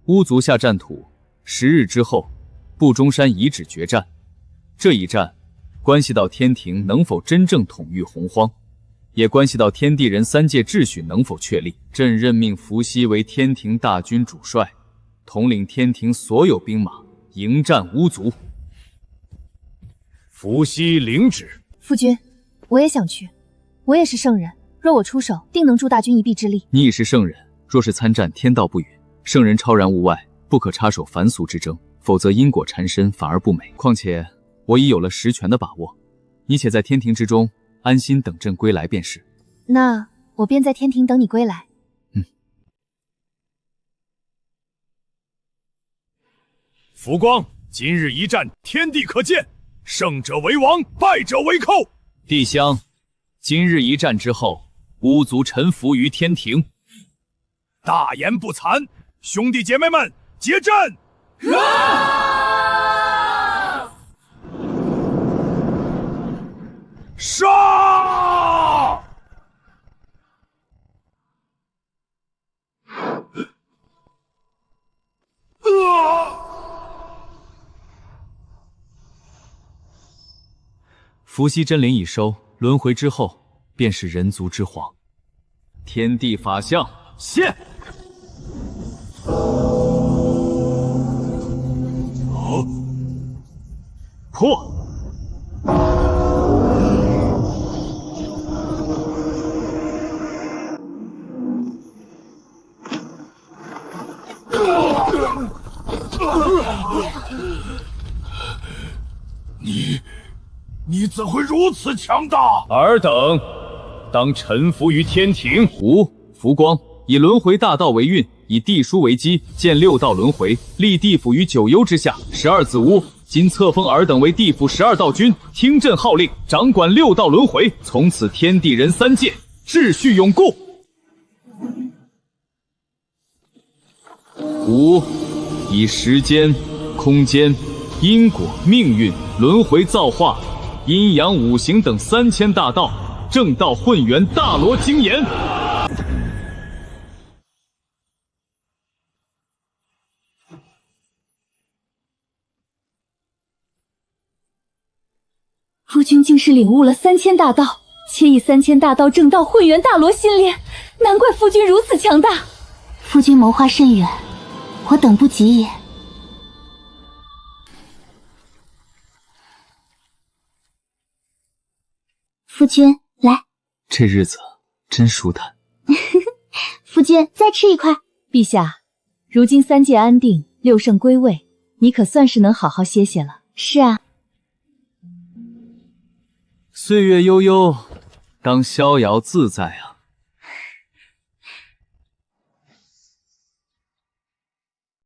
巫族下战土，10日之后，不中山遗址决战。这一战关系到天庭能否真正统御洪荒，也关系到天地人3界秩序能否确立。朕任命伏羲为天庭大军主帅，统领天庭所有兵马，迎战巫族。伏羲领旨。夫君，我也想去，我也是圣人，若我出手，定能助大军一臂之力。你已是圣人，若是参战，天道不允。圣人超然物外，不可插手凡俗之争，否则因果缠身，反而不美。况且我已有了实权的把握，你且在天庭之中安心等朕归来便是。那我便在天庭等你归来。浮光，今日一战，天地可见，胜者为王，败者为寇。帝香，今日一战之后，巫族臣服于天庭。大言不惭，兄弟姐妹们，结阵！杀！伏羲真灵已收，轮回之后便是人族之皇。天地法相现。破！你怎会如此强大？尔等当臣服于天庭。浮光以轮回大道为运，以地书为基，建6道轮回，立地府于九幽之下。12子巫今册封尔等为地府12道君，听朕号令，掌管6道轮回。从此天地人3界秩序永固。吾以时间、空间、因果、命运、轮回造化、阴阳五行等3000大道，正道混元大罗精研。夫君竟是领悟了3000大道，且以3000大道正道混元大罗心莲，难怪夫君如此强大。夫君谋划甚远，我等不及也。夫君，来，这日子真舒坦。夫君，再吃一块。陛下，如今3界安定，6圣归位，你可算是能好好歇歇了。是啊。岁月悠悠，当逍遥自在啊。